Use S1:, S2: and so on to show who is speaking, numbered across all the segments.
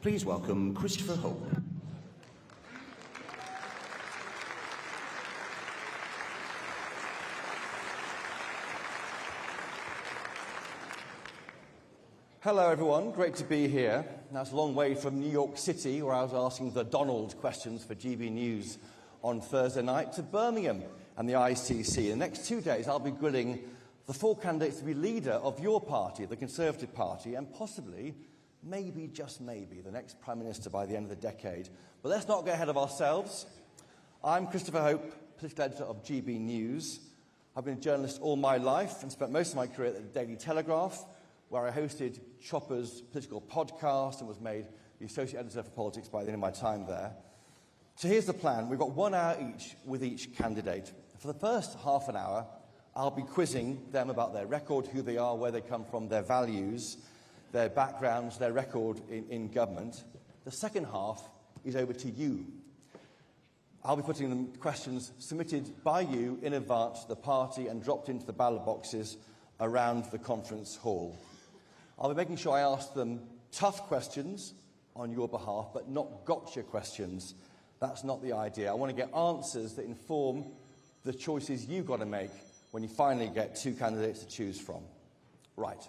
S1: Please welcome Christopher Hope.
S2: Hello everyone, great to be here. Now it's a long way from New York City, where I was asking the Donald questions for GB News on Thursday night, to Birmingham and the ICC. In the next 2 days I'll be grilling the 4 candidates to be leader of your party, the Conservative Party, and possibly, maybe, just maybe, the next Prime Minister by the end of the decade. But let's not get ahead of ourselves. I'm Christopher Hope, political editor of GB News. I've been a journalist all my life and spent most of my career at the Daily Telegraph, where I hosted Chopper's political podcast and was made the associate editor for politics by the end of my time there. So here's the plan. We've got 1 hour each with each candidate. For the first half an hour, I'll be quizzing them about their record, who they are, where they come from, their values, their backgrounds, their record in government. The second half is over to you. I'll be putting them questions submitted by you in advance to the party and dropped into the ballot boxes around the conference hall. I'll be making sure I ask them tough questions on your behalf, but not gotcha questions. That's not the idea. I want to get answers that inform the choices you've got to make when you finally get 2 candidates to choose from. Right,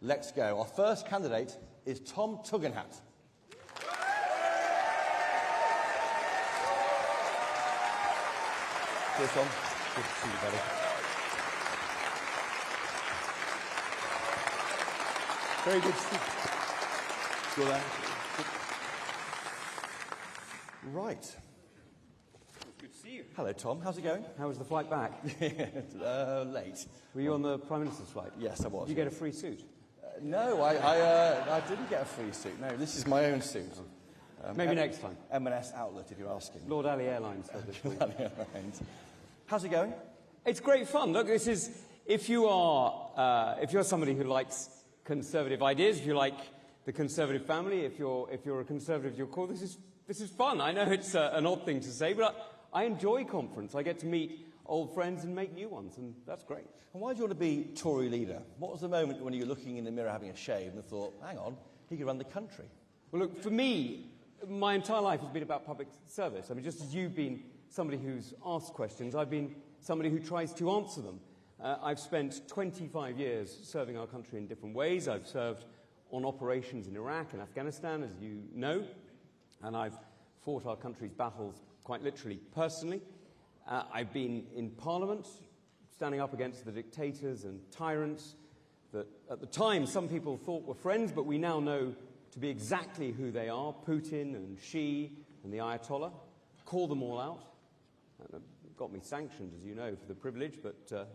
S2: let's go. Our first candidate is Tom Tugendhat. Cheers, Tom. Good to see you, buddy. Very good to see you. You're there. Right.
S3: Good to see you.
S2: Hello, Tom. How's it going?
S3: How was the flight back?
S2: Late.
S3: Were you on the Prime Minister's flight?
S2: Yes, I was.
S3: Did you get a free suit?
S2: No, I didn't get a free suit. No, this is my own suit.
S3: Maybe next time.
S2: M&S Outlet, if you're asking.
S3: Lord Alley Airlines said this week.
S2: How's it going?
S3: It's great fun. Look, this is if you're somebody who likes conservative ideas, if you like the Conservative family, if you're a Conservative to your core, this is fun. I know it's an odd thing to say, but I enjoy conference. I get to meet old friends and make new ones, and that's great.
S2: And why do you want to be Tory leader? What was the moment when you were looking in the mirror having a shave and thought, hang on, he could run the country?
S3: Well, look, for me, my entire life has been about public service. I mean, just as you've been somebody who's asked questions, I've been somebody who tries to answer them. I've spent 25 years serving our country in different ways. I've served on operations in Iraq and Afghanistan, as you know, and I've fought our country's battles quite literally personally. I've been in Parliament, standing up against the dictators and tyrants that at the time some people thought were friends, but we now know to be exactly who they are, Putin and Xi and the Ayatollah. Call them all out. And it got me sanctioned, as you know, for the privilege, but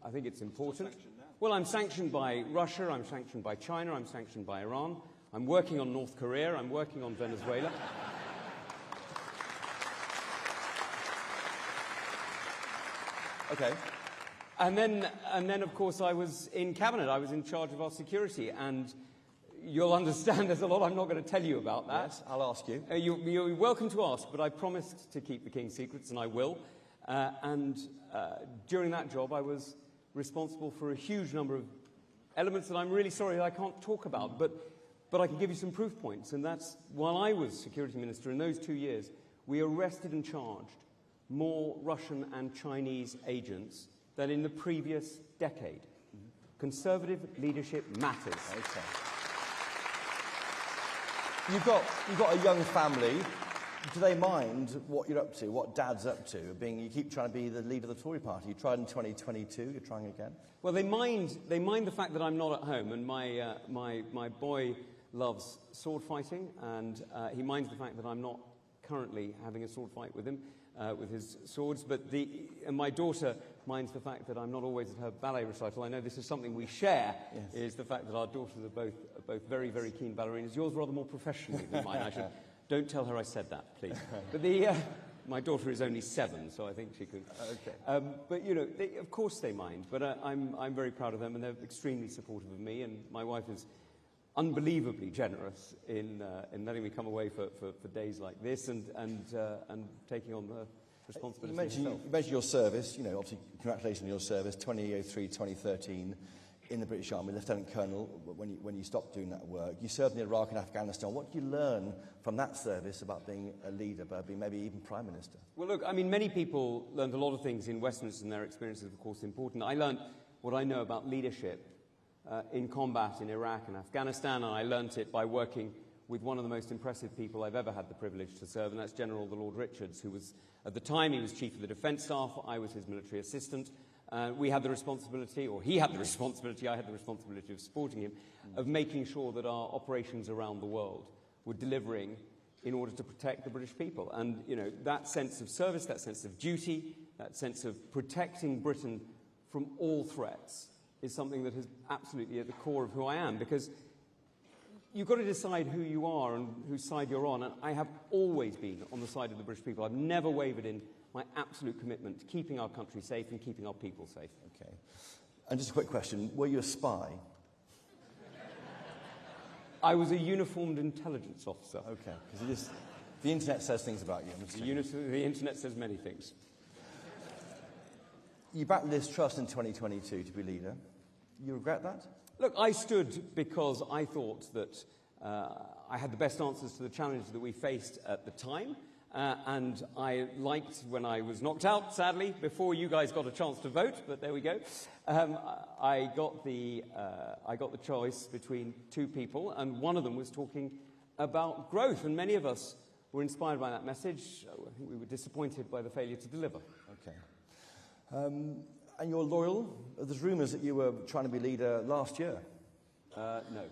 S3: I think it's important. Well, I'm sanctioned by Russia, I'm sanctioned by China, I'm sanctioned by Iran, I'm working on North Korea, I'm working on Venezuela.
S2: Okay.
S3: And then, of course, I was in Cabinet. I was in charge of our security, and you'll understand there's a lot I'm not going to tell you about that.
S2: Yes, I'll ask you.
S3: You're welcome to ask, but I promised to keep the King's secrets, and I will. During that job, I was responsible for a huge number of elements that I'm really sorry I can't talk about, but I can give you some proof points. And that's, while I was Security Minister in those 2 years, we arrested and charged more Russian and Chinese agents than in the previous decade. Conservative leadership matters.
S2: Okay. You've got a young family. Do they mind what you're up to, what Dad's up to? You keep trying to be the leader of the Tory party. You tried in 2022. You're trying again.
S3: Well, they mind the fact that I'm not at home, and my boy loves sword fighting, and he minds the fact that I'm not currently having a sword fight with him, with his swords. And my daughter minds the fact that I'm not always at her ballet recital. I know this is something we share, yes. Is the fact that our daughters are both very, very keen ballerinas. Yours rather more professionally than mine. Don't tell her I said that, please. But my daughter is only 7, so I think she could.
S2: Okay.
S3: But you know, of course they mind. But I'm very proud of them, and they're extremely supportive of me. And my wife is unbelievably generous in letting me come away for days like this and taking on the responsibility.
S2: You mentioned your service. You know, obviously, congratulations on your service. 2003, 2013. in the British Army, Lieutenant Colonel, when you stopped doing that work. You served in Iraq and Afghanistan. What did you learn from that service about being a leader, about being maybe even Prime Minister?
S3: Well, look, I mean, many people learned a lot of things in Westminster, and their experiences, of course, important. I learned what I know about leadership in combat in Iraq and Afghanistan, and I learnt it by working with one of the most impressive people I've ever had the privilege to serve, and that's General the Lord Richards, who was, at the time, he was Chief of the Defence Staff. I was his military assistant. We had the responsibility, or he had the responsibility, I had the responsibility of supporting him, of making sure that our operations around the world were delivering in order to protect the British people. And, you know, that sense of service, that sense of duty, that sense of protecting Britain from all threats is something that is absolutely at the core of who I am, because you've got to decide who you are and whose side you're on, and I have always been on the side of the British people. I've never wavered in my absolute commitment to keeping our country safe and keeping our people safe.
S2: Okay. And just a quick question, were you a spy?
S3: I was a uniformed intelligence officer.
S2: Okay, because the internet says things about you.
S3: The internet says many things.
S2: You backed Liz Truss in 2022 to be leader. You regret that?
S3: Look, I stood because I thought that I had the best answers to the challenges that we faced at the time. And I liked when I was knocked out, sadly, before you guys got a chance to vote, but there we go. I got the choice between two people, and one of them was talking about growth, and many of us were inspired by that message. I think we were disappointed by the failure to deliver.
S2: Okay. And you're loyal? There's rumours that you were trying to be leader last year.
S3: No.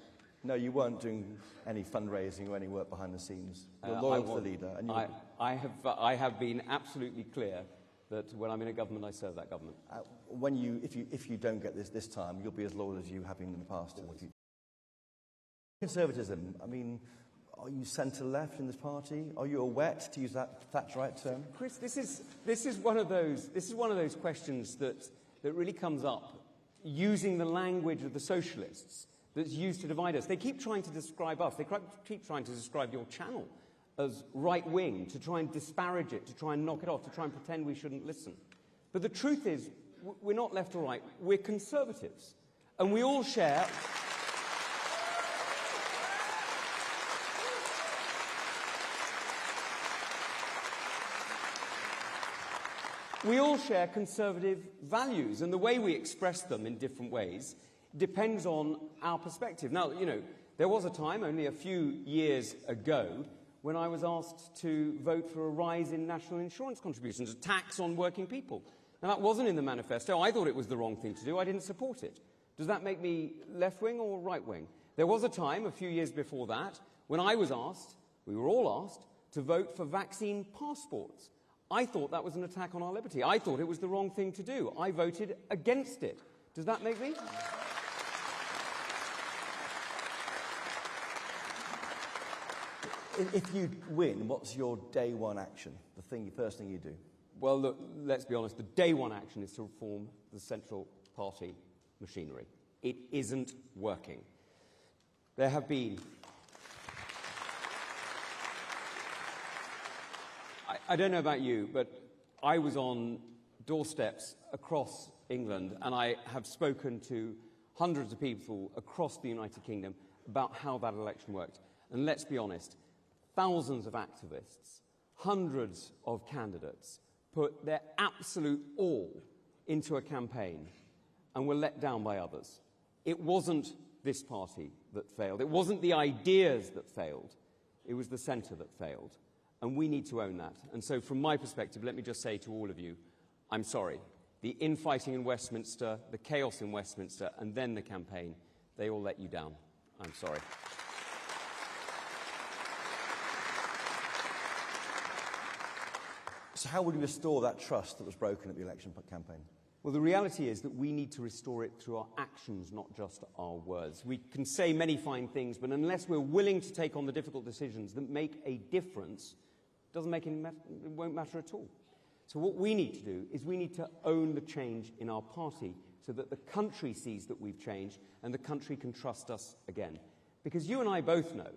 S2: No, you weren't doing any fundraising or any work behind the scenes. You're loyal to the leader. And
S3: I have been absolutely clear that when I'm in a government, I serve that government.
S2: If you don't get this time, you'll be as loyal as you have been in the past. Conservatism. I mean, are you centre-left in this party? Are you a wet, to use that Thatcherite term?
S3: Chris, this is one of those questions that really comes up using the language of the socialists that's used to divide us. They keep trying to describe us. They keep trying to describe your channel as right-wing, to try and disparage it, to try and knock it off, to try and pretend we shouldn't listen. But the truth is, we're not left or right. We're conservatives. And we all share... We all share conservative values, and the way we express them in different ways depends on our perspective. Now, you know, there was a time, only a few years ago, when I was asked to vote for a rise in national insurance contributions, a tax on working people. Now, that wasn't in the manifesto. I thought it was the wrong thing to do. I didn't support it. Does that make me left-wing or right-wing? There was a time, a few years before that, when I was asked, we were all asked, to vote for vaccine passports. I thought that was an attack on our liberty. I thought it was the wrong thing to do. I voted against it. Does that make me?
S2: If you win, what's your day one action? The first thing you do?
S3: Well, look, let's be honest. The day one action is to reform the central party machinery. It isn't working. There have been... I don't know about you, but I was on doorsteps across England, and I have spoken to hundreds of people across the United Kingdom about how that election worked. And let's be honest, thousands of activists, hundreds of candidates put their absolute all into a campaign and were let down by others. It wasn't this party that failed. It wasn't the ideas that failed. It was the centre that failed. And we need to own that. And so from my perspective, let me just say to all of you, I'm sorry. The infighting in Westminster, the chaos in Westminster, and then the campaign, they all let you down. I'm sorry.
S2: So how would you restore that trust that was broken at the election campaign?
S3: Well, the reality is that we need to restore it through our actions, not just our words. We can say many fine things, but unless we're willing to take on the difficult decisions that make a difference, it won't matter at all. So what we need to do is we need to own the change in our party so that the country sees that we've changed and the country can trust us again. Because you and I both know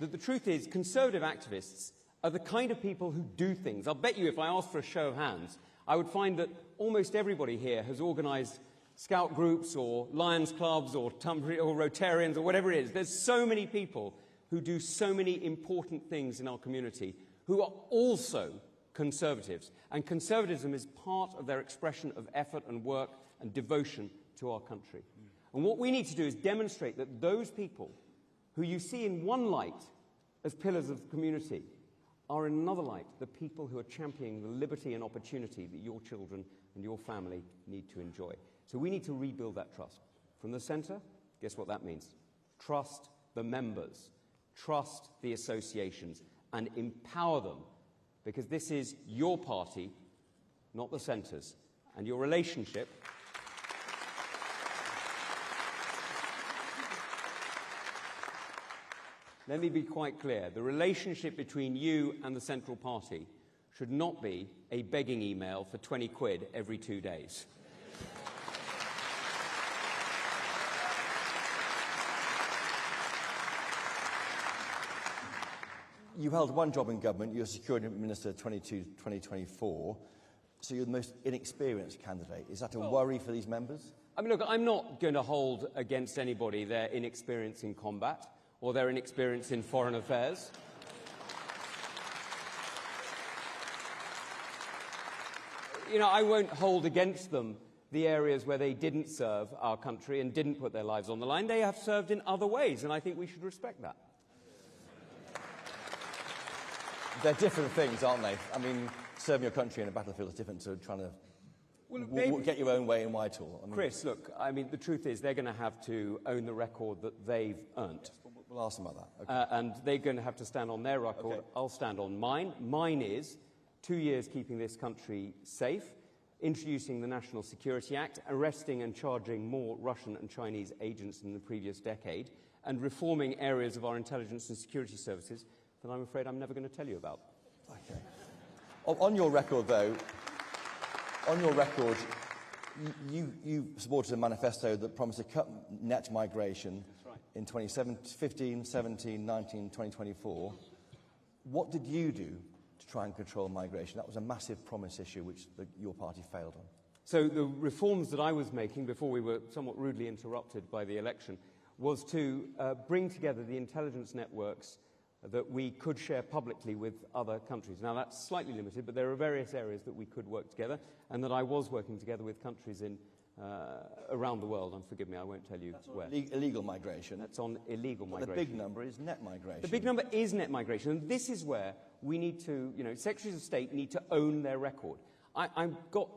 S3: that the truth is Conservative activists are the kind of people who do things. I'll bet you if I asked for a show of hands, I would find that almost everybody here has organised scout groups or Lions clubs or Rotarians or whatever it is. There's so many people who do so many important things in our community who are also conservatives. And conservatism is part of their expression of effort and work and devotion to our country. And what we need to do is demonstrate that those people who you see in one light as pillars of the community are in another light the people who are championing the liberty and opportunity that your children and your family need to enjoy. So we need to rebuild that trust. From the centre, guess what that means? Trust the members, trust the associations, and empower them, because this is your party, not the centre's, and your relationship... Let me be quite clear. The relationship between you and the Central Party should not be a begging email for 20 quid every 2 days.
S2: You held one job in government. You were Security Minister 2024, so you're the most inexperienced candidate. Is that a worry for these members?
S3: I mean, look, I'm not going to hold against anybody their inexperience in combat or their inexperience in foreign affairs. You know, I won't hold against them the areas where they didn't serve our country and didn't put their lives on the line. They have served in other ways, and I think we should respect that.
S2: They're different things, aren't they? I mean, serving your country in a battlefield is different to trying to get your own way in Whitehall. I mean,
S3: Chris, look, I mean, the truth is they're going to have to own the record that they've earned.
S2: We'll ask them about that. Okay.
S3: And they're going to have to stand on their record. Okay. I'll stand on mine. Mine is 2 years keeping this country safe, introducing the National Security Act, arresting and charging more Russian and Chinese agents in the previous decade, and reforming areas of our intelligence and security services that I'm afraid I'm never going to tell you about.
S2: Okay. On your record, though, you supported a manifesto that promised to cut net migration in 2015, 17, 19, 2024. What did you do to try and control migration? That was a massive promise issue which your party failed on.
S3: So the reforms that I was making before we were somewhat rudely interrupted by the election was to bring together the intelligence networks that we could share publicly with other countries. Now, that's slightly limited, but there are various areas that we could work together, and that I was working together with countries in around the world. And forgive me, I won't tell you where.
S2: Illegal migration.
S3: That's on illegal migration.
S2: The big number is net migration.
S3: The big number is net migration, and this is where we need to, Secretaries of State need to own their record. I got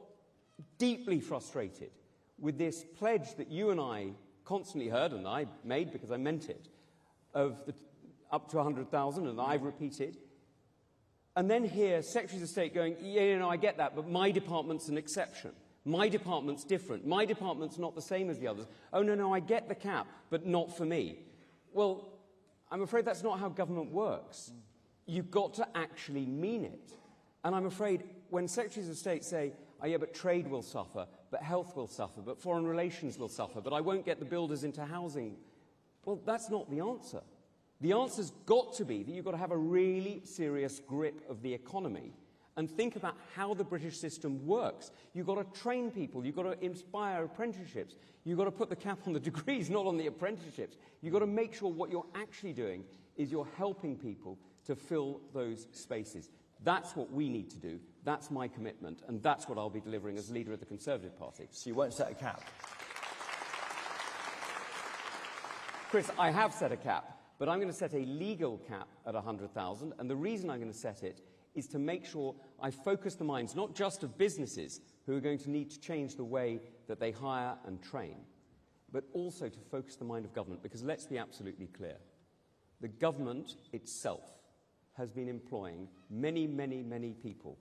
S3: deeply frustrated with this pledge that you and I constantly heard, and I made because I meant it, of up to 100,000, and I've repeated, and then hear Secretaries of State going, I get that, but my department's an exception. My department's different. My department's not the same as the others. Oh, no, I get the cap, but not for me. Well, I'm afraid that's not how government works. You've got to actually mean it. And I'm afraid when Secretaries of State say, but trade will suffer, but health will suffer, but foreign relations will suffer, but I won't get the builders into housing, well, that's not the answer. The answer's got to be that you've got to have a really serious grip of the economy and think about how the British system works. You've got to train people. You've got to inspire apprenticeships. You've got to put the cap on the degrees, not on the apprenticeships. You've got to make sure what you're actually doing is you're helping people to fill those spaces. That's what we need to do. That's my commitment, and that's what I'll be delivering as leader of the Conservative Party.
S2: So you won't set a cap?
S3: Chris, I have set a cap. But I'm going to set a legal cap at 100,000, and the reason I'm going to set it is to make sure I focus the minds not just of businesses who are going to need to change the way that they hire and train, but also to focus the mind of government, because let's be absolutely clear. The government itself has been employing many, many, many people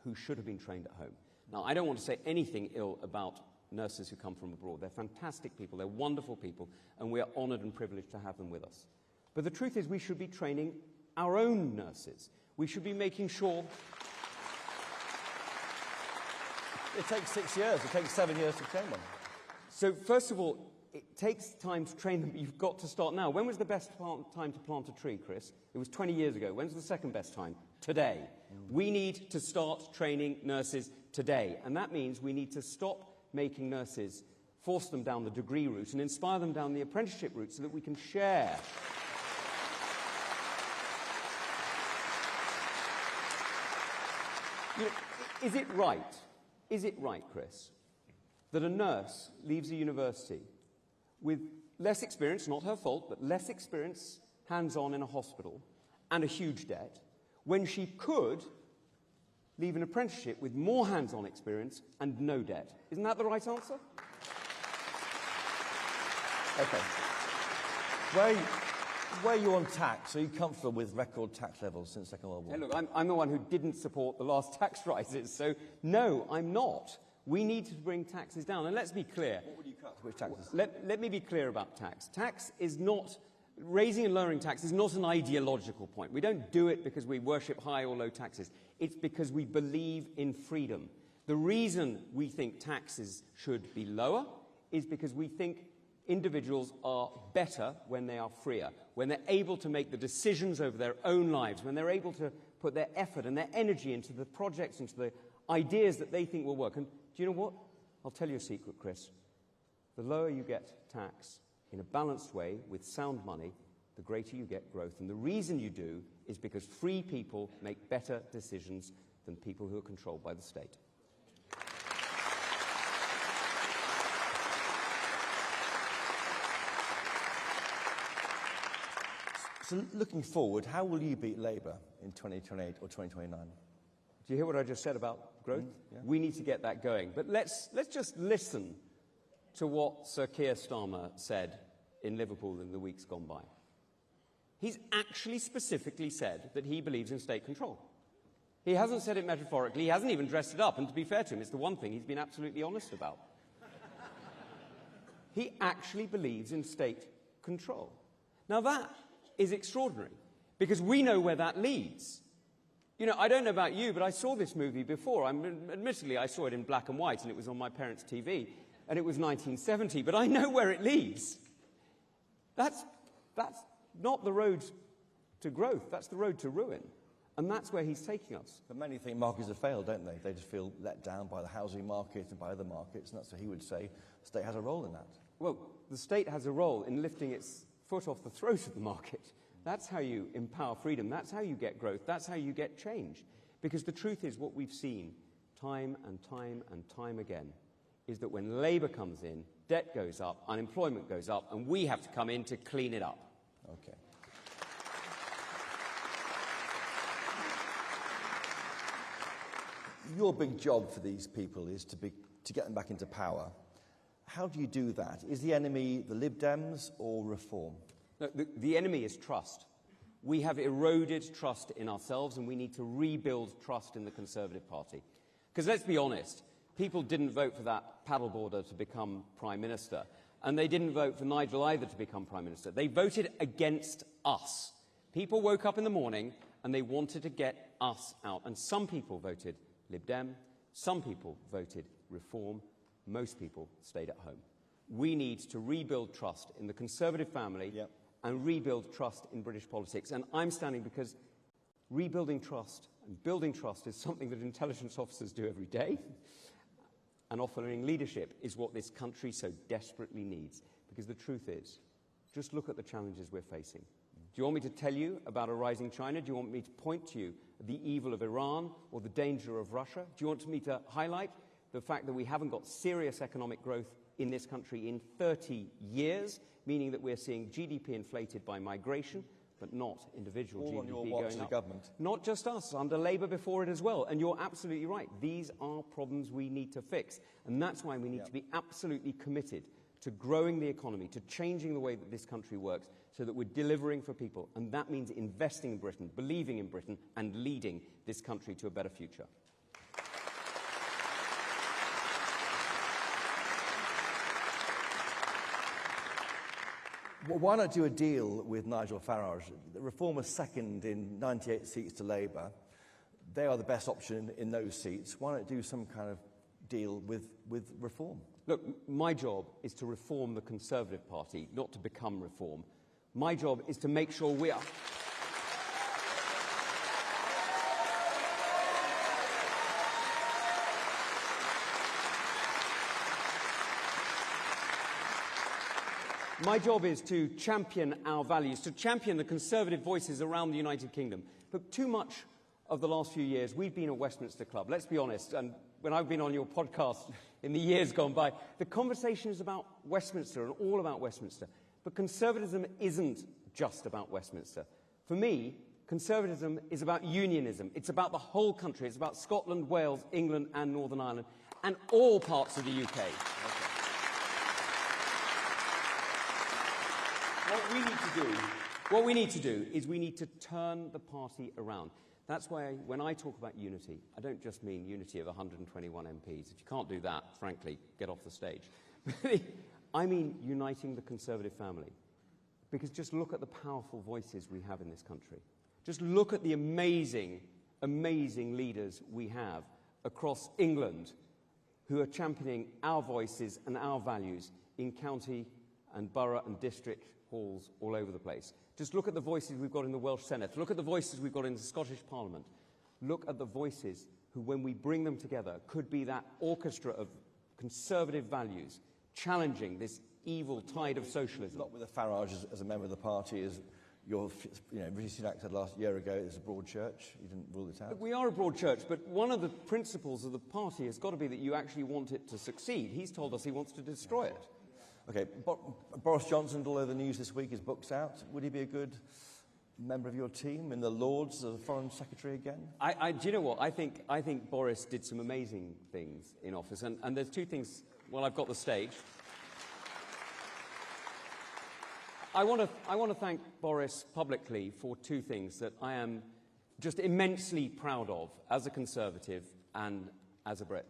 S3: who should have been trained at home. Now, I don't want to say anything ill about nurses who come from abroad. They're fantastic people, they're wonderful people, and we are honoured and privileged to have them with us. But the truth is we should be training our own nurses. We should be making sure...
S2: It takes 6 years, it takes 7 years to train them.
S3: So, first of all, it takes time to train them, but you've got to start now. When was the best time to plant a tree, Chris? It was 20 years ago. When's the second best time? Today. We need to start training nurses today, and that means we need to stop making nurses force them down the degree route and inspire them down the apprenticeship route so that we can share. You know, is it right, Chris, that a nurse leaves a university with less experience, not her fault, but less experience hands-on in a hospital and a huge debt, when she could leave an apprenticeship with more hands-on experience and no debt? Isn't that the right answer?
S2: OK. Where are you on tax? Are you comfortable with record tax levels since the Second World War?
S3: Hey, look, I'm the one who didn't support the last tax rises, so no, I'm not. We need to bring taxes down. And let's be clear.
S2: What would you cut? Which taxes?
S3: Let me be clear about tax. Tax is not... Raising and lowering tax is not an ideological point. We don't do it because we worship high or low taxes. It's because we believe in freedom. The reason we think taxes should be lower is because we think individuals are better when they are freer, when they're able to make the decisions over their own lives, when they're able to put their effort and their energy into the projects, into the ideas that they think will work. And do you know what? I'll tell you a secret, Chris. The lower you get tax in a balanced way with sound money, the greater you get growth. And the reason you do is because free people make better decisions than people who are controlled by the state.
S2: So looking forward, how will you beat Labour in 2028 or 2029?
S3: Do you hear what I just said about growth?
S2: Yeah.
S3: We need to get that going. But let's just listen to what Sir Keir Starmer said in Liverpool in the weeks gone by. He's actually specifically said that he believes in state control. He hasn't said it metaphorically. He hasn't even dressed it up. And to be fair to him, it's the one thing he's been absolutely honest about. He actually believes in state control. Now, that is extraordinary, because we know where that leads. You know, I don't know about you, but I saw this movie before. Admittedly, I saw it in black and white, and it was on my parents' TV, and it was 1970, but I know where it leads. That's not the road to growth. That's the road to ruin. And that's where he's taking us.
S2: But many think markets have failed, don't they? They just feel let down by the housing market and by other markets, and that's what he would say. The state has a role in that.
S3: Well, the state has a role in lifting its foot off the throat of the market. That's how you empower freedom. That's how you get growth. That's how you get change. Because the truth is, what we've seen time and time and time again is that when Labour comes in, debt goes up, unemployment goes up, and we have to come in to clean it up.
S2: Okay. Your big job for these people is to get them back into power. How do you do that? Is the enemy the Lib Dems or reform?
S3: No, the enemy is trust. We have eroded trust in ourselves, and we need to rebuild trust in the Conservative Party. Because let's be honest, people didn't vote for that paddleboarder to become Prime Minister, and they didn't vote for Nigel either to become Prime Minister. They voted against us. People woke up in the morning and they wanted to get us out. And some people voted Lib Dem, some people voted Reform, most people stayed at home. We need to rebuild trust in the Conservative family and rebuild trust in British politics. And I'm standing because rebuilding trust and building trust is something that intelligence officers do every day. And offering leadership is what this country so desperately needs. Because the truth is, just look at the challenges we're facing. Do you want me to tell you about a rising China? Do you want me to point to you the evil of Iran or the danger of Russia? Do you want me to highlight the fact that we haven't got serious economic growth in this country in 30 years, meaning that we're seeing GDP inflated by migration, but not individual
S2: All
S3: GDP
S2: on your watch,
S3: going up.
S2: the government.
S3: Not just us, under Labour before it as well. And you're absolutely right. These are problems we need to fix. And that's why we need to be absolutely committed to growing the economy, to changing the way that this country works, so that we're delivering for people. And that means investing in Britain, believing in Britain, and leading this country to a better future.
S2: Well, why not do a deal with Nigel Farage? The Reform was second in 98 seats to Labour. They are the best option in those seats. Why not do some kind of deal with Reform?
S3: Look, my job is to reform the Conservative Party, not to become Reform. My job is to make sure we are... My job is to champion our values, to champion the conservative voices around the United Kingdom. But too much of the last few years, we've been a Westminster club. Let's be honest, and when I've been on your podcast in the years gone by, the conversation is about Westminster and all about Westminster. But conservatism isn't just about Westminster. For me, conservatism is about unionism. It's about the whole country. It's about Scotland, Wales, England and Northern Ireland and all parts of the UK. Okay. What we need to do is we need to turn the party around. That's why when I talk about unity, I don't just mean unity of 121 MPs. If you can't do that, frankly, get off the stage. I mean uniting the Conservative family. Because just look at the powerful voices we have in this country. Just look at the amazing, amazing leaders we have across England who are championing our voices and our values in county and borough and district halls all over the place. Just look at the voices we've got in the Welsh Senate. Look at the voices we've got in the Scottish Parliament. Look at the voices who, when we bring them together, could be that orchestra of conservative values challenging this evil tide of socialism.
S2: Not with the Farage as a member of the party, as your, Rishi Sunak said last year ago, it's a broad church. You didn't rule it out.
S3: But we are a broad church, but one of the principles of the party has got to be that you actually want it to succeed. He's told us he wants to destroy it.
S2: Okay, Boris Johnson, all over the news this week, his book's out. Would he be a good member of your team in the Lords as a Foreign Secretary again?
S3: Do you know what? I think Boris did some amazing things in office, and there's two things. Well, I've got the stage. I want to thank Boris publicly for two things that I am just immensely proud of as a Conservative and as a Brit.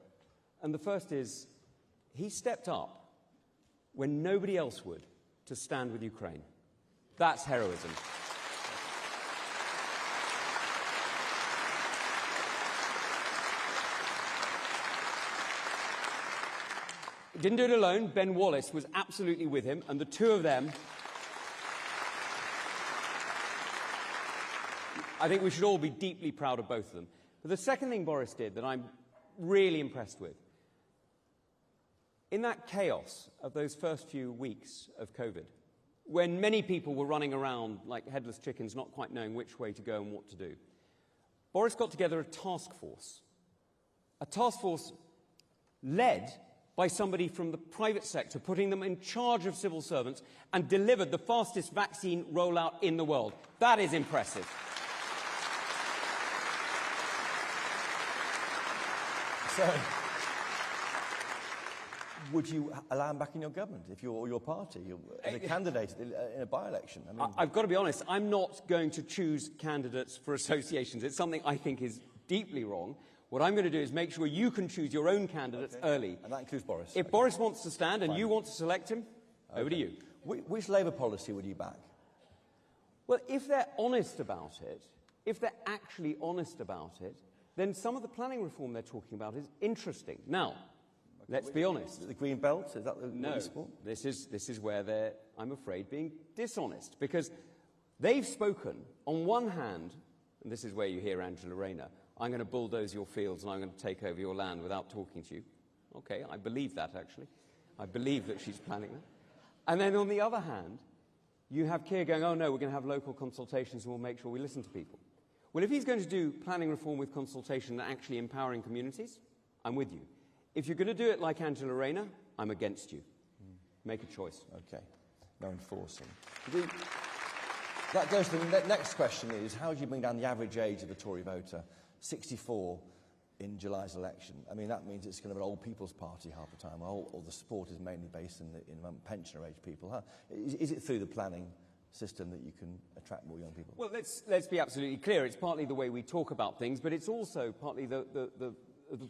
S3: And the first is he stepped up when nobody else would to stand with Ukraine. That's heroism. He didn't do it alone. Ben Wallace was absolutely with him, and the two of them, I think we should all be deeply proud of both of them. But the second thing Boris did that I'm really impressed with, in that chaos of those first few weeks of COVID, when many people were running around like headless chickens, not quite knowing which way to go and what to do, Boris got together a task force led by somebody from the private sector, putting them in charge of civil servants, and delivered the fastest vaccine rollout in the world. That is impressive.
S2: So, would you allow him back in your government, if you're your party, as a candidate in a by-election? I mean,
S3: I've got to be honest, I'm not going to choose candidates for associations. It's something I think is deeply wrong. What I'm going to do is make sure you can choose your own candidates early.
S2: And that includes Boris.
S3: If Boris wants to stand and you want to select him, over to you.
S2: Which Labour policy would you back?
S3: Well, if they're honest about it, if they're actually honest about it, then some of the planning reform they're talking about is interesting. Now, let's be honest.
S2: The Green Belt, is that the
S3: No, this is where they're, I'm afraid, being dishonest. Because they've spoken, on one hand, and this is where you hear Angela Rayner, I'm going to bulldoze your fields and I'm going to take over your land without talking to you. Okay, I believe that, actually. I believe that she's planning that. And then on the other hand, you have Keir going, oh no, we're going to have local consultations and we'll make sure we listen to people. Well, if he's going to do planning reform with consultation and actually empowering communities, I'm with you. If you're going to do it like Angela Rayner, I'm against you. Make a choice.
S2: Okay. No enforcing. That goes to the next question is, how do you bring down the average age of the Tory voter? 64 in July's election. I mean, that means it's going to be an old people's party half the time. All the support is mainly based in pensioner-age people. Huh? Is it through the planning system that you can attract more young people?
S3: Well, let's be absolutely clear. It's partly the way we talk about things, but it's also partly the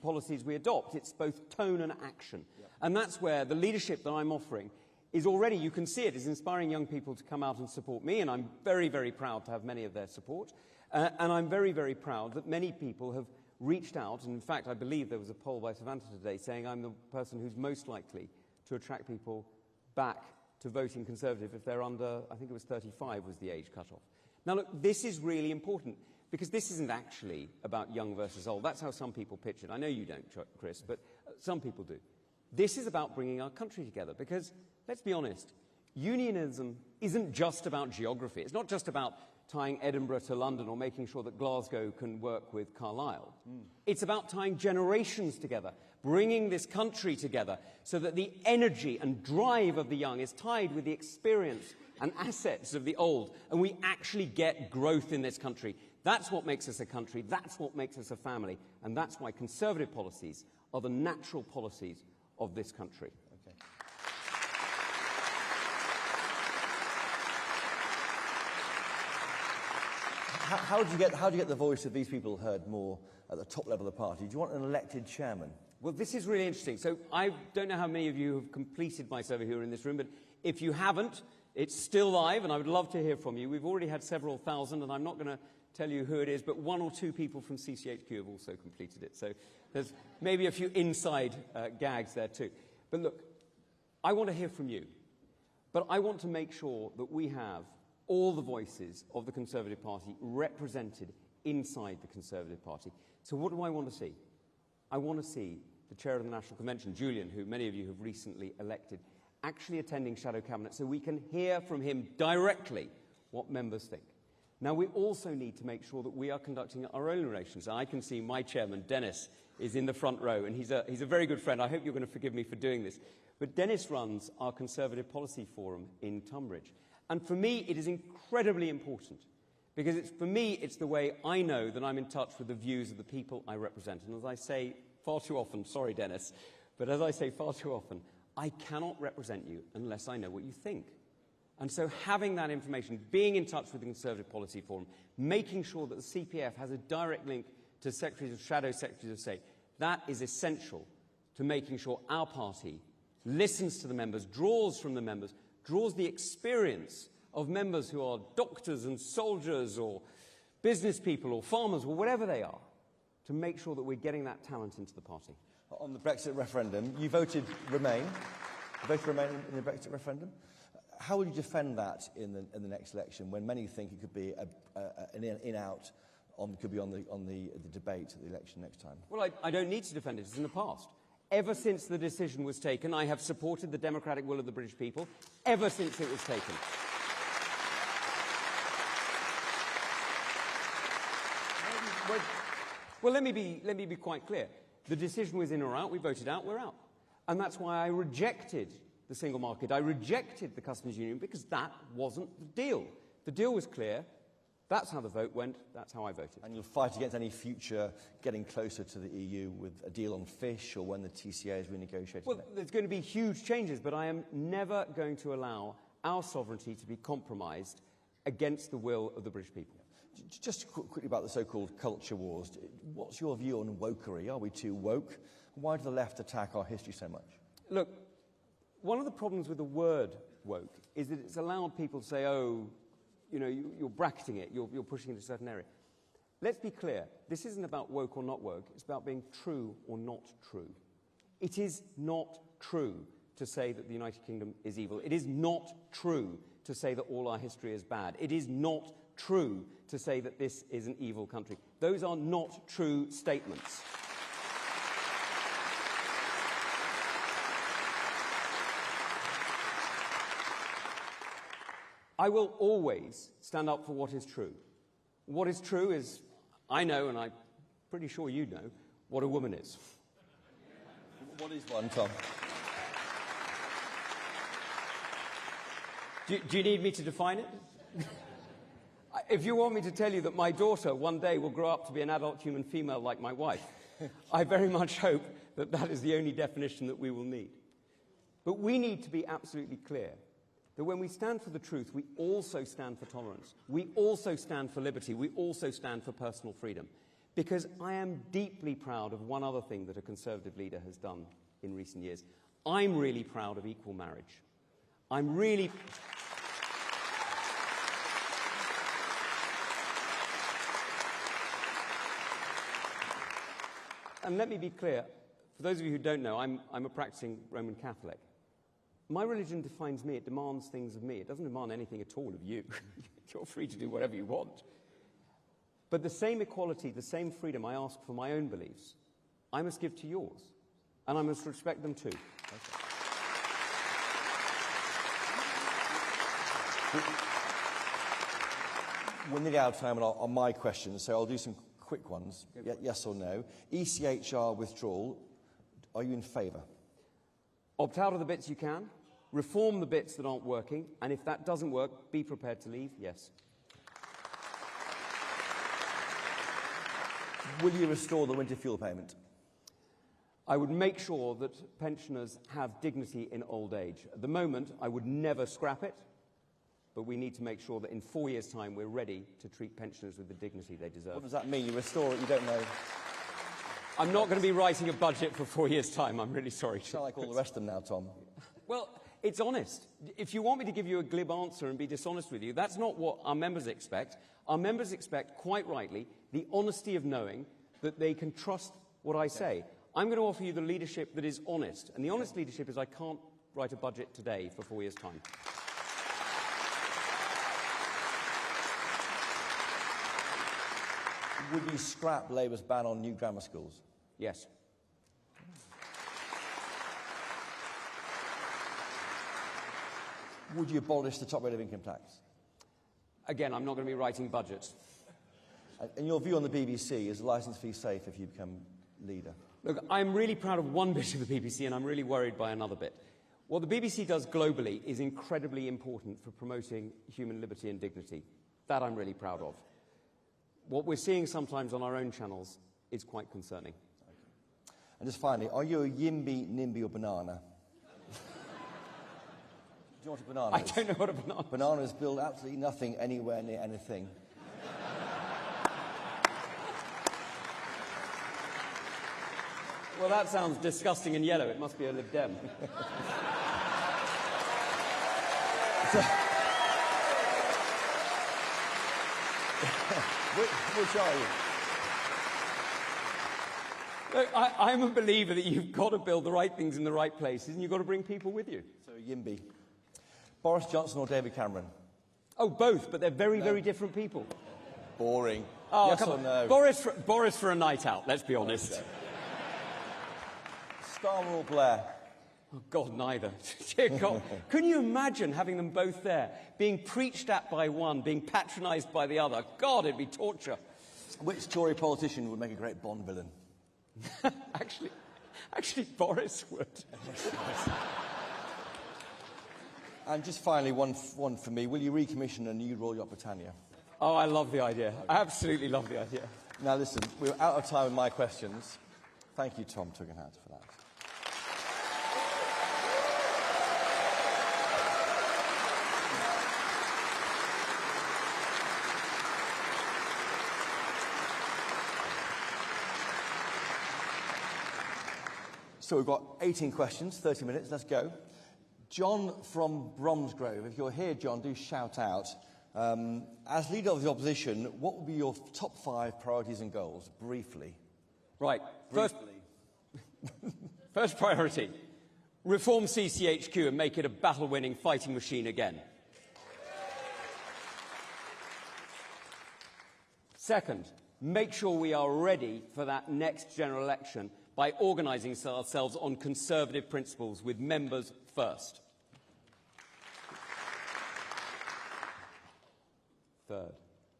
S3: policies we adopt. It's both tone and action. Yeah. And that's where the leadership that I'm offering is already, you can see it, is inspiring young people to come out and support me, and I'm very, very proud to have many of their support. And I'm very, very proud that many people have reached out, and in fact, I believe there was a poll by Savanta today saying I'm the person who's most likely to attract people back to voting Conservative if they're under, I think it was 35 was the age cut-off. Now look, this is really important, because this isn't actually about young versus old. That's how some people pitch it. I know you don't, Chris, but some people do. This is about bringing our country together, because, let's be honest, unionism isn't just about geography. It's not just about tying Edinburgh to London or making sure that Glasgow can work with Carlisle. It's about tying generations together, bringing this country together so that the energy and drive of the young is tied with the experience and assets of the old, and we actually get growth in this country. That's what makes us a country, that's what makes us a family, and that's why Conservative policies are the natural policies of this country.
S2: Okay. How do you get the voice of these people heard more at the top level of the party? Do you want an elected chairman?
S3: Well, this is really interesting. So I don't know how many of you have completed my survey who are in this room, but if you haven't, it's still live, and I would love to hear from you. We've already had several thousand, and I'm not going to tell you who it is, but 1 or 2 people from CCHQ have also completed it. So there's maybe a few inside gags there too. But look, I want to hear from you, but I want to make sure that we have all the voices of the Conservative Party represented inside the Conservative Party. So what do I want to see? I want to see the chair of the National Convention, Julian, who many of you have recently elected, actually attending shadow cabinet so we can hear from him directly what members think. Now, we also need to make sure that we are conducting our own relations. I can see my chairman, Dennis, is in the front row, and he's a very good friend. I hope you're going to forgive me for doing this. But Dennis runs our Conservative Policy Forum in Tunbridge. And for me, it is incredibly important, because for me, it's the way I know that I'm in touch with the views of the people I represent. And as I say far too often, sorry, Dennis, but as I say far too often, I cannot represent you unless I know what you think. And so having that information, being in touch with the Conservative Policy Forum, making sure that the CPF has a direct link to Secretaries of Shadow Secretaries of State, that is essential to making sure our party listens to the members, draws from the members, draws the experience of members who are doctors and soldiers or business people or farmers or whatever they are, to make sure that we're getting that talent into the party.
S2: On the Brexit referendum, you voted Remain. You voted Remain in the Brexit referendum. How will you defend that in the next election, when many think it could be an in-out, could be on the debate at the election next time?
S3: Well, I don't need to defend it. It's in the past. Ever since the decision was taken, I have supported the democratic will of the British people, ever since it was taken. Well, let me be quite clear. The decision was in or out. We voted out, we're out. And that's why I rejected the single market. I rejected the customs union, because that wasn't the deal. The deal was clear. That's how the vote went. That's how I voted.
S2: And you'll fight against any future getting closer to the EU with a deal on fish, or when the TCA is renegotiated?
S3: Well, there's going to be huge changes, but I am never going to allow our sovereignty to be compromised against the will of the British people.
S2: Just quickly about the so-called culture wars. What's your view on wokery? Are we too woke? Why do the left attack our history so much?
S3: Look, one of the problems with the word woke is that it's allowed people to say, oh, you know, you're bracketing it, you're pushing it into a certain area. Let's be clear, this isn't about woke or not woke, it's about being true or not true. It is not true to say that the United Kingdom is evil. It is not true to say that all our history is bad. It is not true to say that this is an evil country. Those are not true statements. I will always stand up for what is true. What is true is, I know, and I'm pretty sure you know, what a woman is.
S2: What is one, Tom?
S3: Do you need me to define it? If you want me to tell you that my daughter one day will grow up to be an adult human female like my wife, I very much hope that that is the only definition that we will need. But we need to be absolutely clear that when we stand for the truth, we also stand for tolerance. We also stand for liberty. We also stand for personal freedom. Because I am deeply proud of one other thing that a Conservative leader has done in recent years. I'm really proud of equal marriage. I'm really... And let me be clear, for those of you who don't know, I'm a practicing Roman Catholic. My religion defines me, it demands things of me. It doesn't demand anything at all of you. You're free to do whatever you want. But the same equality, the same freedom I ask for my own beliefs, I must give to yours. And I must respect them too. Okay.
S2: We're nearly out of time on my questions, so I'll do some quick ones. Yes or no. ECHR withdrawal, are you in favour?
S3: Opt out of the bits you can, reform the bits that aren't working, and if that doesn't work, be prepared to leave, yes.
S2: Will you restore the winter fuel payment?
S3: I would make sure that pensioners have dignity in old age. At the moment, I would never scrap it, but we need to make sure that in 4 years' time we're ready to treat pensioners with the dignity they deserve.
S2: What does that mean? You restore it, you don't know?
S3: I'm not going to be writing a budget for 4 years' time, I'm really sorry.
S2: You sound like all the rest of them now, Tom.
S3: Well, it's honest. If you want me to give you a glib answer and be dishonest with you, that's not what our members expect. Our members expect, quite rightly, the honesty of knowing that they can trust what I say. I'm going to offer you the leadership that is honest, and the honest leadership is I can't write a budget today for 4 years' time.
S2: Would you scrap Labour's ban on new grammar schools?
S3: Yes.
S2: Would you abolish the top rate of income tax?
S3: Again, I'm not going to be writing budgets.
S2: And your view on the BBC, is the licence fee safe if you become leader?
S3: Look, I'm really proud of one bit of the BBC and I'm really worried by another bit. What the BBC does globally is incredibly important for promoting human liberty and dignity. That I'm really proud of. What we're seeing sometimes on our own channels is quite concerning.
S2: Okay. And just finally, are you a Yimby, Nimby or banana? Do you know what a banana is?
S3: I don't know what a banana is.
S2: Bananas build absolutely nothing anywhere near anything.
S3: Well, that sounds disgusting and yellow. It must be a Lib Dem.
S2: Which are you?
S3: Look, I'm a believer that you've got to build the right things in the right places and you've got to bring people with you.
S2: So, Yimby. Boris Johnson or David Cameron?
S3: Oh, both, but they're very, very different people.
S2: Boring.
S3: Oh,
S2: yes
S3: come
S2: or
S3: on.
S2: no?
S3: Boris for a night out, let's be honest.
S2: Okay. Starmer or Blair?
S3: Oh, God, neither. Dear God. Can you imagine having them both there, being preached at by one, being patronised by the other? God, it'd be torture.
S2: Which Tory politician would make a great Bond villain?
S3: actually, Boris would.
S2: And just finally, one for me. Will you recommission a new Royal Yacht Britannia?
S3: Oh, I love the idea. I absolutely love the idea.
S2: Now, listen, we're out of time with my questions. Thank you, Tom Tugendhat, for that. So we've got 18 questions, 30 minutes, let's go. John from Bromsgrove. If you're here, John, do shout out. As leader of the opposition, what would be your top 5 priorities and goals, briefly?
S3: Right.
S2: Briefly.
S3: First priority, reform CCHQ and make it a battle-winning fighting machine again. Second, make sure we are ready for that next general election by organising ourselves on conservative principles with members first. Third,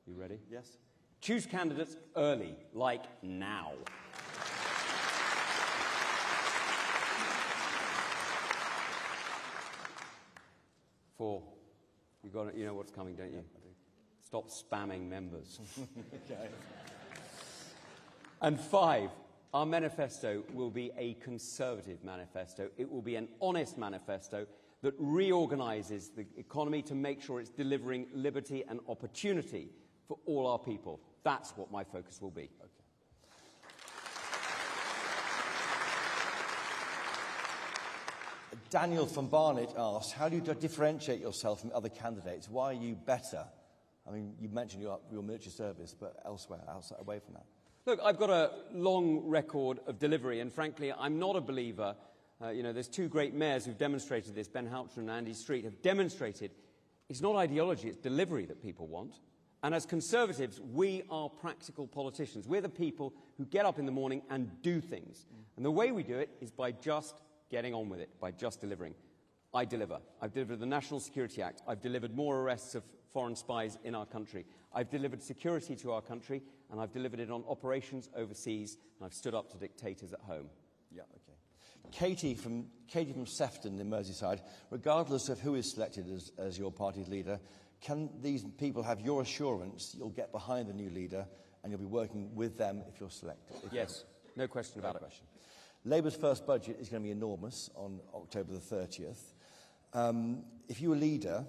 S3: you ready?
S2: Yes.
S3: Choose candidates early, like now. Four, you know what's coming, don't you? Stop spamming members.
S2: Okay.
S3: And 5, our manifesto will be a conservative manifesto. It will be an honest manifesto that reorganises the economy to make sure it's delivering liberty and opportunity for all our people. That's what my focus will be.
S2: Okay. Daniel from Barnet asked, how do you differentiate yourself from other candidates? Why are you better? I mean, you mentioned your military service, but elsewhere, away from that.
S3: Look, I've got a long record of delivery, and frankly, I'm not a believer. There's 2 great mayors who've demonstrated this, Ben Houchen and Andy Street, have demonstrated it's not ideology, it's delivery that people want. And as Conservatives, we are practical politicians. We're the people who get up in the morning and do things. And the way we do it is by just getting on with it, by just delivering. I deliver. I've delivered the National Security Act. I've delivered more arrests of foreign spies in our country. I've delivered security to our country, and I've delivered it on operations overseas, and I've stood up to dictators at home.
S2: Yeah, okay. Katie from Sefton in Merseyside, regardless of who is selected as your party's leader, can these people have your assurance you'll get behind the new leader and you'll be working with them if you're selected?
S3: Yes, no question about it.
S2: Labour's first budget is going to be enormous on October the 30th. If you were leader,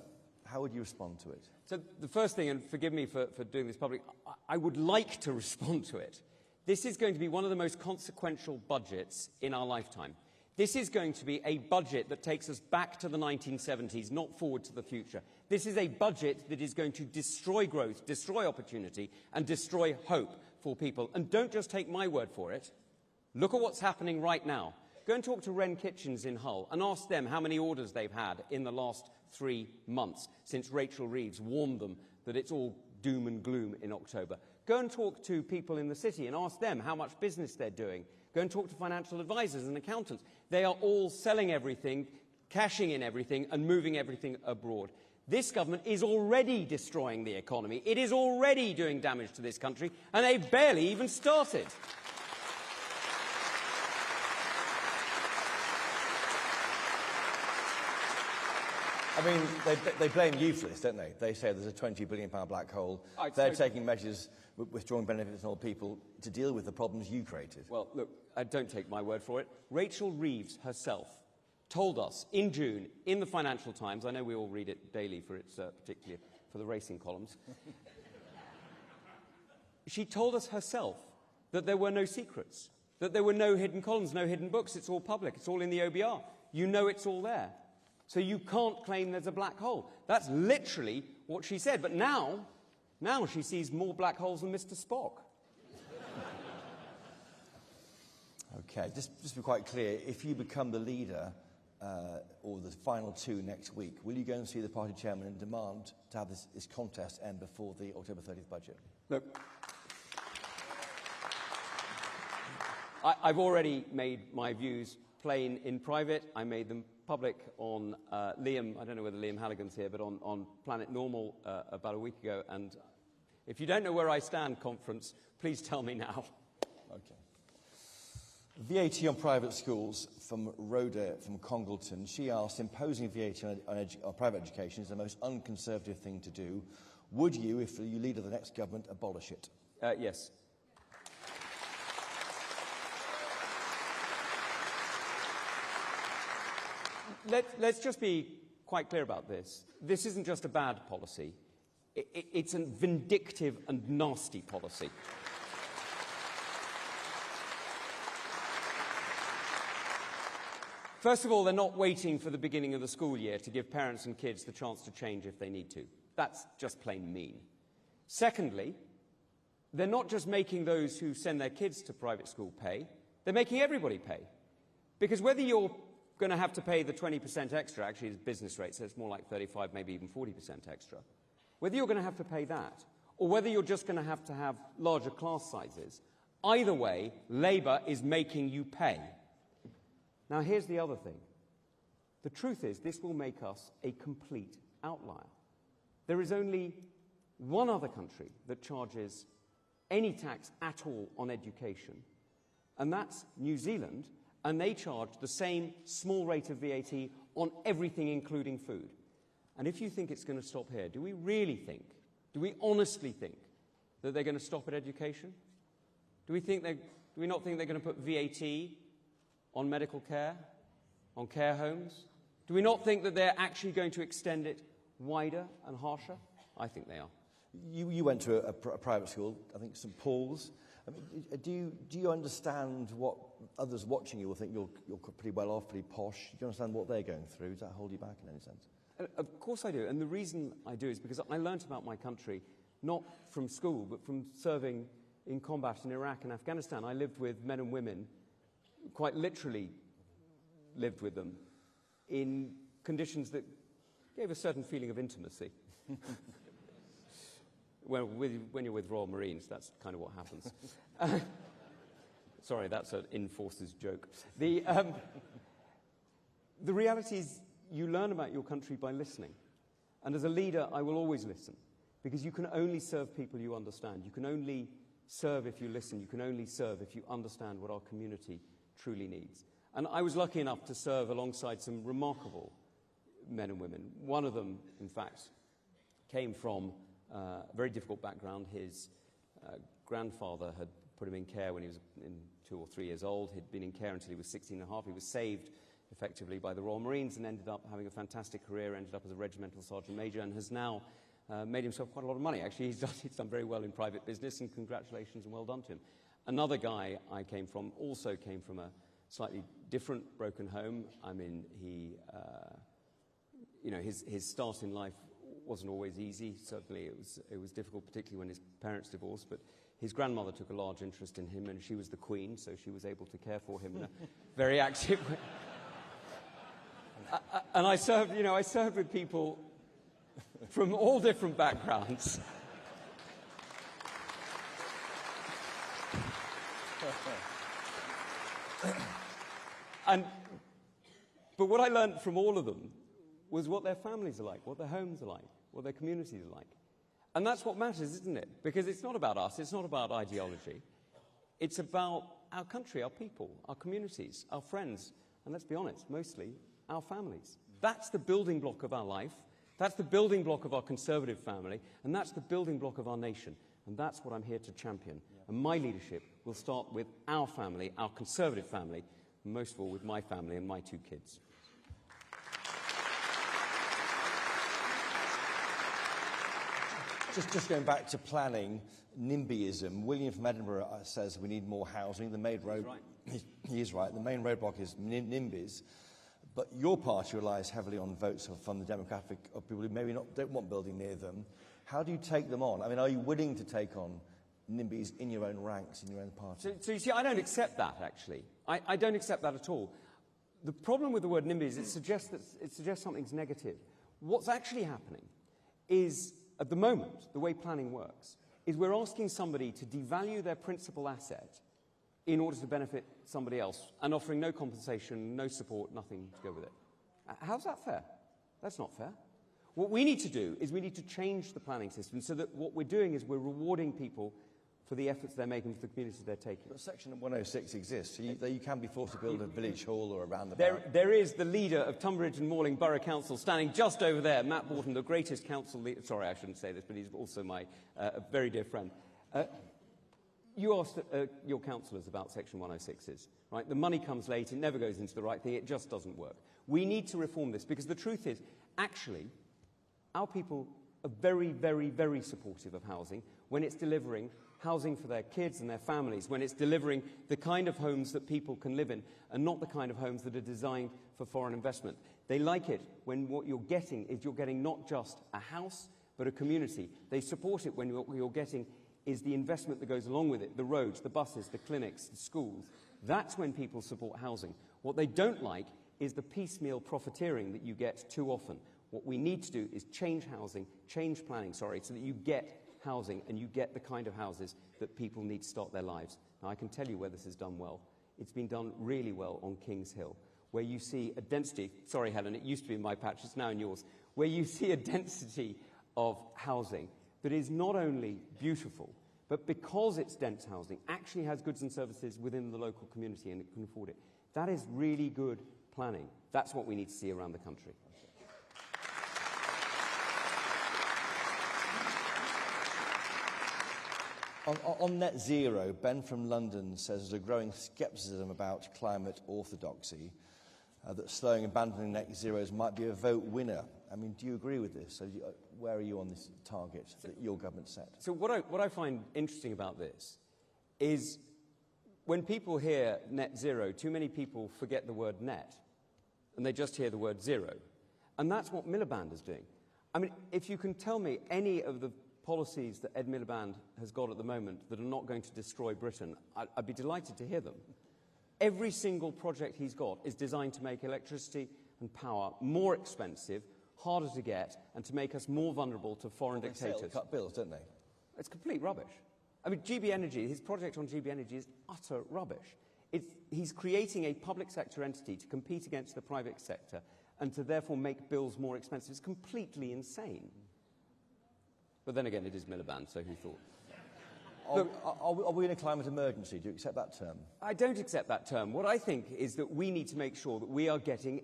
S2: how would you respond to it?
S3: So the first thing, and forgive me for doing this public, I would like to respond to it. This is going to be one of the most consequential budgets in our lifetime. This is going to be a budget that takes us back to the 1970s, not forward to the future. This is a budget that is going to destroy growth, destroy opportunity, and destroy hope for people. And don't just take my word for it. Look at what's happening right now. Go and talk to Wren Kitchens in Hull and ask them how many orders they've had in the last 3 months since Rachel Reeves warned them that it's all doom and gloom in October. Go and talk to people in the city and ask them how much business they're doing. Go and talk to financial advisors and accountants. They are all selling everything, cashing in everything, and moving everything abroad. This government is already destroying the economy. It is already doing damage to this country, and they've barely even started.
S2: I mean, they blame you for this, don't they? They say there's a £20 billion black hole. They're taking measures, withdrawing benefits on all people, to deal with the problems you created.
S3: Well, look, don't take my word for it. Rachel Reeves herself told us in June, in the Financial Times, I know we all read it daily for its, particularly for the racing columns, she told us herself that there were no secrets, that there were no hidden columns, no hidden books. It's all public. It's all in the OBR. You know it's all there. So you can't claim there's a black hole. That's literally what she said. But now she sees more black holes than Mr. Spock.
S2: OK, just to be quite clear, if you become the leader, or the final 2 next week, will you go and see the party chairman and demand to have this contest end before the October 30th budget?
S3: Look, I've already made my views plain in private. I made them public on Liam, I don't know whether Liam Halligan's here, but on Planet Normal about a week ago. And if you don't know where I stand, conference, please tell me now.
S2: OK. VAT on private schools from Rhoda from Congleton. She asked, imposing VAT on private education is the most unconservative thing to do. Would you, if you leader the next government, abolish it?
S3: Yes. Let's just be quite clear about this. This isn't just a bad policy. It's a vindictive and nasty policy. First of all, they're not waiting for the beginning of the school year to give parents and kids the chance to change if they need to. That's just plain mean. Secondly, they're not just making those who send their kids to private school pay, they're making everybody pay. Because whether you're going to have to pay the 20% extra, actually it's business rate, so it's more like 35, maybe even 40% extra, whether you're going to have to pay that, or whether you're just going to have larger class sizes, either way, Labour is making you pay. Now, here's the other thing. The truth is, this will make us a complete outlier. There is only one other country that charges any tax at all on education, and that's New Zealand, and they charge the same small rate of VAT on everything, including food. And if you think it's going to stop here, do we really think, do we honestly think that they're going to stop at education? Do we not think they're going to put VAT on medical care, on care homes? Do we not think that they're actually going to extend it wider and harsher? I think they are.
S2: You went to a private school, I think St Paul's. I mean, do you understand what others watching you will think you're pretty well off, pretty posh? Do you understand what they're going through? Does that hold you back in any sense?
S3: Of course I do. And the reason I do is because I learnt about my country not from school, but from serving in combat in Iraq and Afghanistan. I lived with men and women, quite literally lived with them, in conditions that gave a certain feeling of intimacy. Well, when you're with Royal Marines, that's kind of what happens. Sorry, that's an in-forces joke. The reality is, you learn about your country by listening. And as a leader, I will always listen, because you can only serve people you understand. You can only serve if you listen. You can only serve if you understand what our community truly needs. And I was lucky enough to serve alongside some remarkable men and women. One of them, in fact, came from a very difficult background. His grandfather had put him in care when he was 2 or 3 years old. He'd been in care until he was 16 and a half. He was saved effectively by the Royal Marines and ended up having a fantastic career, ended up as a regimental sergeant major, and has now made himself quite a lot of money. Actually, he's done very well in private business, and congratulations and well done to him. Another guy I came from also came from a slightly different, broken home. I mean, his start in life wasn't always easy. Certainly it was difficult, particularly when his parents divorced, but his grandmother took a large interest in him, and she was the queen, so she was able to care for him in a very active way. And I served with people from all different backgrounds. But what I learned from all of them was what their families are like, what their homes are like, what their communities are like. And that's what matters, isn't it? Because it's not about us, it's not about ideology. It's about our country, our people, our communities, our friends, and let's be honest, mostly our families. That's the building block of our life, that's the building block of our Conservative family, and that's the building block of our nation. And that's what I'm here to champion. And my leadership will start with our family, our Conservative family, and most of all with my family and my 2 kids.
S2: Just going back to planning, NIMBYism. William from Edinburgh says we need more housing. The main road, he is right. The main roadblock is NIMBYs. But your party relies heavily on votes from the demographic of people who maybe don't want building near them. How do you take them on? I mean, are you willing to take on NIMBYs in your own ranks, in your own party?
S3: So you see, I don't accept that, actually. I don't accept that at all. The problem with the word NIMBY is it suggests something's negative. What's actually happening is, at the moment, the way planning works, is we're asking somebody to devalue their principal asset in order to benefit somebody else, and offering no compensation, no support, nothing to go with it. How's that fair? That's not fair. What we need to do is we need to change the planning system so that what we're doing is we're rewarding people for the efforts they're making for the communities they're taking.
S2: But Section 106 exists, so you can be forced to build a village hall or a roundabout.
S3: There is the leader of Tunbridge and Malling Borough Council standing just over there, Matt Borton, the greatest council leader. Sorry, I shouldn't say this, but he's also my very dear friend. You asked your councillors about Section 106s, right? The money comes late, it never goes into the right thing, it just doesn't work. We need to reform this, because the truth is, actually, our people are very, very, very supportive of housing when it's delivering housing for their kids and their families, when it's delivering the kind of homes that people can live in and not the kind of homes that are designed for foreign investment. They like it when what you're getting is you're getting not just a house, but a community. They support it when what you're getting is the investment that goes along with it, the roads, the buses, the clinics, the schools. That's when people support housing. What they don't like is the piecemeal profiteering that you get too often. What we need to do is change planning, so that you get housing and you get the kind of houses that people need to start their lives. Now, I can tell you where this is done well. It's been done really well on King's Hill, where you see a density, sorry Helen, it used to be in my patch, it's now in yours, where you see a density of housing that is not only beautiful, but because it's dense housing, actually has goods and services within the local community and it can afford it. That is really good planning. That's what we need to see around the country.
S2: On net zero, Ben from London says there's a growing scepticism about climate orthodoxy, that slowing and abandoning net zeros might be a vote winner. I mean, do you agree with this? So where are you on this target that your government set?
S3: So what I find interesting about this is when people hear net zero, too many people forget the word net, and they just hear the word zero. And that's what Miliband is doing. I mean, if you can tell me any of the policies that Ed Miliband has got at the moment that are not going to destroy Britain, I'd be delighted to hear them. Every single project he's got is designed to make electricity and power more expensive, harder to get, and to make us more vulnerable to foreign dictators.
S2: They cut bills, don't they?
S3: It's complete rubbish. I mean, GB Energy, his project on GB Energy is utter rubbish. He's creating a public sector entity to compete against the private sector and to therefore make bills more expensive is completely insane. But then again, it is Miliband, so who thought?
S2: Are we in a climate emergency? Do you accept that term?
S3: I don't accept that term. What I think is that we need to make sure that we are getting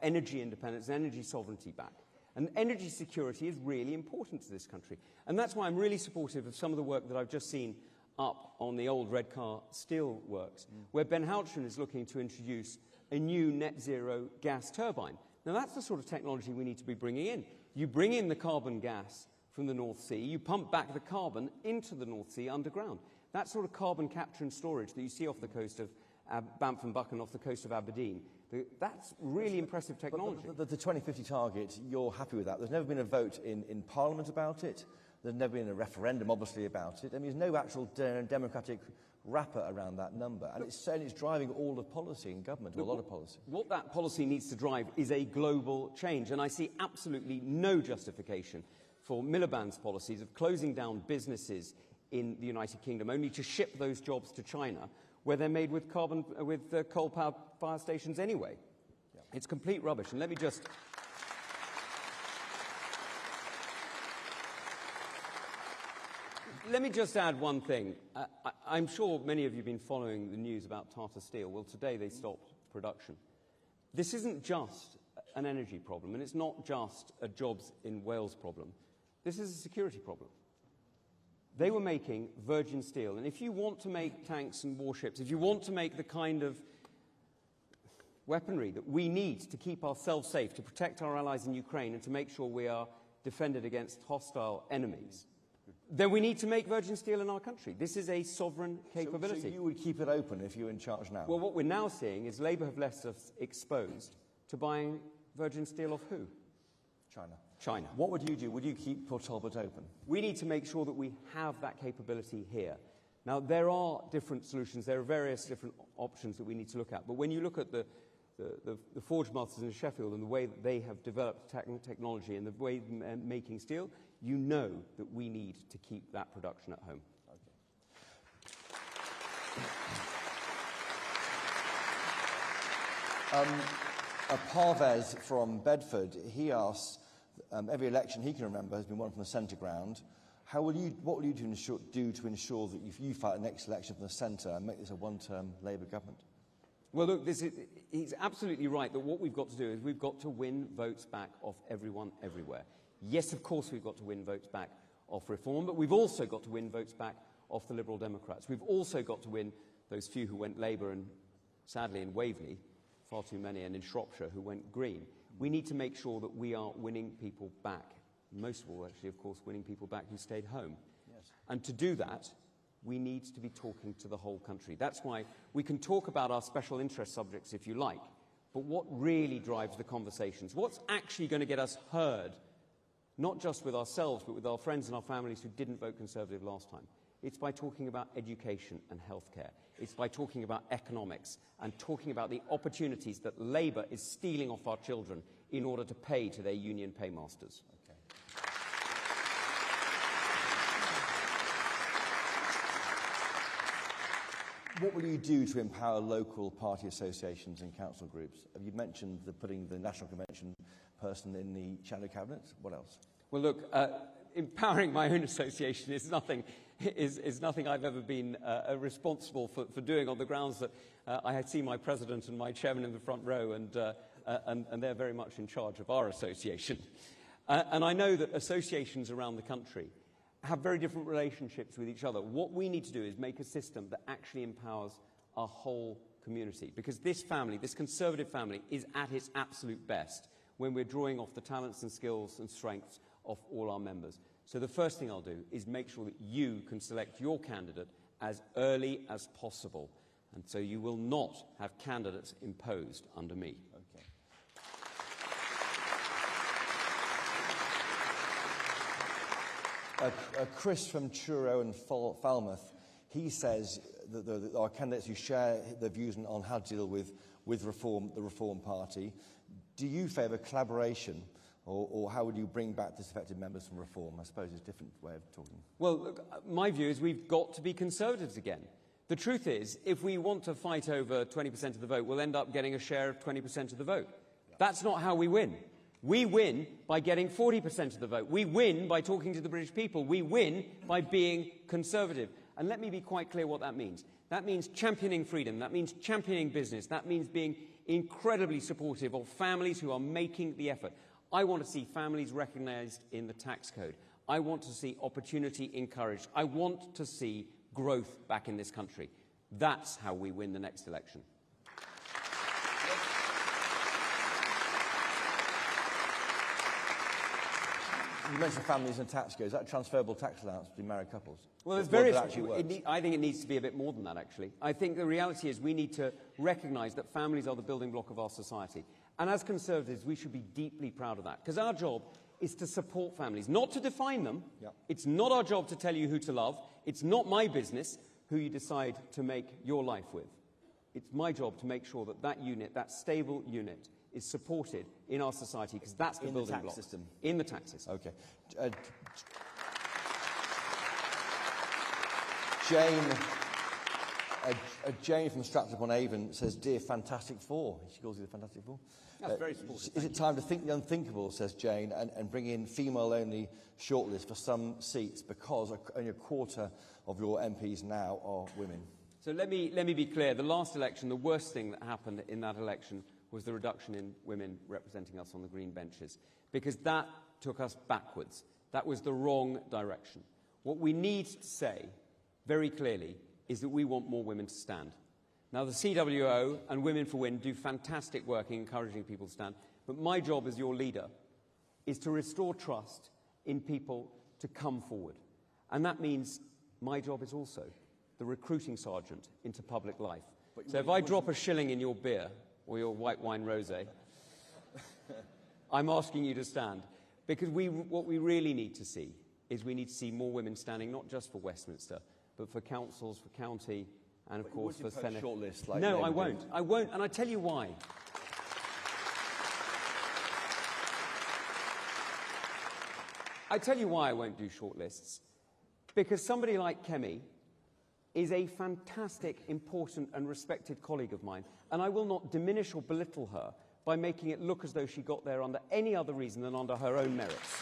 S3: energy independence and energy sovereignty back. And energy security is really important to this country. And that's why I'm really supportive of some of the work that I've just seen up on the old Redcar steel works, where Ben Houtron is looking to introduce a new net zero gas turbine. Now, that's the sort of technology we need to be bringing in. You bring in the carbon gas from the North Sea, you pump back the carbon into the North Sea underground. That sort of carbon capture and storage that you see off the coast of Banff and Buchan, off the coast of Aberdeen, that's really impressive technology.
S2: But the 2050 target, you're happy with that? There's never been a vote in Parliament about it. There's never been a referendum, obviously, about it. I mean, there's no actual democratic wrapper around that number. And it's driving all of policy in government, or a lot of policy.
S3: What that policy needs to drive is a global change. And I see absolutely no justification for Miliband's policies of closing down businesses in the United Kingdom, only to ship those jobs to China, where they're made with coal-powered power stations anyway. Yeah. It's complete rubbish. And let me just add one thing. I'm sure many of you have been following the news about Tata Steel. Well, today they stopped production. This isn't just an energy problem, and it's not just a jobs in Wales problem. This is a security problem. They were making virgin steel, and if you want to make tanks and warships, if you want to make the kind of weaponry that we need to keep ourselves safe, to protect our allies in Ukraine, and to make sure we are defended against hostile enemies, then we need to make virgin steel in our country. This is a sovereign capability.
S2: So you would keep it open if you were in charge now?
S3: Well, what we're now seeing is Labour have left us exposed to buying virgin steel off who? China.
S2: What would you do? Would you keep Port Talbot open?
S3: We need to make sure that we have that capability here. Now, there are different solutions. There are various different options that we need to look at. But when you look at the forge masters in Sheffield and the way that they have developed technology and the way they're making steel, you know that we need to keep that production at home.
S2: Parvez from Bedford, he asks, every election he can remember has been won from the centre ground. What will you do to ensure that if you fight the next election from the centre and make this a one-term Labour government?
S3: Well, look, he's absolutely right that what we've got to do is we've got to win votes back off everyone, everywhere. Yes, of course, we've got to win votes back off Reform, but we've also got to win votes back off the Liberal Democrats. We've also got to win those few who went Labour and, sadly, in Waveney, far too many, and in Shropshire, who went Green. We need to make sure that we are winning people back. Most of all, actually, of course, winning people back who stayed home. Yes. And to do that, we need to be talking to the whole country. That's why we can talk about our special interest subjects, if you like, but what really drives the conversations? What's actually going to get us heard, not just with ourselves, but with our friends and our families who didn't vote Conservative last time? It's by talking about education and healthcare. It's by talking about economics and talking about the opportunities that Labour is stealing off our children in order to pay to their union paymasters.
S2: What will you do to empower local party associations and council groups? Have you mentioned putting the National Convention person in the shadow cabinet? What else?
S3: Well, look, empowering my own association is nothing I've ever been responsible for doing, on the grounds that I had seen my president and my chairman in the front row, and they're very much in charge of our association. And I know that associations around the country have very different relationships with each other. What we need to do is make a system that actually empowers our whole community, because this family, this Conservative family, is at its absolute best when we're drawing off the talents and skills and strengths of all our members. So the first thing I'll do is make sure that you can select your candidate as early as possible, and so you will not have candidates imposed under me.
S2: Chris from Truro and Falmouth, he says that our candidates who share their views on how to deal with Reform, the Reform Party. Do you favour collaboration, or how would you bring back disaffected members from Reform? I suppose it's a different way of talking.
S3: Well, look, my view is we've got to be Conservatives again. The truth is, if we want to fight over 20% of the vote, we'll end up getting a share of 20% of the vote. That's not how we win. We win by getting 40% of the vote. We win by talking to the British people. We win by being conservative. And let me be quite clear what that means. That means championing freedom. That means championing business. That means being incredibly supportive of families who are making the effort. I want to see families recognised in the tax code. I want to see opportunity encouraged. I want to see growth back in this country. That's how we win the next election.
S2: You mentioned families and tax code. Is that a transferable tax allowance between married couples?
S3: Well, there's various. I think it needs to be a bit more than that, actually. I think the reality is we need to recognise that families are the building block of our society. And as Conservatives, we should be deeply proud of that. Because our job is to support families, not to define them. Yep. It's not our job to tell you who to love. It's not my business who you decide to make your life with. It's my job to make sure that that unit, that stable unit, is supported in our society, because that's the building block. In the tax system.
S2: Okay. Jane from Stratford-upon-Avon says, "Dear Fantastic Four." She calls you the Fantastic Four.
S3: That's very supportive.
S2: Is it time to think the unthinkable, says Jane, and bring in female-only shortlists for some seats, because only a quarter of your MPs now are women?
S3: So let me be clear. The last election, the worst thing that happened in that election was the reduction in women representing us on the green benches, because that took us backwards. That was the wrong direction. What we need to say very clearly is that we want more women to stand. Now, the CWO and Women for Win do fantastic work in encouraging people to stand, but my job as your leader is to restore trust in people to come forward. And that means my job is also the recruiting sergeant into public life. So if I drop a shilling in your beer, or your white wine rosé, I'm asking you to stand. Because what we really need to see is we need to see more women standing, not just for Westminster, but for councils, for county, and of course for Senate.
S2: Shortlist, like
S3: no, I won't. I won't, and I tell you why. I tell you why I won't do shortlists. Because somebody like Kemi is a fantastic, important and respected colleague of mine, and I will not diminish or belittle her by making it look as though she got there under any other reason than under her own merits.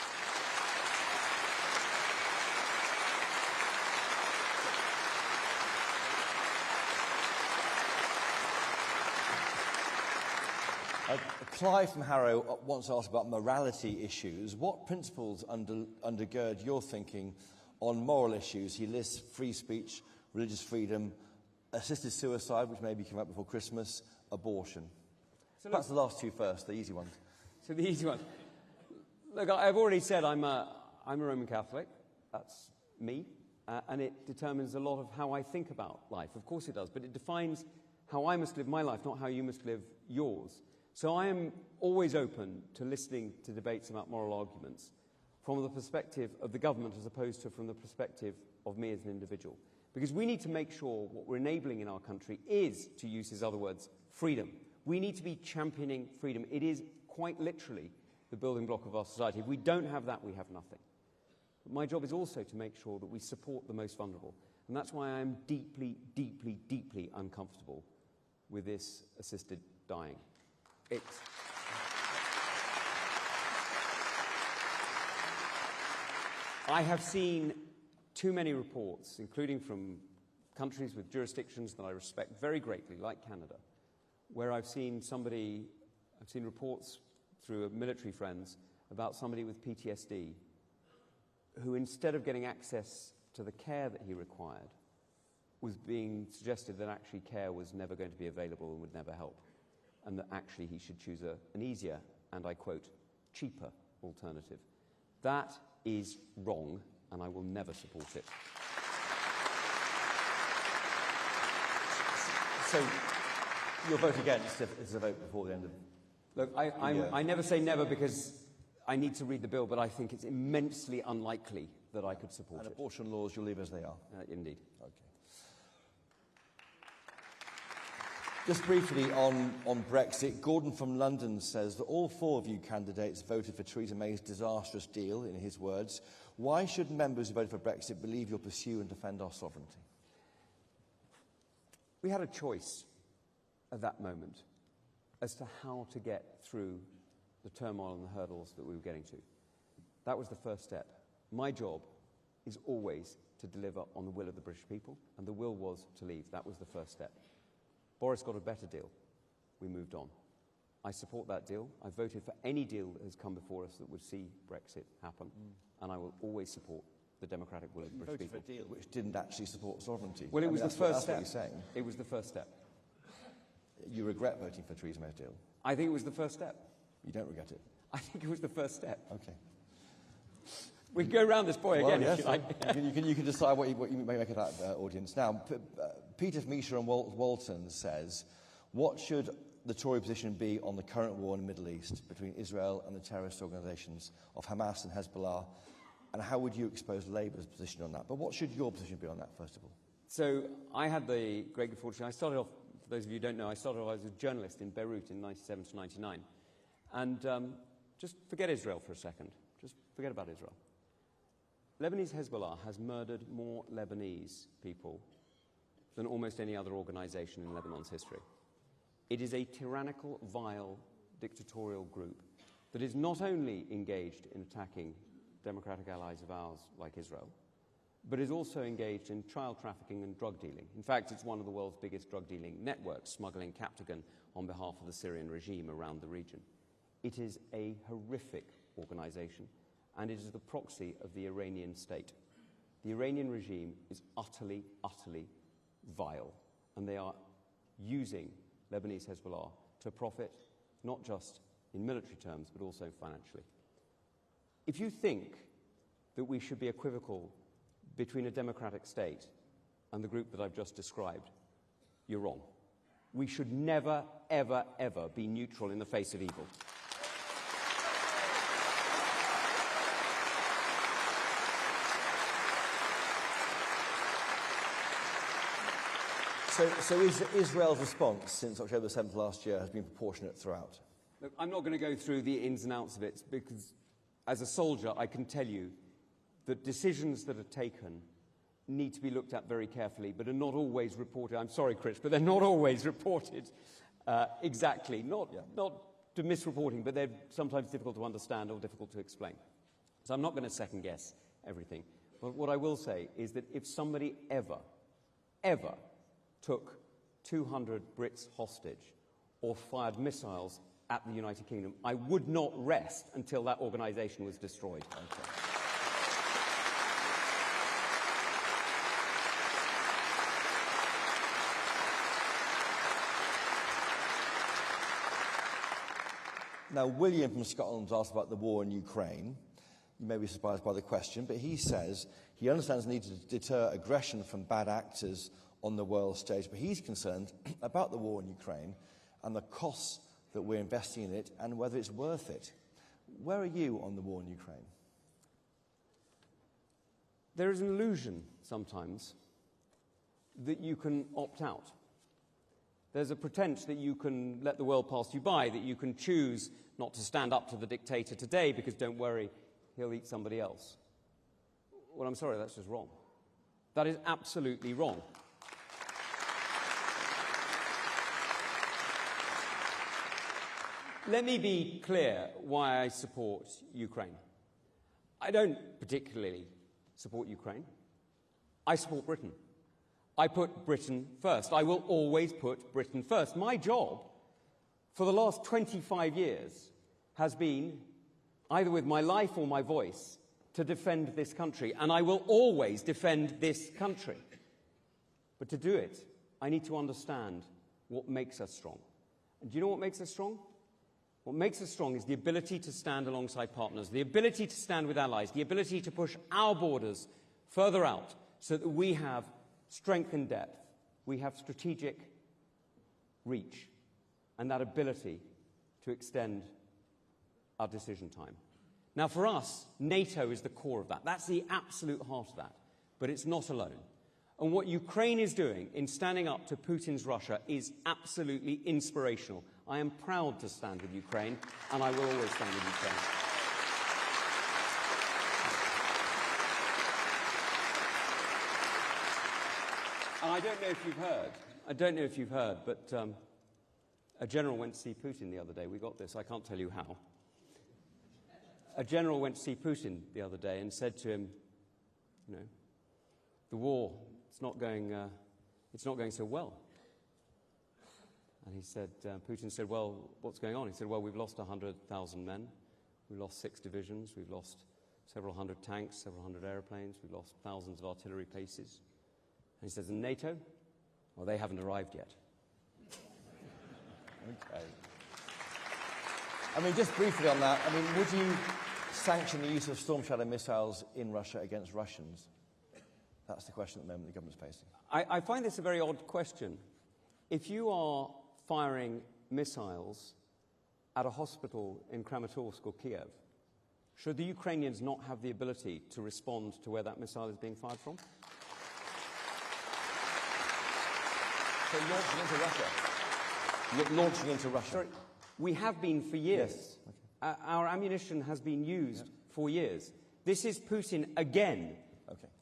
S2: Clive from Harrow wants to ask about morality issues. What principles undergird your thinking on moral issues? He lists free speech, religious freedom, assisted suicide, which maybe came up before Christmas, abortion. So perhaps the last two first, the easy ones.
S3: So the easy ones. Look, I've already said I'm a Roman Catholic. That's me. And it determines a lot of how I think about life. Of course it does. But it defines how I must live my life, not how you must live yours. So I am always open to listening to debates about moral arguments from the perspective of the government as opposed to from the perspective of me as an individual. Because we need to make sure what we're enabling in our country is, to use his other words, freedom. We need to be championing freedom. It is quite literally the building block of our society. If we don't have that, we have nothing. But my job is also to make sure that we support the most vulnerable. And that's why I am deeply, deeply, deeply uncomfortable with this assisted dying. I have seen too many reports, including from countries with jurisdictions that I respect very greatly, like Canada, where I've seen reports through military friends about somebody with PTSD who, instead of getting access to the care that he required, was being suggested that actually care was never going to be available and would never help, and that actually he should choose an easier, and I quote, cheaper alternative. That is wrong, and I will never support it.
S2: So you'll vote against if it's a vote before the end of...
S3: Look, I never say never because I need to read the bill, but I think it's immensely unlikely that I could support it.
S2: And abortion laws you'll leave as they are?
S3: Indeed.
S2: Okay. Just briefly on Brexit, Gordon from London says that all four of you candidates voted for Theresa May's disastrous deal, in his words. Why should members who voted for Brexit believe you'll pursue and defend our sovereignty?
S3: We had a choice at that moment. as to how to get through the turmoil and the hurdles that we were getting to. That was the first step. My job is always to deliver on the will of the British people, and the will was to leave. That was the first step. Boris got a better deal. We moved on. I support that deal. I voted for any deal that has come before us that would see Brexit happen, and I will always support the democratic will of the British people.
S2: You voted for a deal which didn't actually support sovereignty.
S3: Well, it was the first step.
S2: That's what you're saying.
S3: It was the first step.
S2: You regret voting for Theresa May's deal?
S3: I think it was the first step.
S2: You don't regret it?
S3: I think it was the first step.
S2: Okay.
S3: We can go round this boy again,
S2: yes,
S3: if you like.
S2: you can decide what you may make of that audience. Now, Peter Misha and Walton says, what should the Tory position be on the current war in the Middle East between Israel and the terrorist organisations of Hamas and Hezbollah, and how would you expose Labour's position on that? But what should your position be on that, first of all?
S3: So I had the great good fortune. I started off, for those of you who don't know, I started off as a journalist in Beirut in 97 to 99. And just forget Israel for a second. Just forget about Israel. Lebanese Hezbollah has murdered more Lebanese people than almost any other organisation in Lebanon's history. It is a tyrannical, vile, dictatorial group that is not only engaged in attacking democratic allies of ours like Israel, but is also engaged in child trafficking and drug dealing. In fact, it's one of the world's biggest drug dealing networks, smuggling captagon on behalf of the Syrian regime around the region. It is a horrific organisation, and it is the proxy of the Iranian state. The Iranian regime is utterly, utterly vile, and they are using Lebanese Hezbollah to profit, not just in military terms, but also financially. If you think that we should be equivocal between a democratic state and the group that I've just described, you're wrong. We should never, ever, ever be neutral in the face of evil.
S2: So Israel's response since October 7th last year has been proportionate throughout?
S3: Look, I'm not going to go through the ins and outs of it, because as a soldier I can tell you that decisions that are taken need to be looked at very carefully, but are not always reported. I'm sorry, Chris, but they're not always reported exactly. Not to misreporting, but they're sometimes difficult to understand or difficult to explain. So I'm not going to second-guess everything. But what I will say is that if somebody ever took 200 Brits hostage or fired missiles at the United Kingdom, I would not rest until that organisation was destroyed. Okay.
S2: Now, William from Scotland asked about the war in Ukraine. You may be surprised by the question, but he says he understands the need to deter aggression from bad actors on the world stage, but he's concerned about the war in Ukraine and the costs that we're investing in it and whether it's worth it. Where are you on the war in Ukraine?
S3: There is an illusion sometimes that you can opt out. There's a pretense that you can let the world pass you by, that you can choose not to stand up to the dictator today because, don't worry, he'll eat somebody else. Well, I'm sorry, that's just wrong. That is absolutely wrong. Let me be clear why I support Ukraine. I don't particularly support Ukraine. I support Britain. I put Britain first. I will always put Britain first. My job for the last 25 years has been, either with my life or my voice, to defend this country. And I will always defend this country. But to do it, I need to understand what makes us strong. And do you know what makes us strong? What makes us strong is the ability to stand alongside partners, the ability to stand with allies, the ability to push our borders further out so that we have strength and depth, we have strategic reach, and that ability to extend our decision time. Now, for us, NATO is the core of that. That's the absolute heart of that. But it's not alone. And what Ukraine is doing in standing up to Putin's Russia is absolutely inspirational. I am proud to stand with Ukraine, and I will always stand with Ukraine. And I don't know if you've heard, but A general went to see Putin the other day. We got this. I can't tell you how. A general went to see Putin the other day and said to him, you know, the war, it's not going so well. And he said, Putin said, well, what's going on? He said, well, we've lost 100,000 men. We've lost 6 divisions. We've lost several hundred tanks, several hundred aeroplanes. We've lost thousands of artillery pieces. And he says, and NATO? Well, they haven't arrived yet.
S2: Okay. I mean, just briefly on that, I mean, would you sanction the use of Storm Shadow missiles in Russia against Russians? That's the question at the moment the government's facing.
S3: I find this a very odd question. If you are firing missiles at a hospital in Kramatorsk or Kiev, should the Ukrainians not have the ability to respond to where that missile is being fired from?
S2: So launching into Russia? Launching into Russia?
S3: Sorry, we have been for years.
S2: Yes. Okay.
S3: Our ammunition has been used for years. This is Putin again,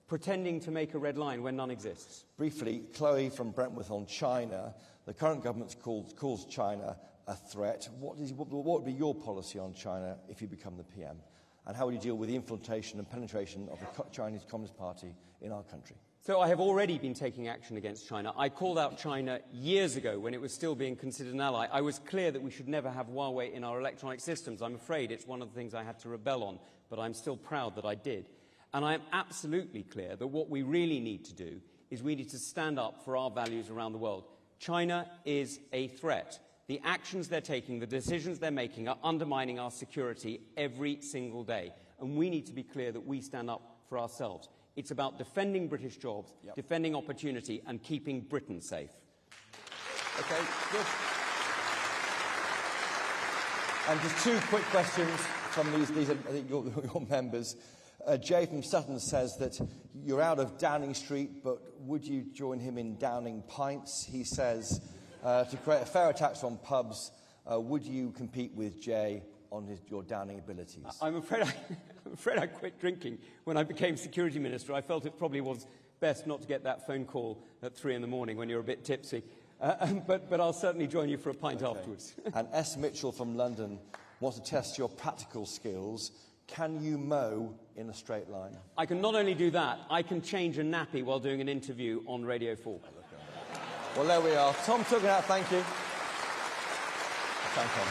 S3: pretending to make a red line when none exists.
S2: Briefly, Chloe from Brentworth on China. The current government calls China a threat. What would be your policy on China if you become the PM? And how would you deal with the infiltration and penetration of the Chinese Communist Party in our country?
S3: So I have already been taking action against China. I called out China years ago when it was still being considered an ally. I was clear that we should never have Huawei in our electronic systems. I'm afraid it's one of the things I had to rebel on, but I'm still proud that I did. And I am absolutely clear that what we really need to do is we need to stand up for our values around the world. China is a threat. The actions they're taking, the decisions they're making are undermining our security every single day. And we need to be clear that we stand up for ourselves. It's about defending British jobs, defending opportunity, and keeping Britain safe.
S2: Okay, good. And just 2 quick questions from these I think, your members. Jay from Sutton says that you're out of Downing Street, but would you join him in Downing Pints? He says, to create a fairer tax on pubs, would you compete with Jay on your Downing abilities?
S3: I'm afraid I quit drinking when I became Security Minister. I felt it probably was best not to get that phone call at 3 in the morning when you're a bit tipsy. But I'll certainly join you for a pint afterwards.
S2: And S. Mitchell from London wants to test your practical skills. Can you mow in a straight line?
S3: I can not only do that, I can change a nappy while doing an interview on Radio 4.
S2: Well, there we are. Tom Tugendhat, thank you. Thank you.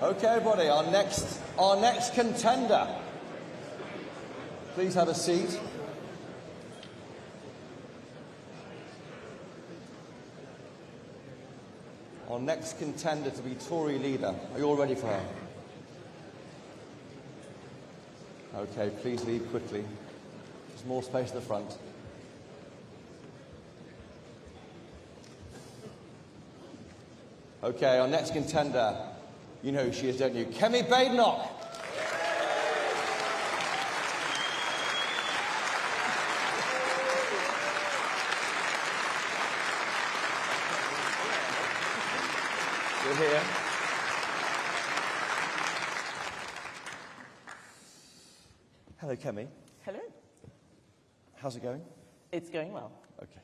S2: Okay, everybody, our next contender. Please have a seat. Our next contender to be Tory leader. Are you all ready for her? Okay, please leave quickly. There's more space at the front. Okay, our next contender. You know who she is, don't you? Kemi Badenoch. You're here. Hello, Kemi.
S4: Hello.
S2: How's it going?
S4: It's going well.
S2: Okay.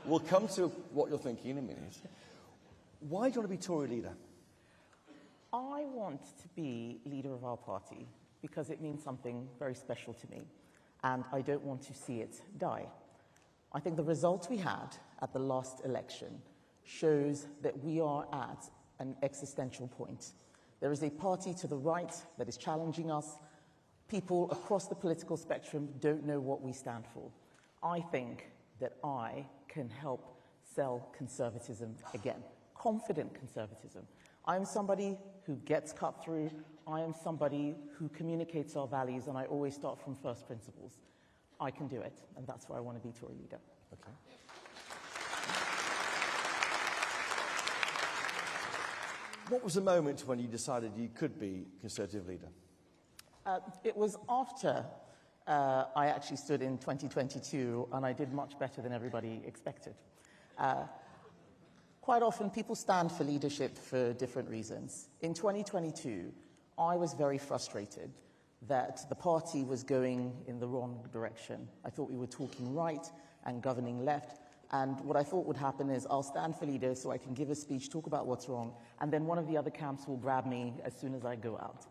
S2: We'll come to what you're thinking in a minute. Why do you want to be Tory leader?
S4: I want to be leader of our party because it means something very special to me, and I don't want to see it die. I think the result we had at the last election shows that we are at an existential point. There is a party to the right that is challenging us People across the political spectrum don't know what we stand for. I think that I can help sell conservatism again, confident conservatism. I am somebody who gets cut through. I am somebody who communicates our values, and I always start from first principles. I can do it, and that's why I want to be Tory leader.
S2: Okay. What was the moment when you decided you could be Conservative leader?
S4: It was after I actually stood in 2022, and I did much better than everybody expected. Quite often, people stand for leadership for different reasons. In 2022, I was very frustrated that the party was going in the wrong direction. I thought we were talking right and governing left, and what I thought would happen is I'll stand for leader so I can give a speech, talk about what's wrong, and then one of the other camps will grab me as soon as I go out.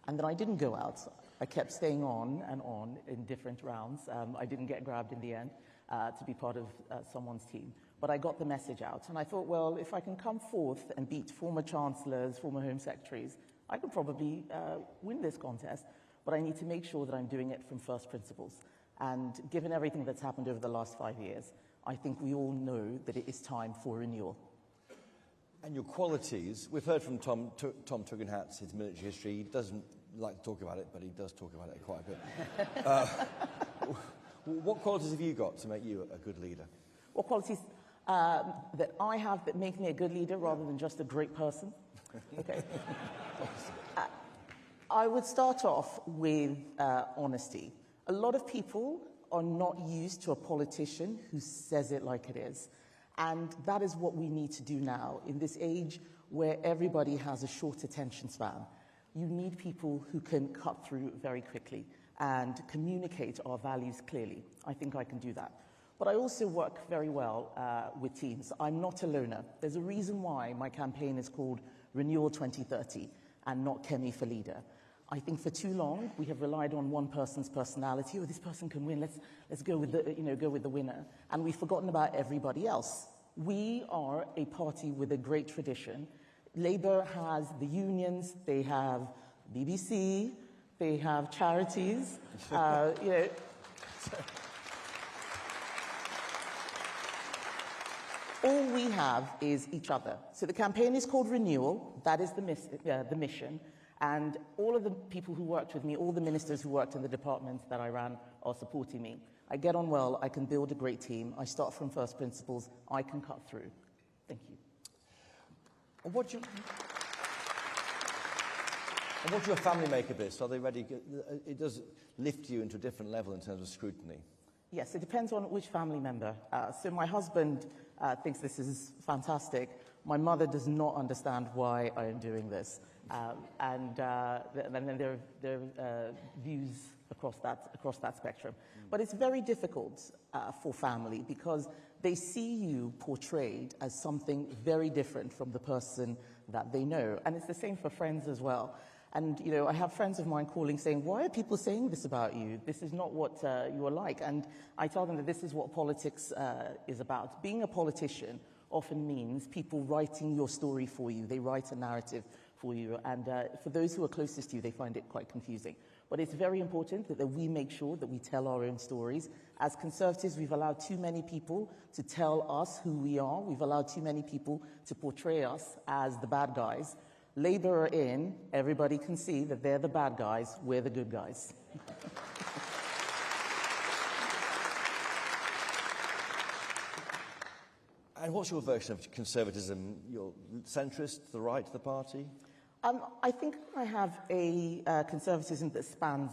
S4: And then I didn't go out. I kept staying on and on in different rounds. I didn't get grabbed in the end to be part of someone's team. But I got the message out. And I thought, well, if I can come forth and beat former chancellors, former home secretaries, I could probably win this contest. But I need to make sure that I'm doing it from first principles. And given everything that's happened over the last 5 years, I think we all know that it is time for renewal.
S2: And your qualities, we've heard from Tom Tugendhat, his military history. He doesn't like to talk about it, but he does talk about it quite a bit. What qualities have you got to make you a good leader?
S4: What qualities that I have that make me a good leader rather than just a great person? Okay. I would start off with honesty. A lot of people are not used to a politician who says it like it is. And that is what we need to do now in this age where everybody has a short attention span. You need people who can cut through very quickly and communicate our values clearly. I think I can do that. But I also work very well with teams. I'm not a loner. There's a reason why my campaign is called Renewal 2030 and not Kemi for Leader. I think for too long we have relied on one person's personality. Oh, this person can win. Let's go with the winner. And we've forgotten about everybody else. We are a party with a great tradition. Labour has the unions. They have BBC. They have charities. All we have is each other. So the campaign is called Renewal. That is the mission. And all of the people who worked with me, all the ministers who worked in the departments that I ran are supporting me. I get on well, I can build a great team, I start from first principles, I can cut through. Thank you.
S2: And what do your family make of this? Are they ready? It does lift you into a different level in terms of scrutiny.
S4: Yes, it depends on which family member. So my husband thinks this is fantastic. My mother does not understand why I am doing this. And then there are views across that spectrum. But it's very difficult for family because they see you portrayed as something very different from the person that they know. And it's the same for friends as well. And, you know, I have friends of mine calling saying, why are people saying this about you? This is not what you are like. And I tell them that this is what politics is about. Being a politician often means people writing your story for you. They write a narrative for you. And for those who are closest to you, they find it quite confusing. But it's very important that we make sure that we tell our own stories. As Conservatives, we've allowed too many people to tell us who we are. We've allowed too many people to portray us as the bad guys. Labour are in, everybody can see that they're the bad guys, we're the good guys.
S2: And what's your version of conservatism? You're centrist, the right of the party?
S4: I think I have a conservatism that spans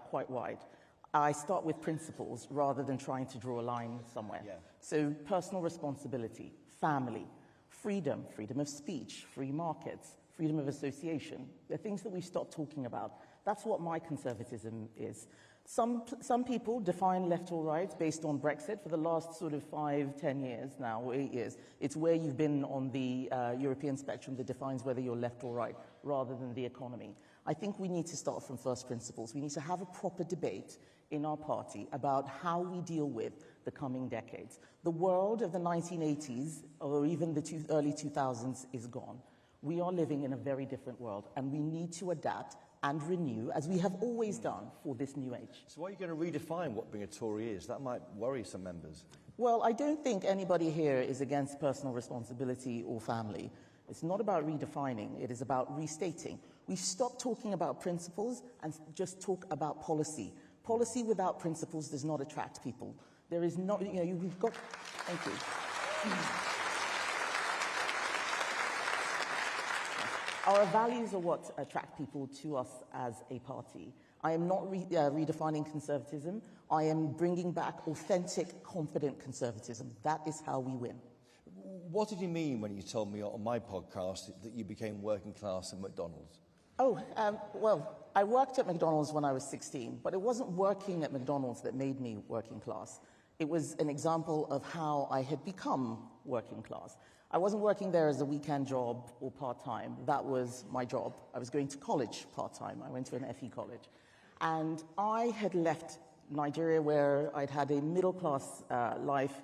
S4: quite wide. I start with principles rather than trying to draw a line somewhere. Yeah. So personal responsibility, family, freedom of speech, free markets, freedom of association. They're things that we've stopped talking about. That's what my conservatism is. Some people define left or right based on Brexit for the last sort of 5, 10 years now, or 8 years. It's where you've been on the European spectrum that defines whether you're left or right, rather than the economy. I think we need to start from first principles. We need to have a proper debate in our party about how we deal with the coming decades. The world of the 1980s, or even the early 2000s, is gone. We are living in a very different world, and we need to adapt and renew, as we have always done for this new age.
S2: So why are you going to redefine what being a Tory is? That might worry some members.
S4: Well, I don't think anybody here is against personal responsibility or family. It's not about redefining, it is about restating. We stop talking about principles and just talk about policy. Policy without principles does not attract people. There is not, we've got, thank you. Our values are what attract people to us as a party. I am not redefining conservatism. I am bringing back authentic, confident conservatism. That is how we win.
S2: What did you mean when you told me on my podcast that you became working class at McDonald's?
S4: Well, I worked at McDonald's when I was 16, but it wasn't working at McDonald's that made me working class. It was an example of how I had become working class. I wasn't working there as a weekend job or part-time. That was my job. I was going to college part-time. I went to an FE college. And I had left Nigeria, where I'd had a middle-class life,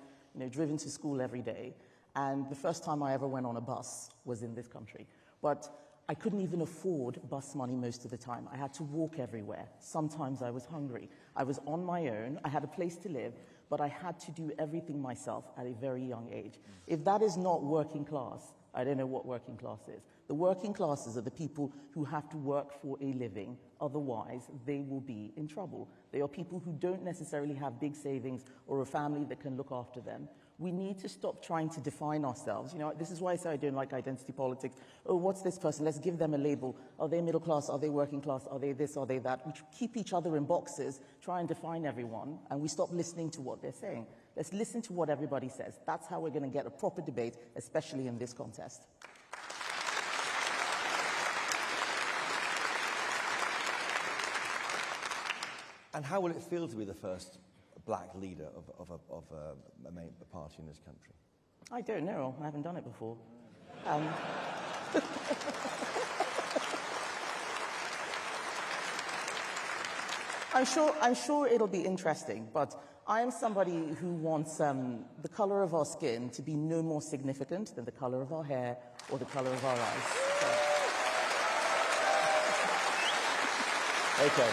S4: driven to school every day. And the first time I ever went on a bus was in this country. But I couldn't even afford bus money most of the time. I had to walk everywhere. Sometimes I was hungry. I was on my own. I had a place to live, but I had to do everything myself at a very young age. If that is not working class, I don't know what working class is. The working classes are the people who have to work for a living, otherwise they will be in trouble. They are people who don't necessarily have big savings or a family that can look after them. We need to stop trying to define ourselves. This is why I say I don't like identity politics. Oh, what's this person? Let's give them a label. Are they middle class? Are they working class? Are they this? Are they that? We keep each other in boxes, try and define everyone, and we stop listening to what they're saying. Let's listen to what everybody says. That's how we're going to get a proper debate, especially in this contest.
S2: And how will it feel to be the first black leader of a main party in this country?
S4: I don't know. I haven't done it before. I'm sure it'll be interesting, but I am somebody who wants the color of our skin to be no more significant than the color of our hair or the color of our eyes. So.
S2: Okay.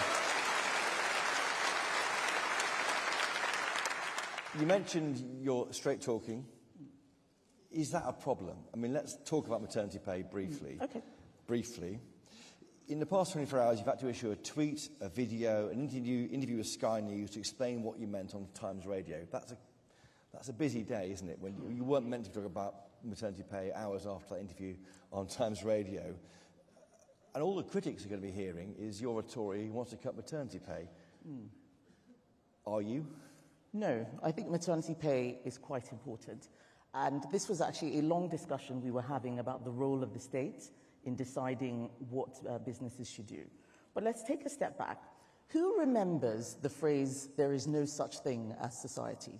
S2: You mentioned your straight talking. Is that a problem? I mean, let's talk about maternity pay briefly.
S4: Okay.
S2: Briefly. In the past 24 hours, you've had to issue a tweet, a video, an interview with Sky News to explain what you meant on Times Radio. That's a busy day, isn't it? When you weren't meant to talk about maternity pay hours after that interview on Times Radio. And all the critics are going to be hearing is you're a Tory who wants to cut maternity pay. Are you?
S4: No, I think maternity pay is quite important. And this was actually a long discussion we were having about the role of the state in deciding what businesses should do. But let's take a step back. Who remembers the phrase, "there is no such thing as society"?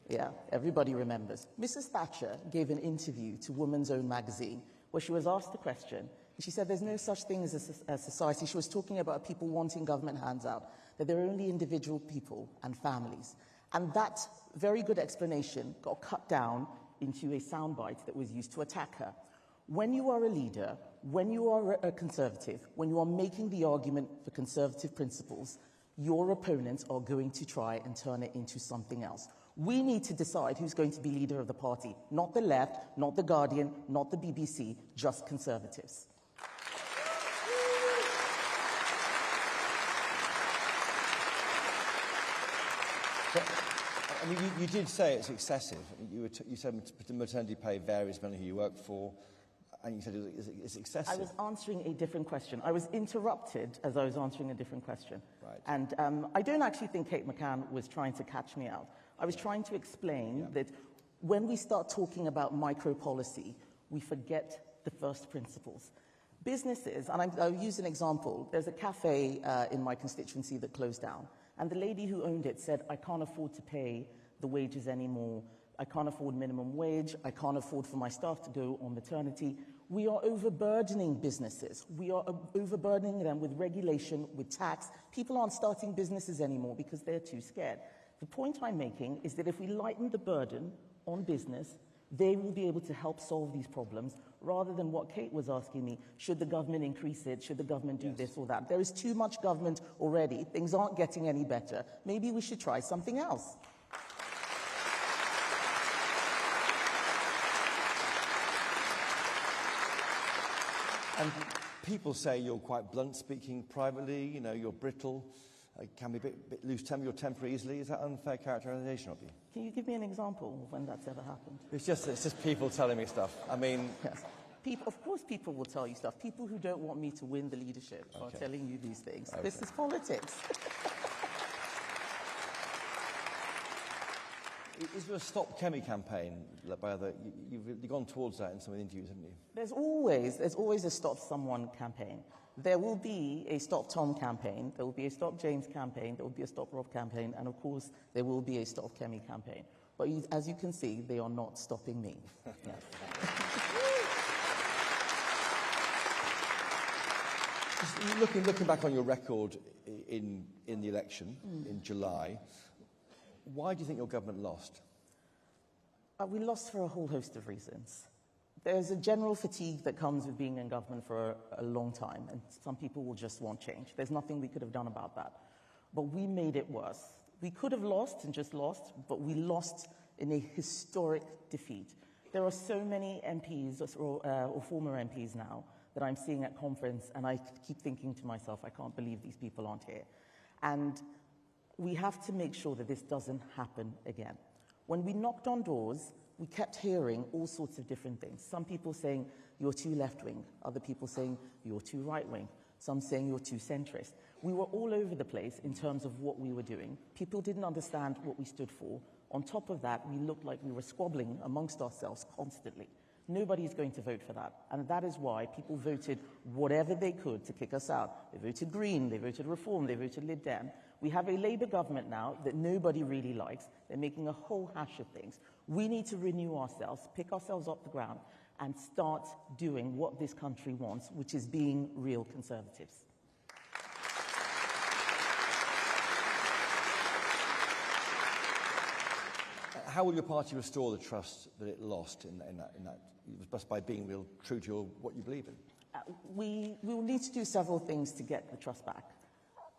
S4: Yeah, everybody remembers. Mrs. Thatcher gave an interview to Woman's Own magazine where she was asked the question, and she said there's no such thing as a society. She was talking about people wanting government hands out, that they're only individual people and families. And that very good explanation got cut down into a soundbite that was used to attack her. When you are a leader, when you are a conservative, when you are making the argument for conservative principles, your opponents are going to try and turn it into something else. We need to decide who's going to be leader of the party. Not the left, not the Guardian, not the BBC, just conservatives.
S2: I mean, you did say it's excessive. You said maternity pay varies depending on who you work for, and you said it's excessive.
S4: I was answering a different question. I was interrupted as I was answering a different question.
S2: Right.
S4: And I don't actually think Kate McCann was trying to catch me out. I was trying to explain that when we start talking about micro-policy, we forget the first principles. Businesses, and I'll use an example. There's a cafe in my constituency that closed down. And the lady who owned it said, I can't afford to pay the wages anymore. I can't afford minimum wage. I can't afford for my staff to go on maternity. We are overburdening businesses. We are overburdening them with regulation, with tax. People aren't starting businesses anymore because they're too scared. The point I'm making is that if we lighten the burden on business, They will be able to help solve these problems rather than what Kate was asking me, should the government increase it, should the government do this or that? There is too much government already. Things aren't getting any better. Maybe we should try something else.
S2: And people say you're quite blunt speaking privately, you know, you're brittle, can be a bit loose temper, you're temper easily. Is that unfair characterization of you?
S4: Can you give me an example of when that's ever happened?
S2: It's just people telling me stuff. I mean...
S4: Yes. Of course people will tell you stuff. People who don't want me to win the leadership are telling you these things. Okay. This is politics.
S2: Is there a Stop Kemi campaign by other... You've gone towards that in some of the interviews, haven't you?
S4: There's always a Stop Someone campaign. There will be a Stop Tom campaign, there will be a Stop James campaign, there will be a Stop Rob campaign, and of course there will be a Stop Kemi campaign. But as you can see, they are not stopping me. Yes.
S2: Looking back on your record in the election in July, why do you think your government lost?
S4: We lost for a whole host of reasons. There's a general fatigue that comes with being in government for a long time, and some people will just want change. There's nothing we could have done about that. But we made it worse. We could have lost and just lost, but we lost in a historic defeat. There are so many MPs or former MPs now that I'm seeing at conference, and I keep thinking to myself, I can't believe these people aren't here. And we have to make sure that this doesn't happen again. When we knocked on doors, we kept hearing all sorts of different things. Some people saying, you're too left-wing. Other people saying, you're too right-wing. Some saying you're too centrist. We were all over the place in terms of what we were doing. People didn't understand what we stood for. On top of that, we looked like we were squabbling amongst ourselves constantly. Nobody's going to vote for that. And that is why people voted whatever they could to kick us out. They voted Green, they voted Reform, they voted Lib Dem. We have a Labour government now that nobody really likes. They're making a whole hash of things. We need to renew ourselves, pick ourselves off the ground, and start doing what this country wants, which is being real Conservatives.
S2: How will your party restore the trust that it lost in that? Just by being real true to what you believe in?
S4: We will need to do several things to get the trust back.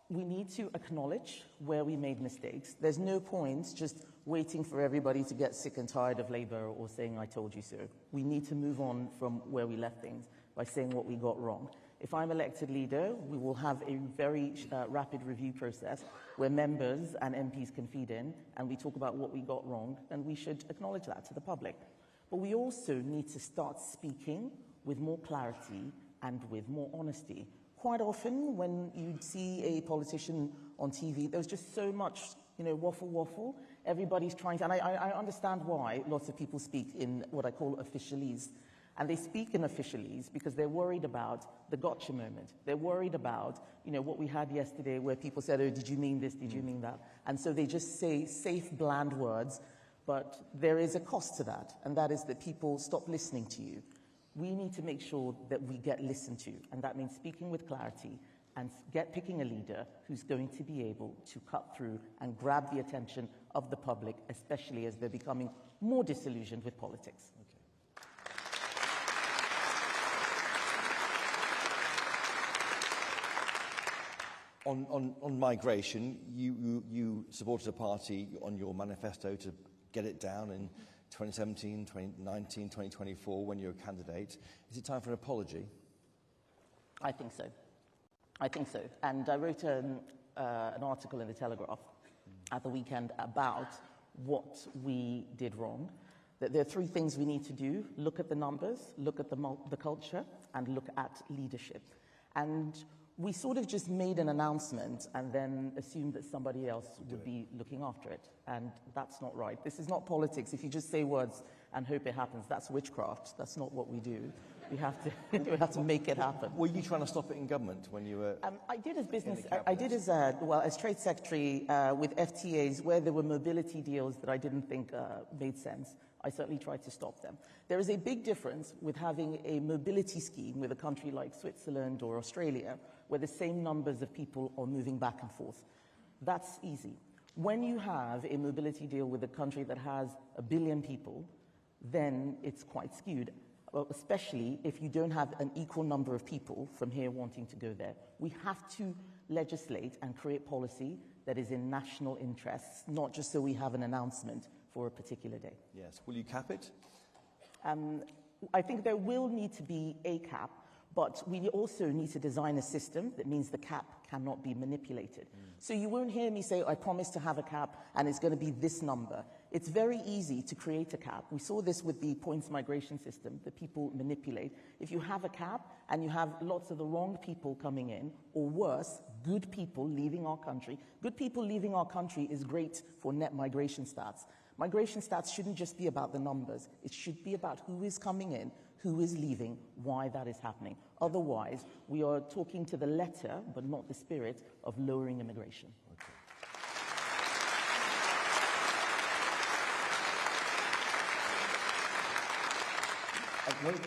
S4: We need to acknowledge where we made mistakes. There's no point just waiting for everybody to get sick and tired of Labour or saying, I told you so. We need to move on from where we left things by saying what we got wrong. If I'm elected leader, we will have a very rapid review process where members and MPs can feed in and we talk about what we got wrong, and we should acknowledge that to the public. But we also need to start speaking with more clarity and with more honesty. Quite often, when you see a politician on TV, there's just so much, waffle. Everybody's trying to, and I understand why lots of people speak in what I call officialese. And they speak in officialese because they're worried about the gotcha moment. They're worried about, what we had yesterday where people said, oh, did you mean this? Did you mean that? And so they just say safe, bland words, but there is a cost to that, and that is that people stop listening to you. We need to make sure that we get listened to, and that means speaking with clarity and picking a leader who's going to be able to cut through and grab the attention of the public, especially as they're becoming more disillusioned with politics.
S2: On migration, you supported a party on your manifesto to get it down in 2017, 2019, 2024 when you're a candidate. Is it time for an apology?
S4: I think so. And I wrote an article in The Telegraph at the weekend about what we did wrong. That there are three things we need to do: look at the numbers, look at the culture, and look at leadership. And we sort of just made an announcement and then assumed that somebody else would be looking after it. And that's not right. This is not politics. If you just say words and hope it happens, that's witchcraft. That's not what we do. We have to make it happen.
S2: Were you trying to stop it in government when you were?
S4: I did as trade secretary with FTAs where there were mobility deals that I didn't think made sense. I certainly tried to stop them. There is a big difference with having a mobility scheme with a country like Switzerland or Australia, where the same numbers of people are moving back and forth. That's easy. When you have a mobility deal with a country that has 1 billion people, then it's quite skewed, especially if you don't have an equal number of people from here wanting to go there. We have to legislate and create policy that is in national interests, not just so we have an announcement for a particular day.
S2: Yes. Will you cap it?
S4: I think there will need to be a cap, but we also need to design a system that means the cap cannot be manipulated. So you won't hear me say, I promise to have a cap and it's going to be this number. It's very easy to create a cap. We saw this with the points migration system that people manipulate. If you have a cap and you have lots of the wrong people coming in, or worse, good people leaving our country, good people leaving our country is great for net migration stats. Migration stats shouldn't just be about the numbers. It should be about who is coming in, who is leaving, why that is happening. Otherwise, we are talking to the letter, but not the spirit, of lowering immigration.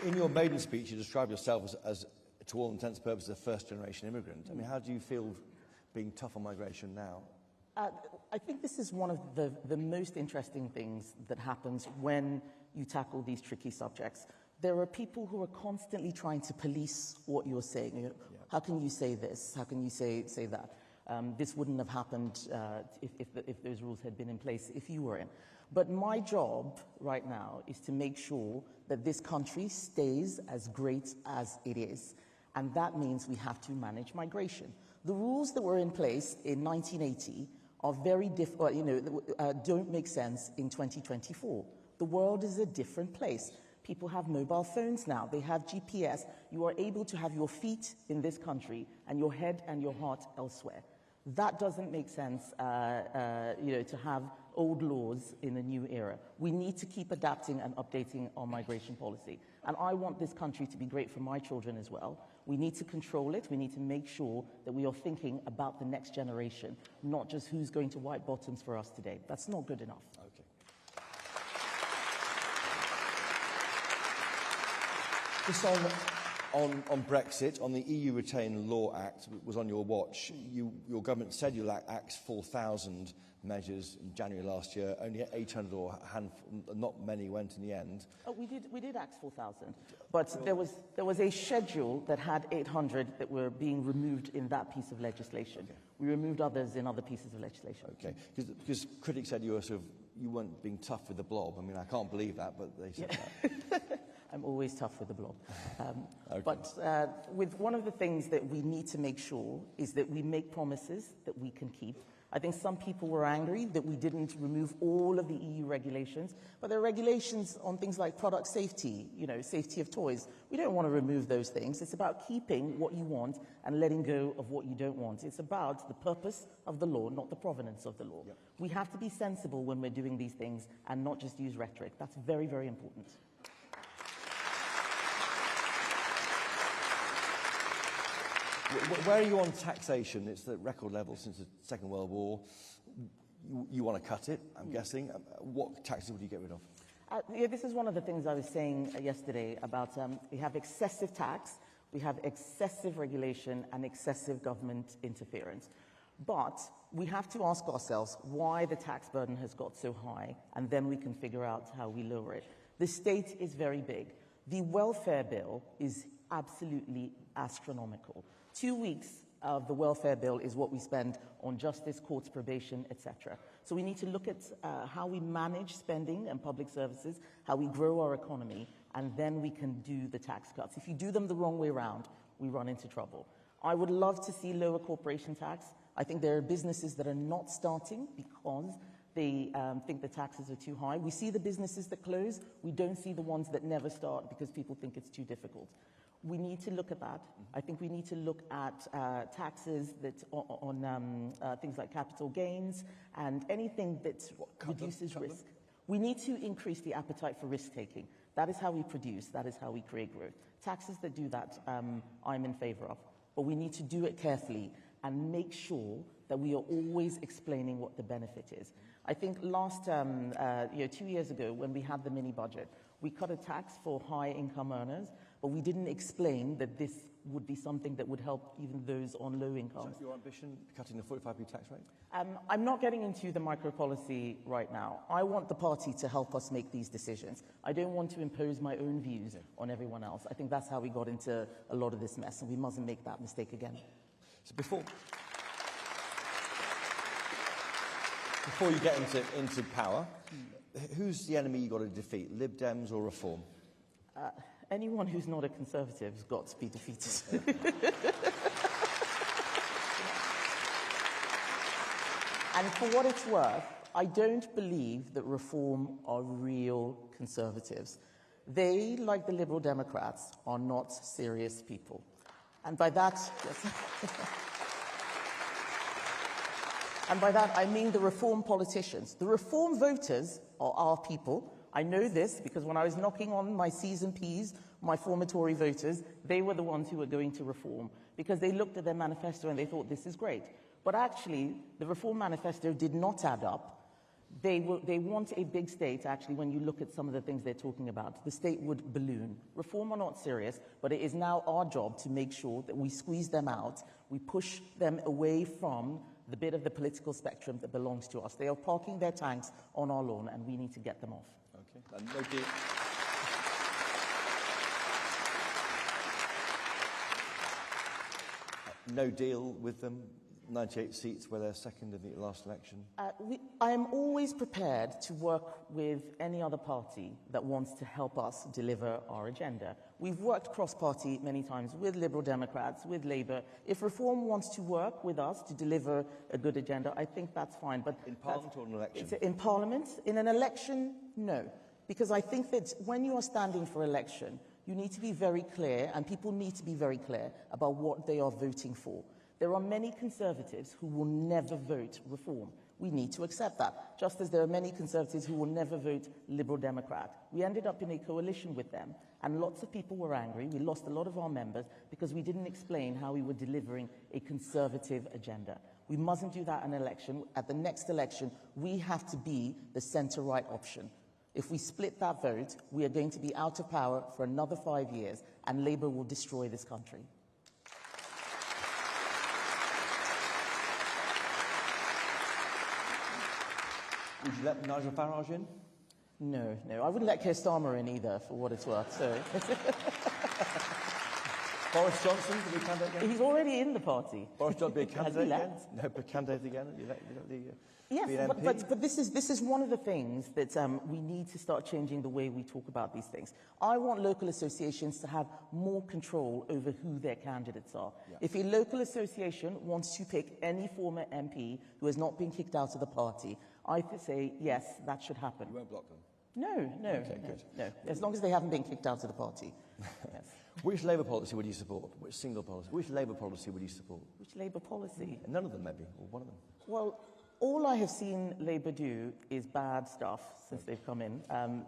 S2: In your maiden speech, you described yourself as, to all intents and purposes, a first-generation immigrant. I mean, how do you feel being tough on migration now?
S4: I think this is one of the most interesting things that happens when you tackle these tricky subjects. There are people who are constantly trying to police what you're saying. You know, how can you say this? How can you say that? This wouldn't have happened if those rules had been in place if you were in. But my job right now is to make sure that this country stays as great as it is. And that means we have to manage migration. The rules that were in place in 1980 are very don't make sense in 2024. The world is a different place. People have mobile phones now. They have GPS. You are able to have your feet in this country and your head and your heart elsewhere. That doesn't make sense, to have old laws in a new era. We need to keep adapting and updating our migration policy. And I want this country to be great for my children as well. We need to control it. We need to make sure that we are thinking about the next generation, not just who's going to wipe bottoms for us today. That's not good enough.
S2: Okay. Just on Brexit, on the EU Retain Law Act, was on your watch. Your government said you'll act 4,000 measures in January last year. Only 800 or a handful, not many went in the end.
S4: Oh, we did act 4,000, but there was a schedule that had 800 that were being removed in that piece of legislation. Okay. We removed others in other pieces of legislation.
S2: Okay, because critics said you weren't being tough with the blob. I mean, I can't believe that, but they said that.
S4: I'm always tough with the blob.
S2: Okay.
S4: But with one of the things that we need to make sure is that we make promises that we can keep. I think some people were angry that we didn't remove all of the EU regulations, but there are regulations on things like product safety, safety of toys. We don't want to remove those things. It's about keeping what you want and letting go of what you don't want. It's about the purpose of the law, not the provenance of the law. Yep. We have to be sensible when we're doing these things and not just use rhetoric. That's very, very important.
S2: Where are you on taxation? It's at record level since the Second World War. You want to cut it, I'm guessing. What taxes would you get rid of?
S4: This is one of the things I was saying yesterday about we have excessive tax, we have excessive regulation and excessive government interference. But we have to ask ourselves why the tax burden has got so high, and then we can figure out how we lower it. The state is very big. The welfare bill is absolutely astronomical. 2 weeks of the welfare bill is what we spend on justice, courts, probation, etc. So we need to look at how we manage spending and public services, how we grow our economy, and then we can do the tax cuts. If you do them the wrong way around, we run into trouble. I would love to see lower corporation tax. I think there are businesses that are not starting because they think the taxes are too high. We see the businesses that close. We don't see the ones that never start because people think it's too difficult. We need to look at that. I think we need to look at taxes that on things like capital gains and anything that reduces risk. We need to increase the appetite for risk-taking. That is how we produce. That is how we create growth. Taxes that do that, I'm in favor of. But we need to do it carefully and make sure that we are always explaining what the benefit is. I think last, 2 years ago, when we had the mini-budget, We cut a tax for high-income earners, but we didn't explain that this would be something that would help even those on low incomes.
S2: So your ambition, cutting the 45p tax rate?
S4: I'm not getting into the micro-policy right now. I want the party to help us make these decisions. I don't want to impose my own views on everyone else. I think that's how we got into a lot of this mess, and we mustn't make that mistake again.
S2: So before you get into power, who's the enemy you've got to defeat, Lib Dems or Reform?
S4: Anyone who's not a Conservative has got to be defeated. And for what it's worth, I don't believe that Reform are real Conservatives. They, like the Liberal Democrats, are not serious people. And by that, yes. And by that, I mean the Reform politicians. The Reform voters are our people. I know this because when I was knocking on my C's and P's, my former Tory voters, they were the ones who were going to Reform because they looked at their manifesto and they thought, this is great. But actually, the Reform manifesto did not add up. They want a big state, actually, when you look at some of the things they're talking about. The state would balloon. Reform are not serious, but it is now our job to make sure that we squeeze them out, we push them away from the bit of the political spectrum that belongs to us. They are parking their tanks on our lawn, and we need to get them off.
S2: Okay. No deal. No deal with them. 98 seats where they're second in the last election.
S4: I am always prepared to work with any other party that wants to help us deliver our agenda. We've worked cross-party many times with Liberal Democrats, with Labour. If Reform wants to work with us to deliver a good agenda, I think that's fine. But
S2: in Parliament or an election?
S4: In Parliament. In an election, no. Because I think that when you are standing for election, you need to be very clear, and people need to be very clear about what they are voting for. There are many Conservatives who will never vote Reform. We need to accept that, just as there are many Conservatives who will never vote Liberal Democrat. We ended up in a coalition with them, and lots of people were angry. We lost a lot of our members because we didn't explain how we were delivering a Conservative agenda. We mustn't do that in an election. At the next election, we have to be the centre-right option. If we split that vote, we are going to be out of power for another 5 years, and Labour will destroy this country.
S2: Would you let Nigel Farage in?
S4: No. I wouldn't let Keir Starmer in either, for what it's worth. So.
S2: Boris Johnson, to be a candidate again?
S4: He's already in the party.
S2: Boris Johnson be a candidate again?
S4: Left?
S2: No, but candidate again?
S4: Yes, but this is one of the things that we need to start changing the way we talk about these things. I want local associations to have more control over who their candidates are. Yeah. If a local association wants to pick any former MP who has not been kicked out of the party, I say, yes, that should happen.
S2: You won't block them?
S4: No.
S2: Okay, good.
S4: No, as long as they haven't been kicked out of the party. Yes.
S2: Which Labour policy would you support? Which single policy? Which Labour policy would you support?
S4: Which Labour policy?
S2: None of them, maybe, or one of them.
S4: Well, all I have seen Labour do is bad stuff since they've come in.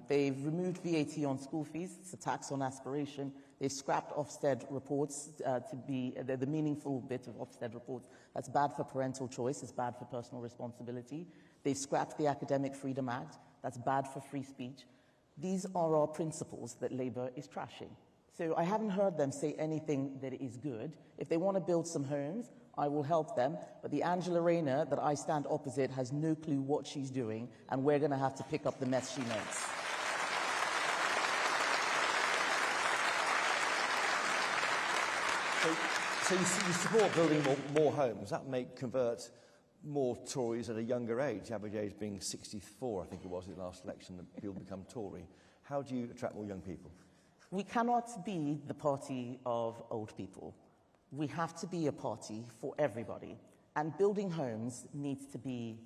S4: They've removed VAT on school fees. It's a tax on aspiration. They've scrapped Ofsted reports to be the meaningful bit of Ofsted reports. That's bad for parental choice. It's bad for personal responsibility. They've scrapped the Academic Freedom Act. That's bad for free speech. These are our principles that Labour is trashing. So I haven't heard them say anything that is good. If they want to build some homes, I will help them. But the Angela Rayner that I stand opposite has no clue what she's doing, and we're going to have to pick up the mess she makes.
S2: So you support building more homes. That may convert more Tories at a younger age, the average age being 64, I think it was, in the last election, that people become Tory. How do you attract more young people?
S4: We cannot be the party of old people. We have to be a party for everybody. And building homes needs to be,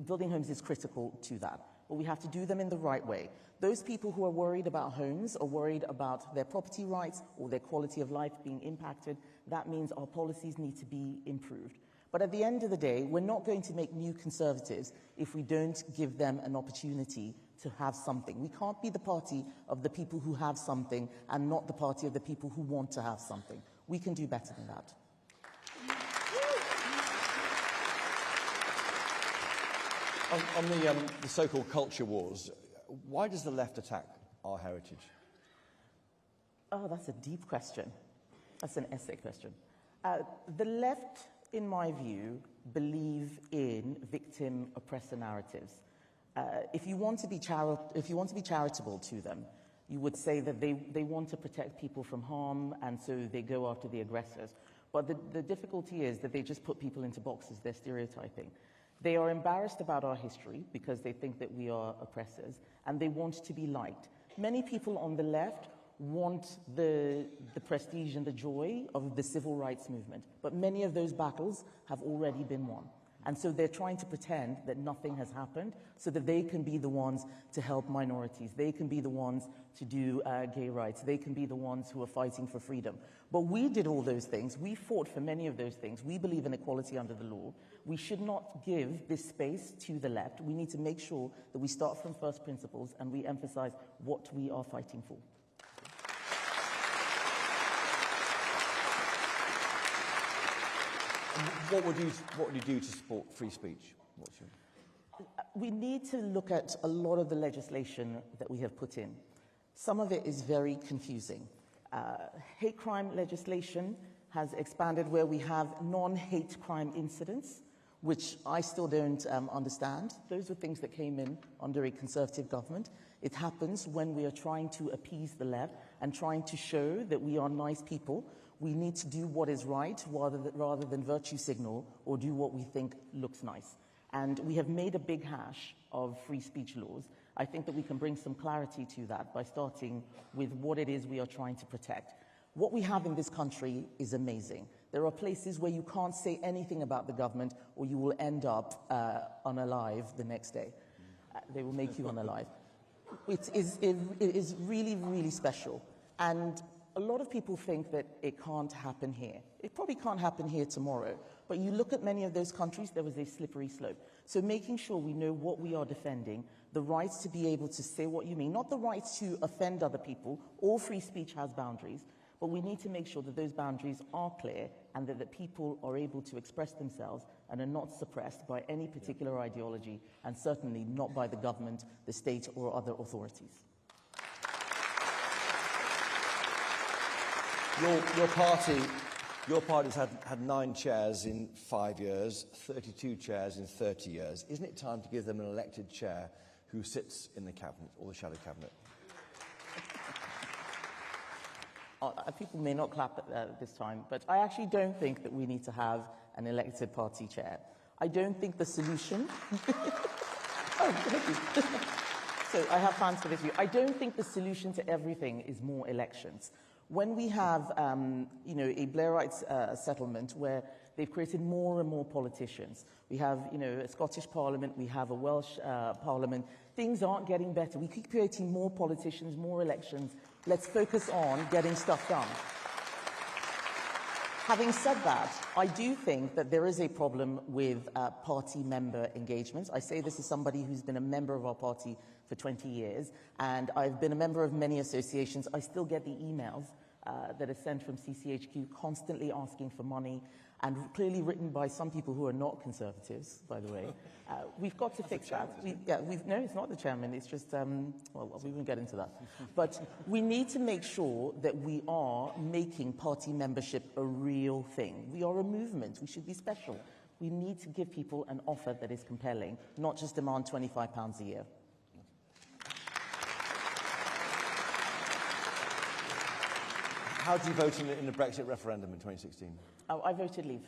S4: building homes is critical to that. But we have to do them in the right way. Those people who are worried about homes or worried about their property rights or their quality of life being impacted, that means our policies need to be improved. But at the end of the day, we're not going to make new Conservatives if we don't give them an opportunity to have something. We can't be the party of the people who have something and not the party of the people who want to have something. We can do better than that.
S2: On the so-called culture wars, Why does the left attack our heritage?
S4: Oh, that's a deep question. That's an essay question. The left, in my view, believe in victim-oppressor narratives. If you want to be charitable to them, you would say that they want to protect people from harm, and so they go after the aggressors. But the difficulty is that they just put people into boxes. They're stereotyping. They are embarrassed about our history because they think that we are oppressors, and they want to be liked. Many people on the left want the prestige and the joy of the civil rights movement, but many of those battles have already been won. And so they're trying to pretend that nothing has happened so that they can be the ones to help minorities. They can be the ones to do gay rights. They can be the ones who are fighting for freedom. But we did all those things. We fought for many of those things. We believe in equality under the law. We should not give this space to the left. We need to make sure that we start from first principles and we emphasize what we are fighting for.
S2: What would you do to support free speech?
S4: We need to look at a lot of the legislation that we have put in. Some of it is very confusing. Hate crime legislation has expanded where we have non-hate crime incidents, which I still don't understand. Those are things that came in under a Conservative government. It happens when we are trying to appease the left and trying to show that we are nice people. We need to do what is right rather than virtue signal or do what we think looks nice. And we have made a big hash of free speech laws. I think that we can bring some clarity to that by starting with what it is we are trying to protect. What we have in this country is amazing. There are places where you can't say anything about the government or you will end up unalive the next day. They will make you unalive. It is really, really special. And a lot of people think that it can't happen here. It probably can't happen here tomorrow. But you look at many of those countries, there was a slippery slope. So making sure we know what we are defending, the rights to be able to say what you mean, not the rights to offend other people. All free speech has boundaries. But we need to make sure that those boundaries are clear and that the people are able to express themselves and are not suppressed by any particular ideology, and certainly not by the government, the state, or other authorities.
S2: Your party's had 9 chairs in 5 years, 32 chairs in 30 years. Isn't it time to give them an elected chair who sits in the cabinet or the shadow cabinet?
S4: People may not clap at this time, but I actually don't think that we need to have an elected party chair. I don't think the solution... Oh, thank you. So I have plans for this view. I don't think the solution to everything is more elections. When we have, a Blairite settlement where they've created more and more politicians, we have, a Scottish Parliament, we have a Welsh Parliament, things aren't getting better. We keep creating more politicians, more elections. Let's focus on getting stuff done. Having said that, I do think that there is a problem with party member engagements. I say this as somebody who's been a member of our party for 20 years, and I've been a member of many associations. I still get the emails that are sent from CCHQ constantly asking for money, and clearly written by some people who are not Conservatives, by the way. We've got to fix that. No, it's not the chairman. It's just, well, we won't get into that. But we need to make sure that we are making party membership a real thing. We are a movement. We should be special. We need to give people an offer that is compelling, not just demand £25 a year.
S2: How did you vote in the Brexit referendum in 2016?
S4: Oh, I voted leave.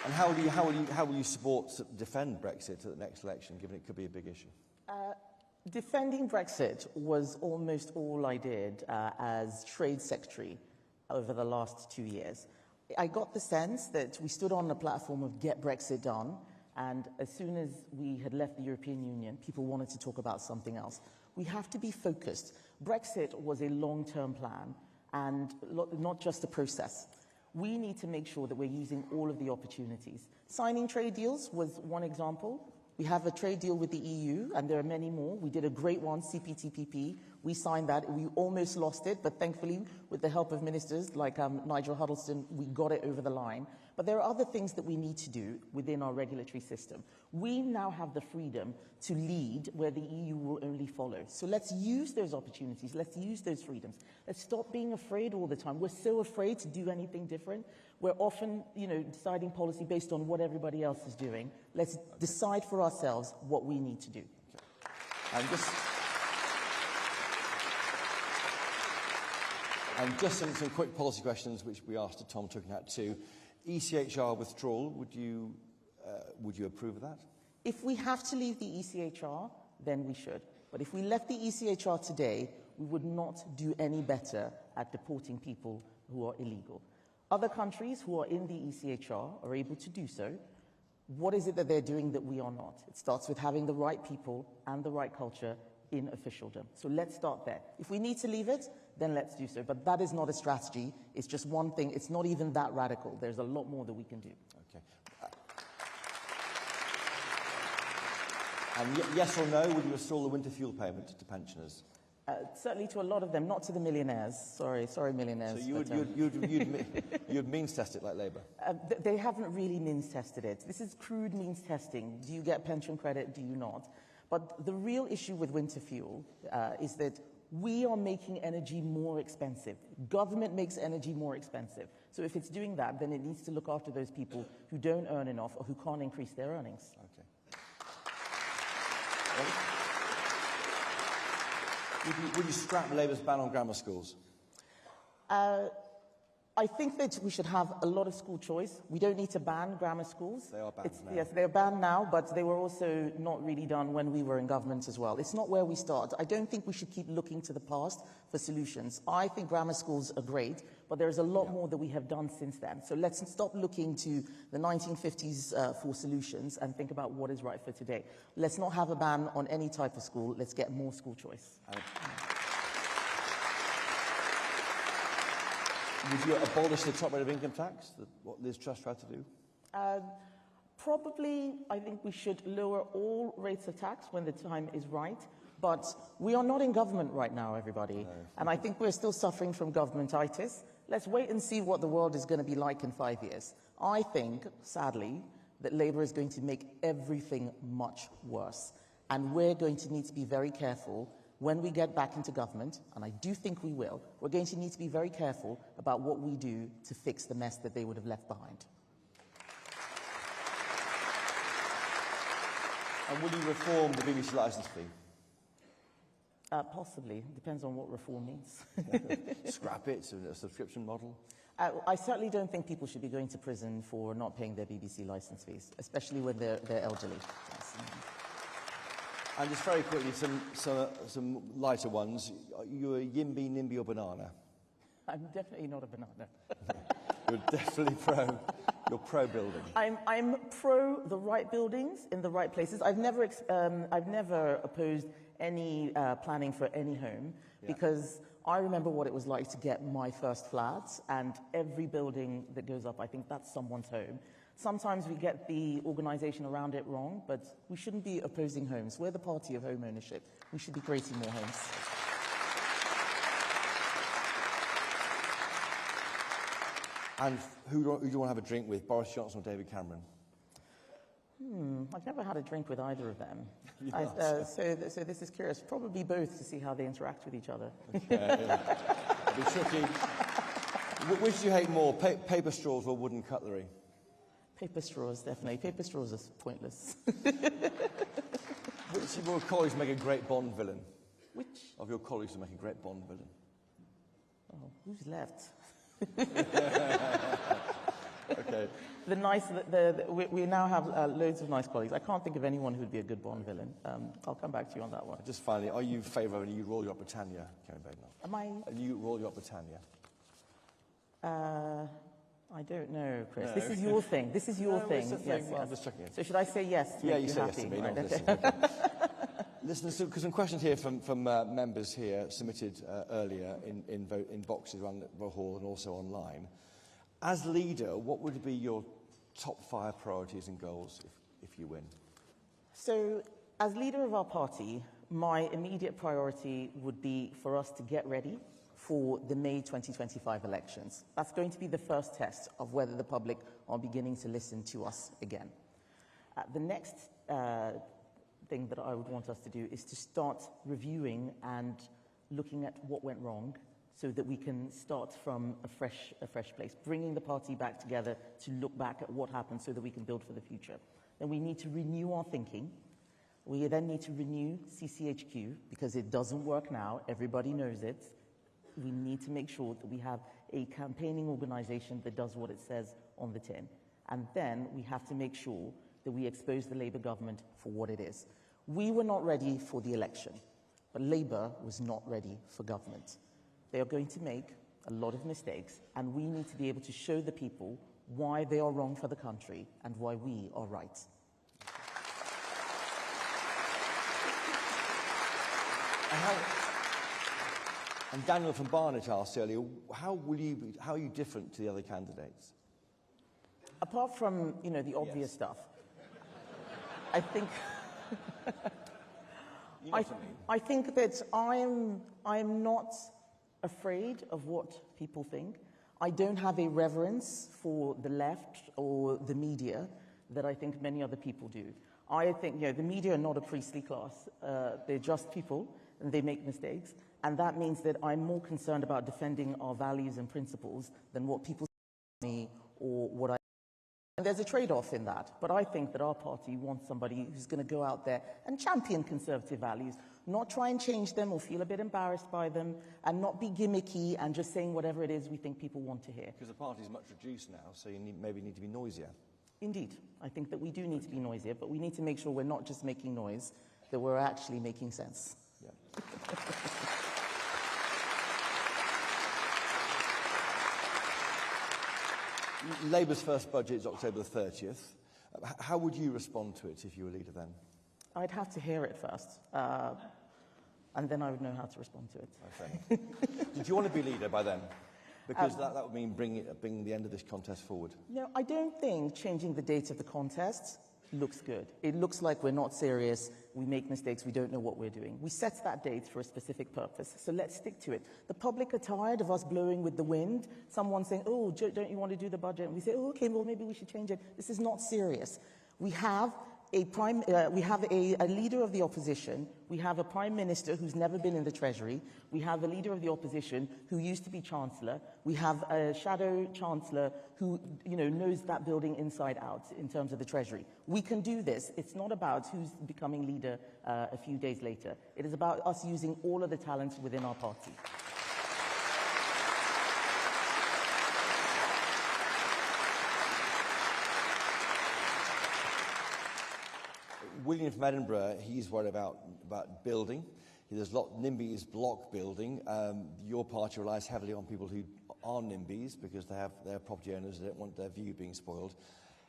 S2: And how will you defend Brexit at the next election, given it could be a big issue?
S4: Defending Brexit was almost all I did as Trade Secretary over the last 2 years. I got the sense that we stood on the platform of get Brexit done, and as soon as we had left the European Union, people wanted to talk about something else. We have to be focused. Brexit was a long-term plan and not just a process. We need to make sure that we're using all of the opportunities. Signing trade deals was one example. We have a trade deal with the EU, and there are many more. We did a great one, CPTPP. We signed that. We almost lost it, but thankfully, with the help of ministers like Nigel Huddleston, we got it over the line. But there are other things that we need to do within our regulatory system. We now have the freedom to lead where the EU will only follow. So let's use those opportunities. Let's use those freedoms. Let's stop being afraid all the time. We're so afraid to do anything different. We're often, deciding policy based on what everybody else is doing. Let's decide for ourselves what we need to do.
S2: Okay. And just some quick policy questions, which we asked to Tom Tugendhat too. ECHR withdrawal, would you approve of that?
S4: If we have to leave the ECHR, then we should. But if we left the ECHR today, we would not do any better at deporting people who are illegal. Other countries who are in the ECHR are able to do so. What is it that they're doing that we are not? It starts with having the right people and the right culture in officialdom. So let's start there. If we need to leave it, then let's do so. But that is not a strategy. It's just one thing. It's not even that radical. There's a lot more that we can do.
S2: Okay. And yes or no, would you restore the winter fuel payment to pensioners?
S4: Certainly to a lot of them, not to the millionaires. Sorry, millionaires.
S2: So you'd means test it like Labour?
S4: They haven't really means tested it. This is crude means testing. Do you get pension credit? Do you not? But the real issue with winter fuel is that we are making energy more expensive. Government makes energy more expensive. So if it's doing that, then it needs to look after those people who don't earn enough or who can't increase their earnings.
S2: Okay. Would you scrap Labour's ban on grammar schools?
S4: I think that we should have a lot of school choice. We don't need to ban grammar schools.
S2: They are banned now.
S4: Yes, they're banned now, but they were also not really done when we were in government as well. It's not where we start. I don't think we should keep looking to the past for solutions. I think grammar schools are great, but there's a lot more that we have done since then. So let's stop looking to the 1950s for solutions and think about what is right for today. Let's not have a ban on any type of school. Let's get more school choice.
S2: Would you abolish the top rate of income tax, what Liz Truss tried to do?
S4: Probably, I think we should lower all rates of tax when the time is right. But we are not in government right now, everybody. No. And I think we're still suffering from governmentitis. Let's wait and see what the world is going to be like in 5 years. I think, sadly, that Labour is going to make everything much worse. And we're going to need to be very careful when we get back into government, and I do think we will. We're going to need to be very careful about what we do to fix the mess that they would have left behind.
S2: And will you reform the BBC licence fee?
S4: Possibly. Depends on what reform means.
S2: Scrap it, so a subscription model?
S4: I certainly don't think people should be going to prison for not paying their BBC licence fees, especially when they're elderly. Yes.
S2: And just very quickly, some lighter ones. Are you a Yimby, Nimby or banana?
S4: I'm definitely not a banana.
S2: You're definitely you're pro-building.
S4: I'm pro the right buildings in the right places. I've never opposed any planning for any home because I remember what it was like to get my first flat, and every building that goes up, I think that's someone's home. Sometimes we get the organisation around it wrong, but we shouldn't be opposing homes. We're the party of home ownership. We should be creating more homes.
S2: And who do you want to have a drink with, Boris Johnson or David Cameron?
S4: I've never had a drink with either of them.
S2: So
S4: this is curious. Probably both, to see how they interact with each other.
S2: Okay, it'll be tricky. Which do you hate more, paper straws or wooden cutlery?
S4: Paper straws, definitely. Paper straws are pointless.
S2: Which of your colleagues make a great Bond villain?
S4: Which?
S2: Of your colleagues who make a great Bond villain?
S4: Oh, who's left?
S2: Okay.
S4: We now have loads of nice colleagues. I can't think of anyone who'd be a good Bond villain. I'll come back to you on that one.
S2: Just finally, are you in favour of a new Royal Yacht Britannia, Kemi Badenoch?
S4: Am I?
S2: A new Royal Yacht Britannia?
S4: I don't know, Chris.
S2: No.
S4: This is your thing. This is your thing.
S2: Yes. Well, I'm just checking it.
S4: So should I say yes to
S2: you
S4: make you
S2: say
S4: happy?
S2: yes to me.
S4: Right,
S2: Not
S4: okay.
S2: okay. Listen, because some questions here from members here submitted earlier in boxes around the hall and also online. As leader, what would be your top 5 priorities and goals if you win?
S4: So, as leader of our party, my immediate priority would be for us to get ready for the May 2025 elections. That's going to be the first test of whether the public are beginning to listen to us again. The next thing that I would want us to do is to start reviewing and looking at what went wrong so that we can start from a fresh place, bringing the party back together to look back at what happened so that we can build for the future. Then we need to renew our thinking. We then need to renew CCHQ because it doesn't work now. Everybody knows it. We need to make sure that we have a campaigning organization that does what it says on the tin. And then we have to make sure that we expose the Labour government for what it is. We were not ready for the election, but Labour was not ready for government. They are going to make a lot of mistakes, and we need to be able to show the people why they are wrong for the country and why we are right.
S2: And Daniel from Barnet asked earlier, how are you different to the other candidates?
S4: Apart from, the obvious stuff, I think I think that I'm not afraid of what people think. I don't have a reverence for the left or the media that I think many other people do. I think, the media are not a priestly class. They're just people, and they make mistakes. And that means that I'm more concerned about defending our values and principles than what people say to me or what I... And there's a trade-off in that. But I think that our party wants somebody who's going to go out there and champion conservative values, not try and change them or feel a bit embarrassed by them, and not be gimmicky and just saying whatever it is we think people want to hear.
S2: Because the party's much reduced now, so you maybe need to be noisier.
S4: Indeed. I think that we do need to be noisier, but we need to make sure we're not just making noise, that we're actually making sense.
S2: Yeah. Labour's first budget is October the 30th. How would you respond to it if you were leader then?
S4: I'd have to hear it first, and then I would know how to respond to it.
S2: Okay. Did you want to be leader by then? Because that would mean bringing the end of this contest forward.
S4: No, I don't think changing the date of the contest looks good. It looks like we're not serious, we make mistakes, we don't know what we're doing. We set that date for a specific purpose, so let's stick to it. The public are tired of us blowing with the wind, someone saying, oh, don't you want to do the budget? And we say, oh, okay, well, maybe we should change it. This is not serious. We have a leader of the opposition, we have a prime minister who's never been in the treasury, we have a leader of the opposition who used to be chancellor, we have a shadow chancellor who knows that building inside out in terms of the treasury. We can do this. It's not about who's becoming leader a few days later. It is about us using all of the talents within our party.
S2: William from Edinburgh, he's worried about building. There's NIMBY's block building. Your party relies heavily on people who are NIMBYs because they're property owners, they don't want their view being spoiled.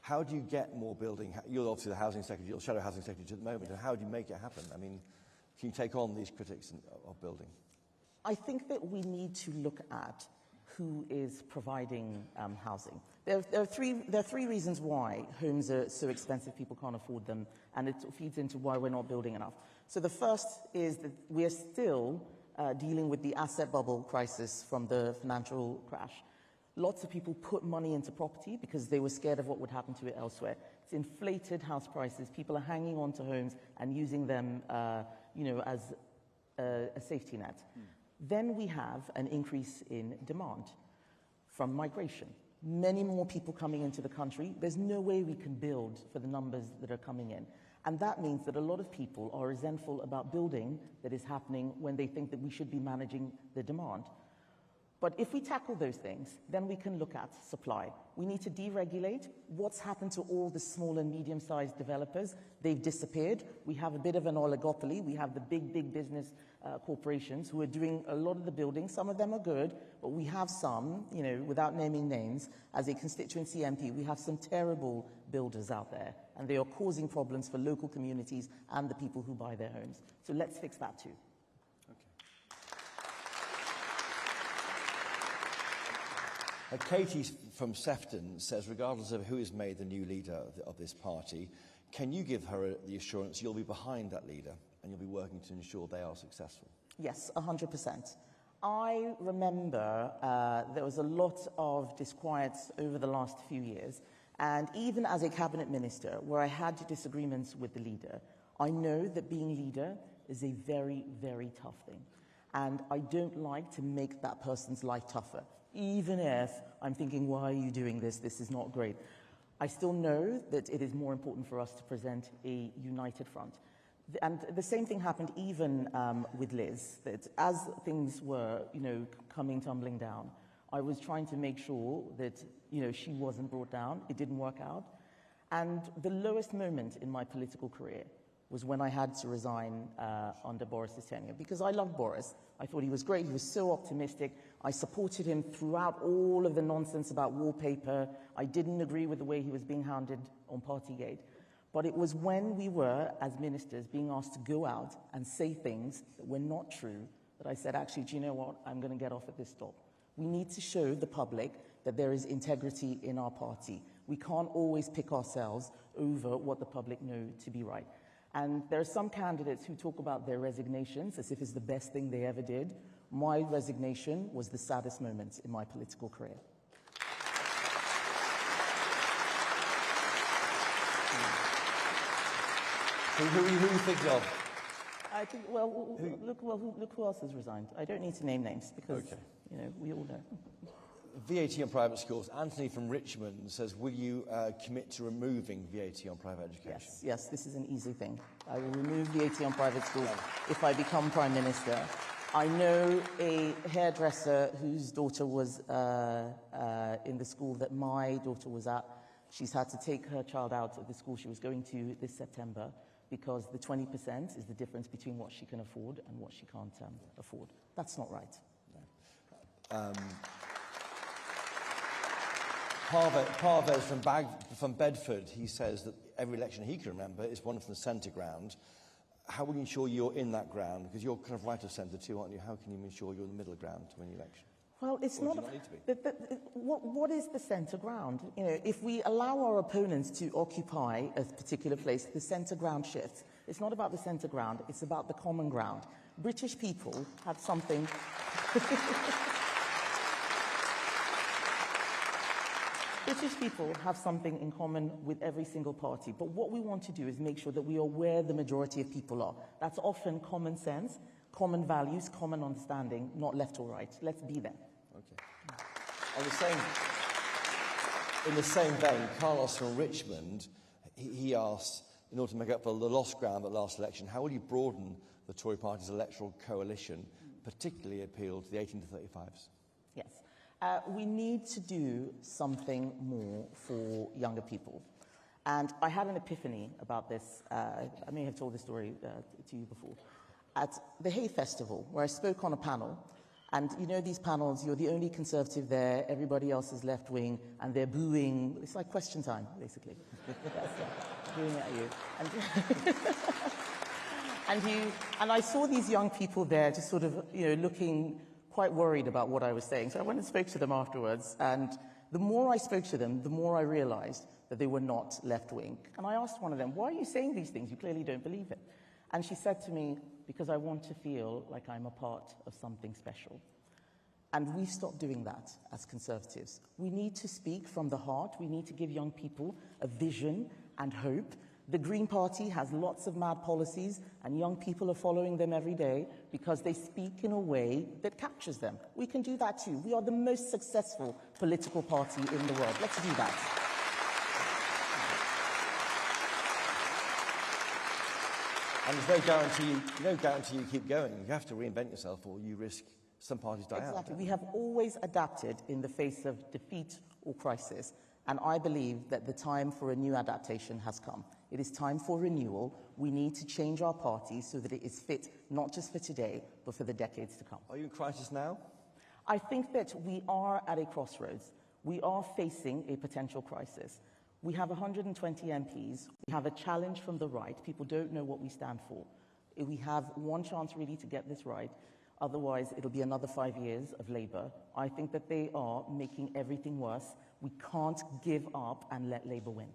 S2: How do you get more building? You're obviously the housing secretary, you're shadow housing secretary at the moment, and how do you make it happen? I mean, can you take on these critics of building?
S4: I think that we need to look at who is providing housing. There are three reasons why homes are so expensive people can't afford them, and it feeds into why we're not building enough. So the first is that we are still dealing with the asset bubble crisis from the financial crash. Lots of people put money into property because they were scared of what would happen to it elsewhere. It's inflated house prices. People are hanging on to homes and using them as a safety net. Then we have an increase in demand from migration. Many more people coming into the country. There's no way we can build for the numbers that are coming in. And that means that a lot of people are resentful about building that is happening when they think that we should be managing the demand. But if we tackle those things, then we can look at supply. We need to deregulate. What's happened to all the small and medium-sized developers? They've disappeared. We have a bit of an oligopoly. We have the big business corporations who are doing a lot of the building. Some of them are good, but we have some, without naming names, as a constituency MP, we have some terrible builders out there, and they are causing problems for local communities and the people who buy their homes. So let's fix that too.
S2: Katie from Sefton says, regardless of who is made the new leader of this party, can you give her the assurance you'll be behind that leader and you'll be working to ensure they are successful?
S4: Yes, 100%. I remember there was a lot of disquiet over the last few years, and even as a cabinet minister, where I had disagreements with the leader, I know that being leader is a very, very tough thing. And I don't like to make that person's life tougher, even if I'm thinking, why are you doing this? This is not great. I still know that it is more important for us to present a united front. And the same thing happened even with Liz, that as things were, coming tumbling down, I was trying to make sure that, she wasn't brought down. It didn't work out. And the lowest moment in my political career was when I had to resign under Boris's tenure, because I loved Boris. I thought he was great. He was so optimistic. I supported him throughout all of the nonsense about wallpaper. I didn't agree with the way he was being hounded on Partygate. But it was when we were, as ministers, being asked to go out and say things that were not true that I said, actually, do you know what? I'm going to get off at this stop. We need to show the public that there is integrity in our party. We can't always pick ourselves over what the public know to be right. And there are some candidates who talk about their resignations as if it's the best thing they ever did. My resignation was the saddest moment in my political career.
S2: Who are you thinking of?
S4: I think, look who else has resigned. I don't need to name names because, we all know.
S2: VAT on private schools. Anthony from Richmond says, will you commit to removing VAT on private education?
S4: Yes, this is an easy thing. I will remove VAT on private schools if I become Prime Minister. I know a hairdresser whose daughter was in the school that my daughter was at. She's had to take her child out of the school she was going to this September because the 20% is the difference between what she can afford and what she can't afford. That's not right.
S2: No. Parvez from Bedford, he says that every election he can remember is one from the centre ground. How will you ensure you're in that ground? Because you're kind of right of centre too, aren't you? How can you ensure you're in the middle ground to win the election?
S4: Well, it's not.
S2: Need to be?
S4: What is the centre ground? If we allow our opponents to occupy a particular place, the centre ground shifts. It's not about the centre ground. It's about the common ground. British people have something. British people have something in common with every single party, but what we want to do is make sure that we are where the majority of people are. That's often common sense, common values, common understanding, not left or right. Let's be there.
S2: Okay. In the same vein, Carlos from Richmond, he asks, in order to make up for the lost ground at the last election, how will you broaden the Tory party's electoral coalition, particularly appeal to the 18 to 35s?
S4: Yes. We need to do something more for younger people. And I had an epiphany about this. I may have told this story to you before. At the Hay Festival, where I spoke on a panel, and these panels, you're the only Conservative there, everybody else is left-wing, and they're booing. It's like question time, basically. Booing at you. And I saw these young people there just sort of, looking quite worried about what I was saying. So I went and spoke to them afterwards, and the more I spoke to them, the more I realized that they were not left-wing. And I asked one of them, why are you saying these things? You clearly don't believe it. And she said to me, because I want to feel like I'm a part of something special. And we've stopped doing that as Conservatives. We need to speak from the heart. We need to give young people a vision and hope. The Green Party has lots of mad policies, and young people are following them every day because they speak in a way that captures them. We can do that too. We are the most successful political party in the world. Let's do that.
S2: And there's no guarantee you keep going. You have to reinvent yourself, or you risk some parties die out.
S4: Exactly. We have always adapted in the face of defeat or crisis, and I believe that the time for a new adaptation has come. It is time for renewal. We need to change our party so that it is fit not just for today, but for the decades to come.
S2: Are you in crisis now?
S4: I think that we are at a crossroads. We are facing a potential crisis. We have 120 MPs. We have a challenge from the right. People don't know what we stand for. We have one chance really to get this right. Otherwise, it'll be another 5 years of Labour. I think that they are making everything worse. We can't give up and let Labour win.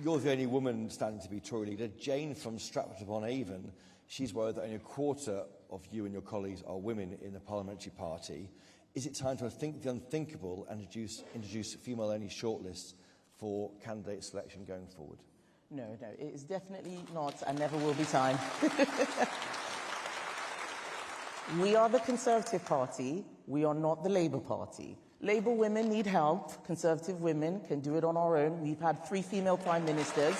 S2: You're the only woman standing to be Tory leader. Jane from Stratford-upon-Avon, she's worried that only a quarter of you and your colleagues are women in the parliamentary party. Is it time to think the unthinkable and introduce female-only shortlists for candidate selection going forward?
S4: No, it is definitely not and never will be time. We are the Conservative Party. We are not the Labour Party. Labour women need help. Conservative women can do it on our own. We've had 3 female prime ministers.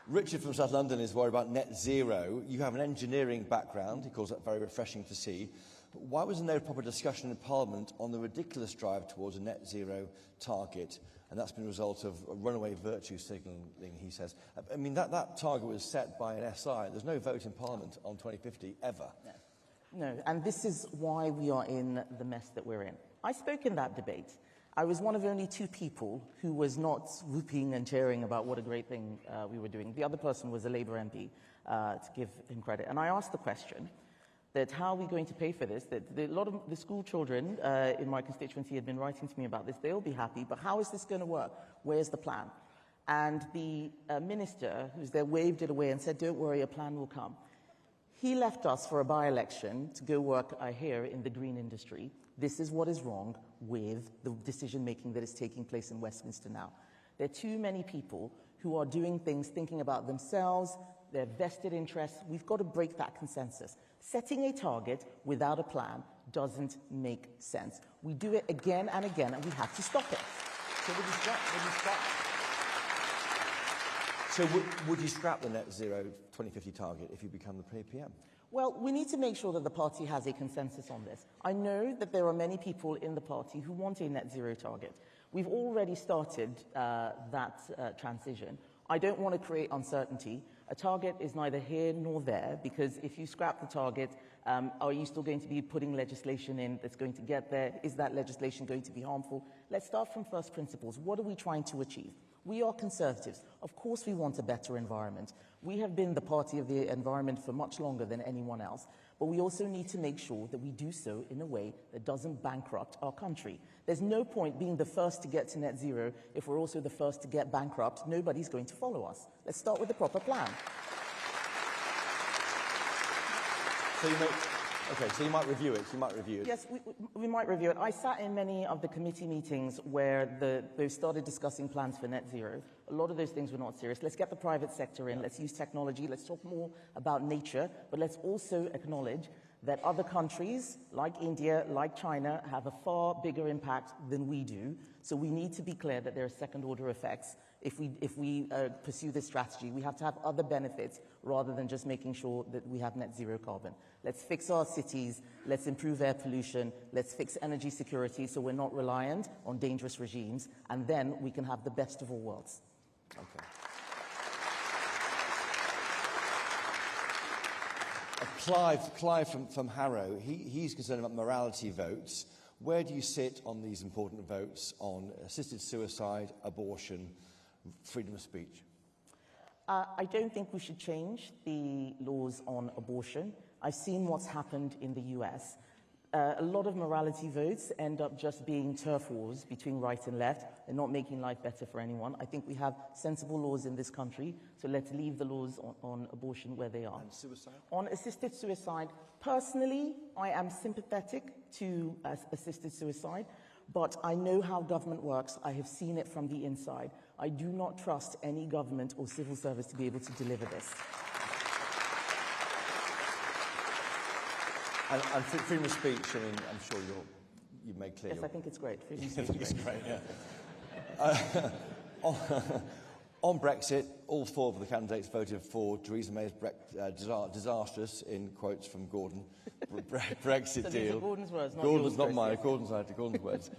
S2: Richard from South London is worried about net zero. You have an engineering background. He calls that very refreshing to see. But why was there no proper discussion in Parliament on the ridiculous drive towards a net zero target? And that's been a result of a runaway virtue signalling, he says. I mean, that target was set by an SI. There's no vote in Parliament on 2050, ever.
S4: No, and this is why we are in the mess that we're in. I spoke in that debate. I was one of only 2 people who was not whooping and cheering about what a great thing we were doing. The other person was a Labour MP, to give him credit. And I asked the question that how are we going to pay for this? That a lot of the school children in my constituency had been writing to me about this. They'll be happy, but how is this going to work? Where's the plan? And the minister who's there waved it away and said, don't worry, a plan will come. He left us for a by-election to go work, I hear, in the green industry. This is what is wrong with the decision-making that is taking place in Westminster now. There are too many people who are doing things thinking about themselves, their vested interests. We've got to break that consensus. Setting a target without a plan doesn't make sense. We do it again and again, and we have to stop it.
S2: So would you scrap the net zero 2050 target if you become the PM?
S4: Well, we need to make sure that the party has a consensus on this. I know that there are many people in the party who want a net zero target. We've already started that transition. I don't want to create uncertainty. A target is neither here nor there, because if you scrap the target, are you still going to be putting legislation in that's going to get there? Is that legislation going to be harmful? Let's start from first principles. What are we trying to achieve? We are Conservatives. Of course we want a better environment. We have been the party of the environment for much longer than anyone else. But we also need to make sure that we do so in a way that doesn't bankrupt our country. There's no point being the first to get to net zero if we're also the first to get bankrupt. Nobody's going to follow us. Let's start with the proper plan.
S2: So you might review it.
S4: Yes, we might review it. I sat in many of the committee meetings where they started discussing plans for net zero. A lot of those things were not serious. Let's get the private sector in. Let's use technology. Let's talk more about nature. But let's also acknowledge that other countries, like India, like China, have a far bigger impact than we do. So we need to be clear that there are second-order effects. If we pursue this strategy, we have to have other benefits rather than just making sure that we have net zero carbon. Let's fix our cities, let's improve air pollution, let's fix energy security so we're not reliant on dangerous regimes, and then we can have the best of all worlds.
S2: Okay. Clive from Harrow, he's concerned about morality votes. Where do you sit on these important votes on assisted suicide, abortion, freedom of speech?
S4: I don't think we should change the laws on abortion. I've seen what's happened in the US. A lot of morality votes end up just being turf wars between right and left and not making life better for anyone. I think we have sensible laws in this country, so let's leave the laws on abortion where they are.
S2: And suicide?
S4: On assisted suicide, personally, I am sympathetic to assisted suicide, but I know how government works. I have seen it from the inside. I do not trust any government or civil service to be able to deliver this.
S2: And freedom of speech, I mean, I'm sure you've made clear.
S4: Yes, I think it's great. Freedom of speech
S2: it's great, yeah. On Brexit, all 4 of the candidates voted for Theresa May's disastrous, in quotes from Gordon, Brexit
S4: so
S2: deal.
S4: These are Gordon's words, not
S2: Gordon's
S4: yours,
S2: not
S4: Chris,
S2: mine,
S4: yes.
S2: Gordon's words.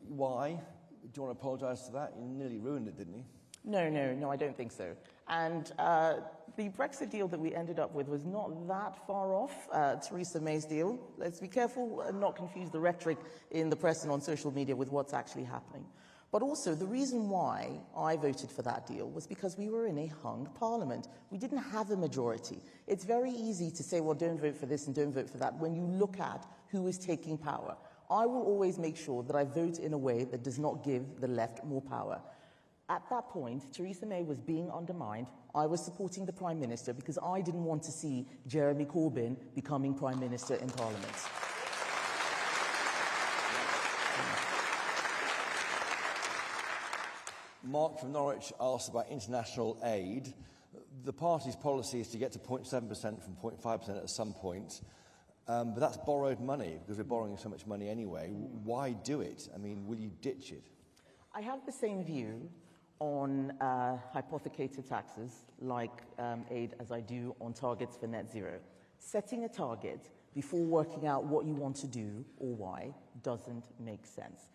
S2: Why? Do you want to apologise to that? You nearly ruined it, didn't you?
S4: No, I don't think so. And the Brexit deal that we ended up with was not that far off Theresa May's deal. Let's be careful and not confuse the rhetoric in the press and on social media with what's actually happening. But also, the reason why I voted for that deal was because we were in a hung parliament. We didn't have a majority. It's very easy to say, well, don't vote for this and don't vote for that, when you look at who is taking power. I will always make sure that I vote in a way that does not give the left more power. At that point, Theresa May was being undermined. I was supporting the Prime Minister because I didn't want to see Jeremy Corbyn becoming Prime Minister in Parliament.
S2: Mark from Norwich asked about international aid. The party's policy is to get to 0.7% from 0.5% at some point, but that's borrowed money because we're borrowing so much money anyway. Why do it? I mean, will you ditch it?
S4: I have the same view on hypothecated taxes like aid as I do on targets for net zero. Setting a target before working out what you want to do or why doesn't make sense.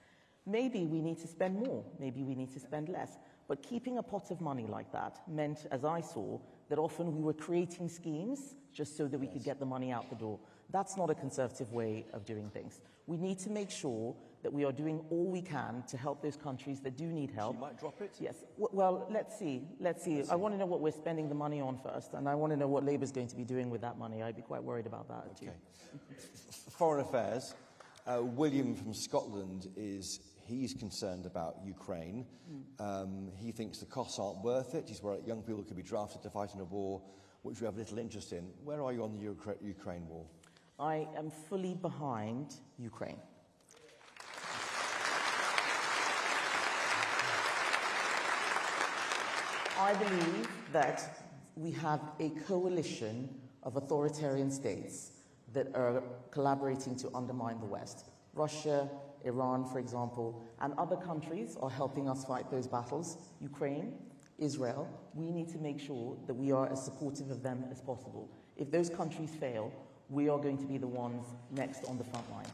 S4: Maybe we need to spend more, maybe we need to spend less, but keeping a pot of money like that meant, as I saw, that often we were creating schemes just so that we could get the money out the door. That's not a Conservative way of doing things. We need to make sure that we are doing all we can to help those countries that do need help.
S2: So you might drop it?
S4: Yes. Well, let's see. I want to know what we're spending the money on first, and I want to know what Labour's going to be doing with that money. I'd be quite worried about that, too.
S2: Foreign Affairs. William from Scotland he's concerned about Ukraine. He thinks the costs aren't worth it. He's worried young people could be drafted to fight in a war which we have little interest in. Where are you on the Ukraine war?
S4: I am fully behind Ukraine. I believe that we have a coalition of authoritarian states that are collaborating to undermine the West. Russia, Iran, for example, and other countries are helping us fight those battles. Ukraine, Israel, we need to make sure that we are as supportive of them as possible. If those countries fail, we are going to be the ones next on the front line.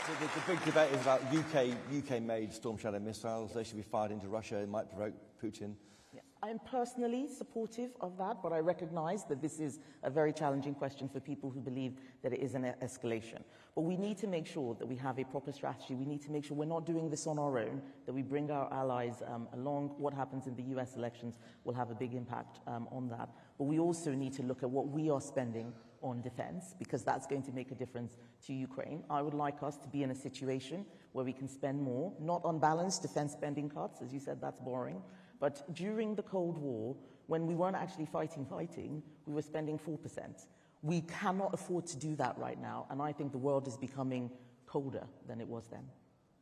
S2: So the big debate is about UK-made Storm Shadow missiles. They should be fired into Russia. It might provoke Putin.
S4: Yes. I am personally supportive of that, but I recognise that this is a very challenging question for people who believe that it is an escalation. But we need to make sure that we have a proper strategy. We need to make sure we're not doing this on our own, that we bring our allies along. What happens in the US elections will have a big impact on that. But we also need to look at what we are spending on defence, because that's going to make a difference to Ukraine. I would like us to be in a situation where we can spend more, not unbalanced defence spending cuts, as you said, that's boring. But during the Cold War, when we weren't actually fighting, we were spending 4%. We cannot afford to do that right now, and I think the world is becoming colder than it was then.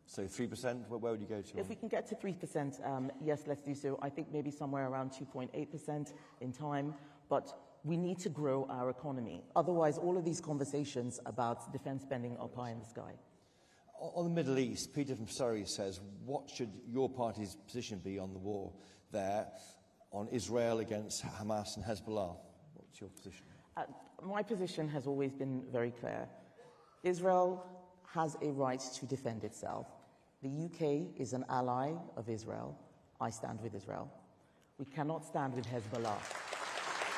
S2: So 3%, where would you go to?
S4: If we can get to 3%, yes, let's do so. I think maybe somewhere around 2.8% in time, but we need to grow our economy. Otherwise, all of these conversations about defence spending are pie in the sky.
S2: On the Middle East, Peter from Surrey says, what should your party's position be on the war there, on Israel against Hamas and Hezbollah? What's your position?
S4: My position has always been very clear. Israel has a right to defend itself. The UK is an ally of Israel. I stand with Israel. We cannot stand with Hezbollah.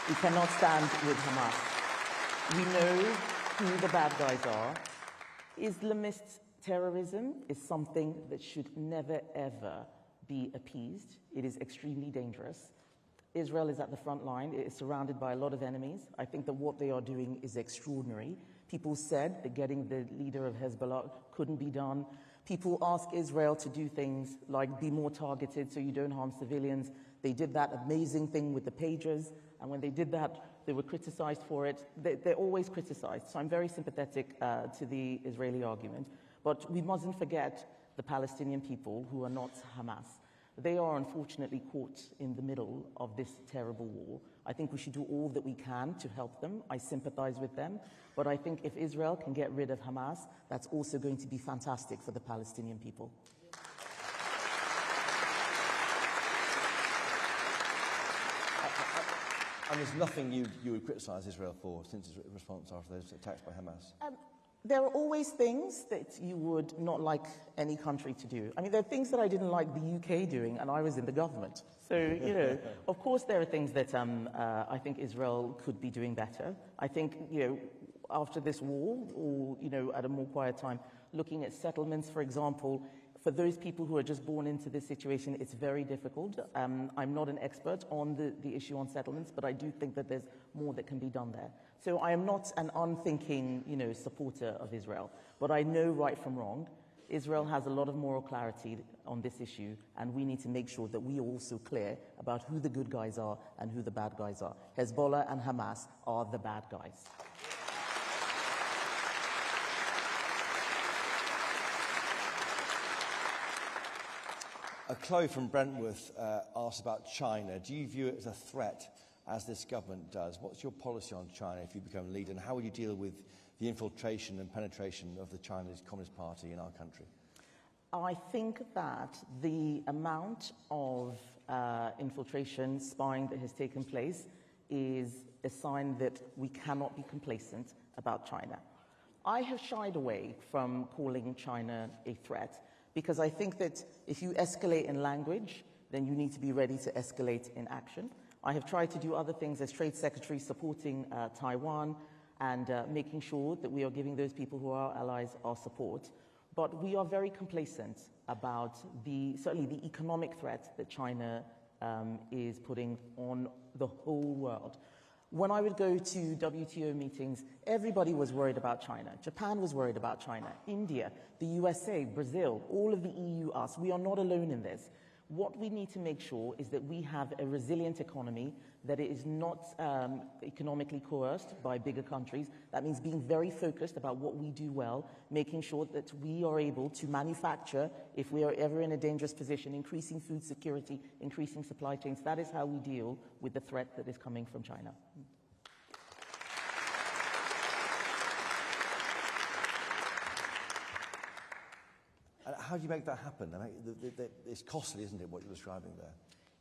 S4: We cannot stand with Hamas. We know who the bad guys are. Islamist terrorism is something that should never, ever be appeased. It is extremely dangerous. Israel is at the front line. It is surrounded by a lot of enemies. I think that what they are doing is extraordinary. People said that getting the leader of Hezbollah couldn't be done. People ask Israel to do things like be more targeted so you don't harm civilians. They did that amazing thing with the pagers, and when they did that, they were criticized for it. They're always criticized, so I'm very sympathetic to the Israeli argument. But we mustn't forget the Palestinian people who are not Hamas. They are unfortunately caught in the middle of this terrible war. I think we should do all that we can to help them. I sympathize with them. But I think if Israel can get rid of Hamas, that's also going to be fantastic for the Palestinian people.
S2: And there's nothing you would criticise Israel for since its response after those attacks by Hamas?
S4: There are always things that you would not like any country to do. I mean, there are things that I didn't like the UK doing, and I was in the government. So, you know, of course there are things that I think Israel could be doing better. I think, you know, after this war, or, you know, at a more quiet time, looking at settlements, for example. For those people who are just born into this situation, it's very difficult. I'm not an expert on the issue on settlements, but I do think that there's more that can be done there. So I am not an unthinking, you know, supporter of Israel, but I know right from wrong. Israel has a lot of moral clarity on this issue, and we need to make sure that we are also clear about who the good guys are and who the bad guys are. Hezbollah and Hamas are the bad guys.
S2: Chloe from Brentworth asked about China. Do you view it as a threat, as this government does? What's your policy on China if you become leader, and how will you deal with the infiltration and penetration of the Chinese Communist Party in our country?
S4: I think that the amount of infiltration, spying that has taken place is a sign that we cannot be complacent about China. I have shied away from calling China a threat, because I think that if you escalate in language, then you need to be ready to escalate in action. I have tried to do other things as Trade Secretary, supporting Taiwan and making sure that we are giving those people who are our allies our support. But we are very complacent about certainly the economic threat that China is putting on the whole world. When I would go to WTO meetings, everybody was worried about China. Japan was worried about China. India, the USA, Brazil, all of the EU, us. We are not alone in this. What we need to make sure is that we have a resilient economy, that it is not economically coerced by bigger countries. That means being very focused about what we do well, making sure that we are able to manufacture if we are ever in a dangerous position, increasing food security, increasing supply chains. That is how we deal with the threat that is coming from China.
S2: How do you make that happen? I mean, it's costly, isn't it, what you're describing there?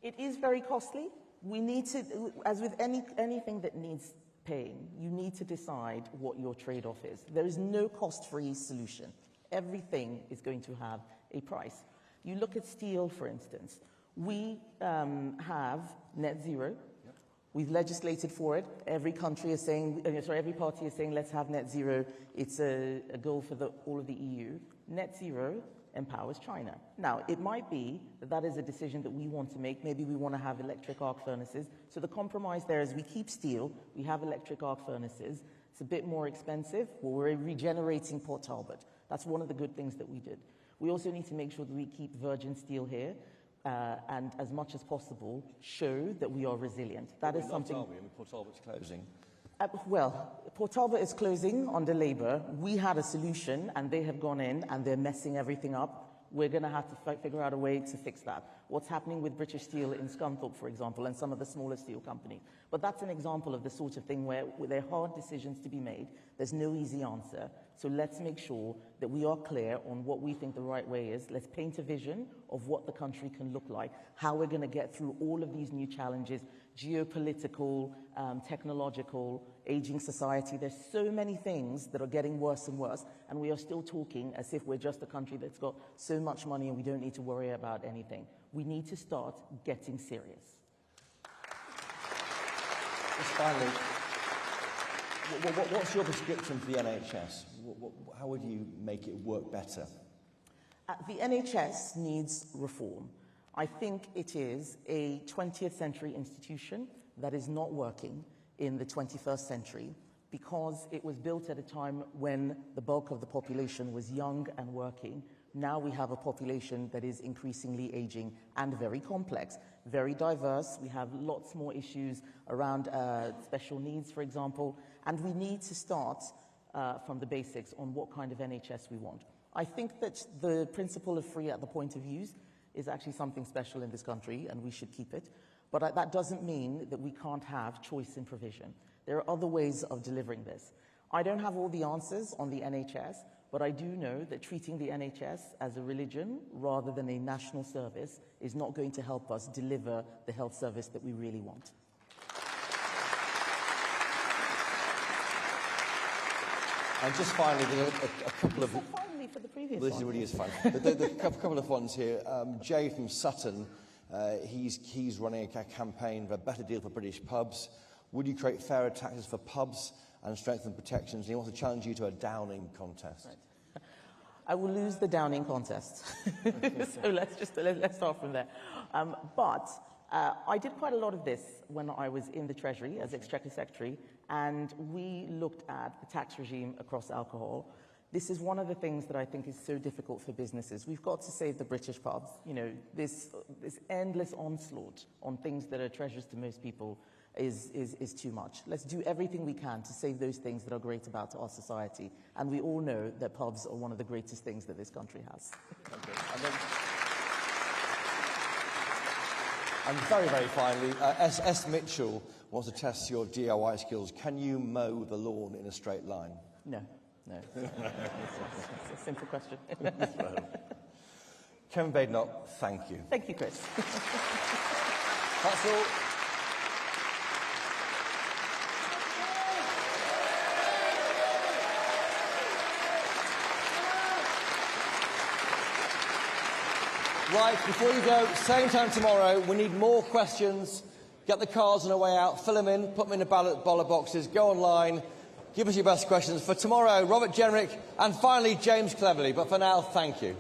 S4: It is very costly. We need to, as with anything that needs paying, you need to decide what your trade-off is. There is no cost-free solution. Everything is going to have a price. You look at steel, for instance. We have net zero. Yep. We've legislated for it. Every country is saying, every party is saying, let's have net zero. It's a goal for all of the EU. Net zero empowers China. Now, it might be that that is a decision that we want to make. Maybe we want to have electric arc furnaces. So the compromise there is we keep steel, we have electric arc furnaces. It's a bit more expensive. Well, we're regenerating Port Talbot. That's one of the good things that we did. We also need to make sure that we keep virgin steel here and, as much as possible, show that we are resilient. That is something...
S2: Are we? I mean, Port Talbot's closing.
S4: Well, Port Talbot is closing under Labour. We had a solution, and they have gone in, and they're messing everything up. We're going to have to figure out a way to fix that. What's happening with British Steel in Scunthorpe, for example, and some of the smaller steel companies. But that's an example of the sort of thing where there are hard decisions to be made. There's no easy answer. So let's make sure that we are clear on what we think the right way is. Let's paint a vision of what the country can look like, how we're going to get through all of these new challenges, geopolitical, technological, aging society. There's so many things that are getting worse and worse, and we are still talking as if we're just a country that's got so much money and we don't need to worry about anything. We need to start getting serious.
S2: Just finally, what's your prescription for the NHS? How would you make it work better?
S4: The NHS needs reform. I think it is a 20th century institution that is not working in the 21st century because it was built at a time when the bulk of the population was young and working. Now we have a population that is increasingly aging and very complex, very diverse. We have lots more issues around special needs, for example, and we need to start from the basics on what kind of NHS we want. I think that the principle of free at the point of use is actually something special in this country, and we should keep it. But that doesn't mean that we can't have choice in provision. There are other ways of delivering this. I don't have all the answers on the NHS, but I do know that treating the NHS as a religion rather than a national service is not going to help us deliver the health service that we really want.
S2: And just finally, a couple of...
S4: Finally for the previous
S2: This really is fun. A couple of ones here. Jay from Sutton, he's running a campaign for a better deal for British pubs. Would you create fairer taxes for pubs and strengthen protections. He wants to challenge you to a downing contest.
S4: Right. I will lose the downing contest. So let's start from there. I did quite a lot of this when I was in the Treasury as Exchequer Secretary, and we looked at the tax regime across alcohol. This is one of the things that I think is so difficult for businesses. We've got to save the British pubs. You know, this endless onslaught on things that are treasures to most people is too much. Let's do everything we can to save those things that are great about our society. And we all know that pubs are one of the greatest things that this country has.
S2: Okay. And very, very finally, S. Mitchell wants to test your DIY skills. Can you mow the lawn in a straight line?
S4: No. It's a simple question.
S2: Kemi Badenoch, thank you.
S4: Thank you, Chris.
S2: That's all. Right, before you go, same time tomorrow, we need more questions. Get the cards on the way out, fill them in, put them in the ballot boxes, go online, give us your best questions. For tomorrow, Robert Jenrick, and finally, James Cleverly. But for now, thank you.